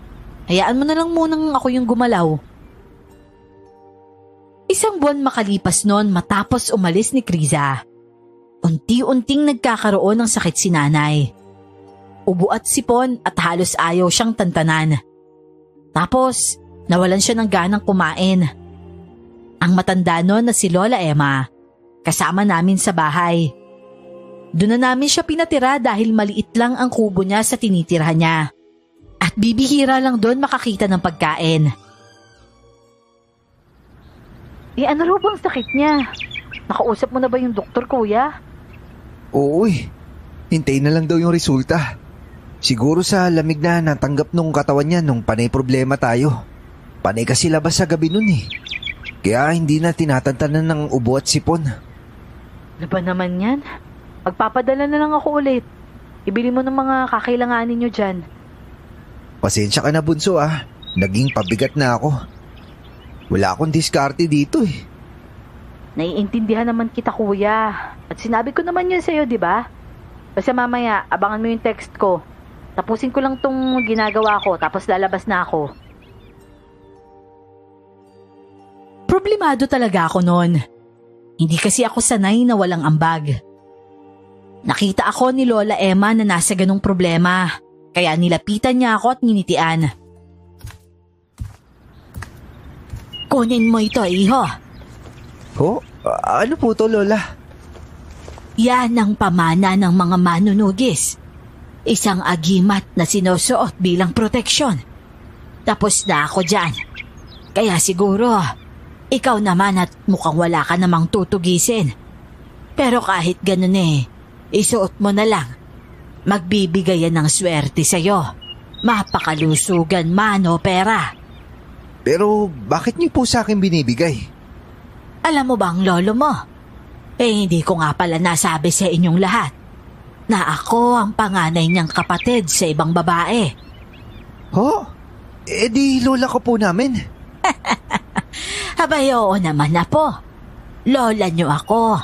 Speaker 5: Hayaan mo na lang munang ako yung gumalaw. Isang buwan makalipas noon matapos umalis ni Kriza. Unti-unting nagkakaroon ng sakit si nanay. Ubo at sipon at halos ayaw siyang tantanan. Tapos, nawalan siya ng ganang kumain. Ang matanda noon na si Lola Emma, kasama namin sa bahay. Doon na namin siya pinatira dahil maliit lang ang kubo niya sa tinitirhan niya. At bibihira lang doon makakita ng pagkain. Ano raw bang sakit niya? Nakausap mo na ba yung doktor, kuya?
Speaker 2: Oo hintayin na lang daw yung resulta. Siguro sa lamig na natanggap nung katawan niya nung panay problema tayo. Panay kasi labas sa gabi nun eh. Kaya hindi na tinatantanan ng ubo at sipon.
Speaker 5: Ano ba naman yan? Magpapadala na lang ako ulit. Ibili mo ng mga kakailanganin nyo dyan.
Speaker 2: Pasensya ka na bunso Naging pabigat na ako. Wala akong diskarte dito eh.
Speaker 5: Naiintindihan naman kita, kuya. At sinabi ko naman yun sa'yo, di ba? Basta mamaya, abangan mo yung text ko. Tapusin ko lang tong ginagawa ko tapos lalabas na ako. Problemado talaga ako noon. Hindi kasi ako sanay na walang ambag. Nakita ako ni Lola Emma na nasa ganong problema, kaya nilapitan niya ako at nginitian. Kunin mo ito, iho.
Speaker 2: Ho? Ano po to, Lola?
Speaker 5: Yan ang pamana ng mga manunugis. Isang agimat na sinusuot bilang proteksyon. Tapos na ako dyan. Kaya siguro, ikaw naman at mukhang wala ka namang tutugisin. Pero kahit ganun isuot mo na lang. Magbibigay yan ng swerte sa'yo. Mapakalusugan man o pera.
Speaker 2: Pero bakit niyo po sa akin binibigay?
Speaker 5: Alam mo ba ang lolo mo? Hindi ko nga pala nasabi sa inyong lahat na ako ang panganay niyang kapatid sa ibang babae.
Speaker 2: Ho? Di lola ko po namin.
Speaker 5: Abay, oo naman na po. Lola niyo ako.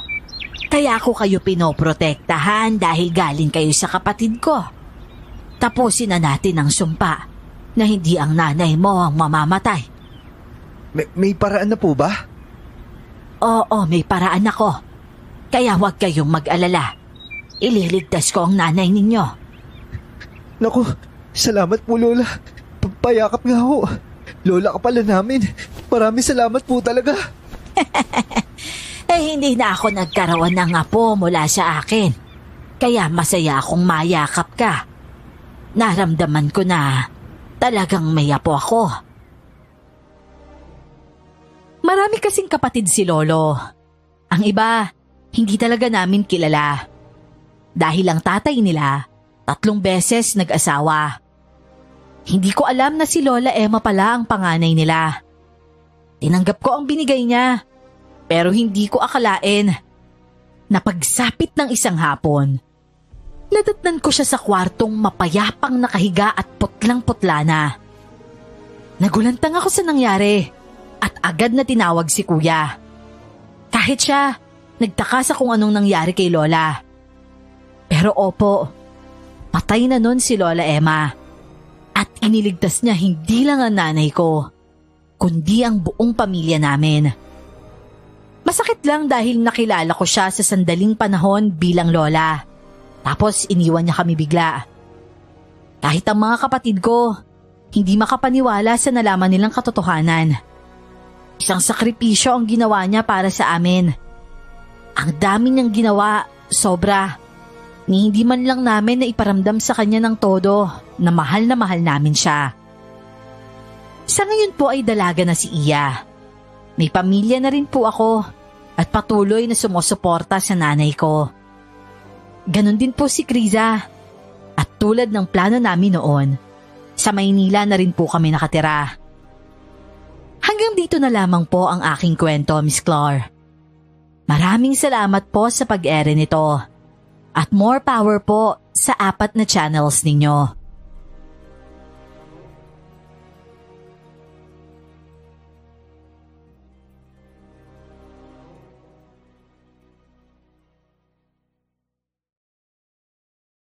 Speaker 5: Kaya ako kayo pinoprotektahan dahil galing kayo sa kapatid ko. Tapusin na natin ang sumpa na hindi ang nanay mo ang mamamatay.
Speaker 2: May paraan na po ba?
Speaker 5: Oo, may paraan ako. Kaya huwag kayong mag-alala. Ililigtas ko ang nanay ninyo.
Speaker 2: Naku, salamat po Lola. Payakap nga ho. Lola ka pala namin. Maraming salamat po talaga.
Speaker 5: Hindi na ako nagkaroon ng apo mula sa akin. Kaya masaya akong mayakap ka. Naramdaman ko na talagang may apo ako. Marami kasing kapatid si Lolo. Ang iba, hindi talaga namin kilala. Dahil ang tatay nila, 3 beses nag-asawa. Hindi ko alam na si Lola Emma pala ang panganay nila. Tinanggap ko ang binigay niya, pero hindi ko akalain. Napagsapit ng isang hapon, nadatnan ko siya sa kwartong mapayapang nakahiga at putlang-putla na. Nagulantang ako sa nangyari at agad na tinawag si Kuya. Kahit siya, nagtaka sa kung anong nangyari kay Lola. Pero opo, patay na nun si Lola Emma. At iniligtas niya hindi lang ang nanay ko, kundi ang buong pamilya namin. Masakit lang dahil nakilala ko siya sa sandaling panahon bilang lola. Tapos iniwan niya kami bigla. Kahit ang mga kapatid ko, hindi makapaniwala sa nalaman nilang katotohanan. Isang sakripisyo ang ginawa niya para sa amin. Ang dami niyang ginawa, sobra. Ni hindi man lang namin na iparamdam sa kanya ng todo na mahal namin siya. Sa ngayon po ay dalaga na si Iya. May pamilya na rin po ako at patuloy na sumusuporta sa nanay ko. Ganon din po si Kriza. At tulad ng plano namin noon, sa Maynila na rin po kami nakatira. Hanggang dito na lamang po ang aking kwento, Miss Clar. Maraming salamat po sa pag-ere nito. At more power po sa 4 na channels ninyo.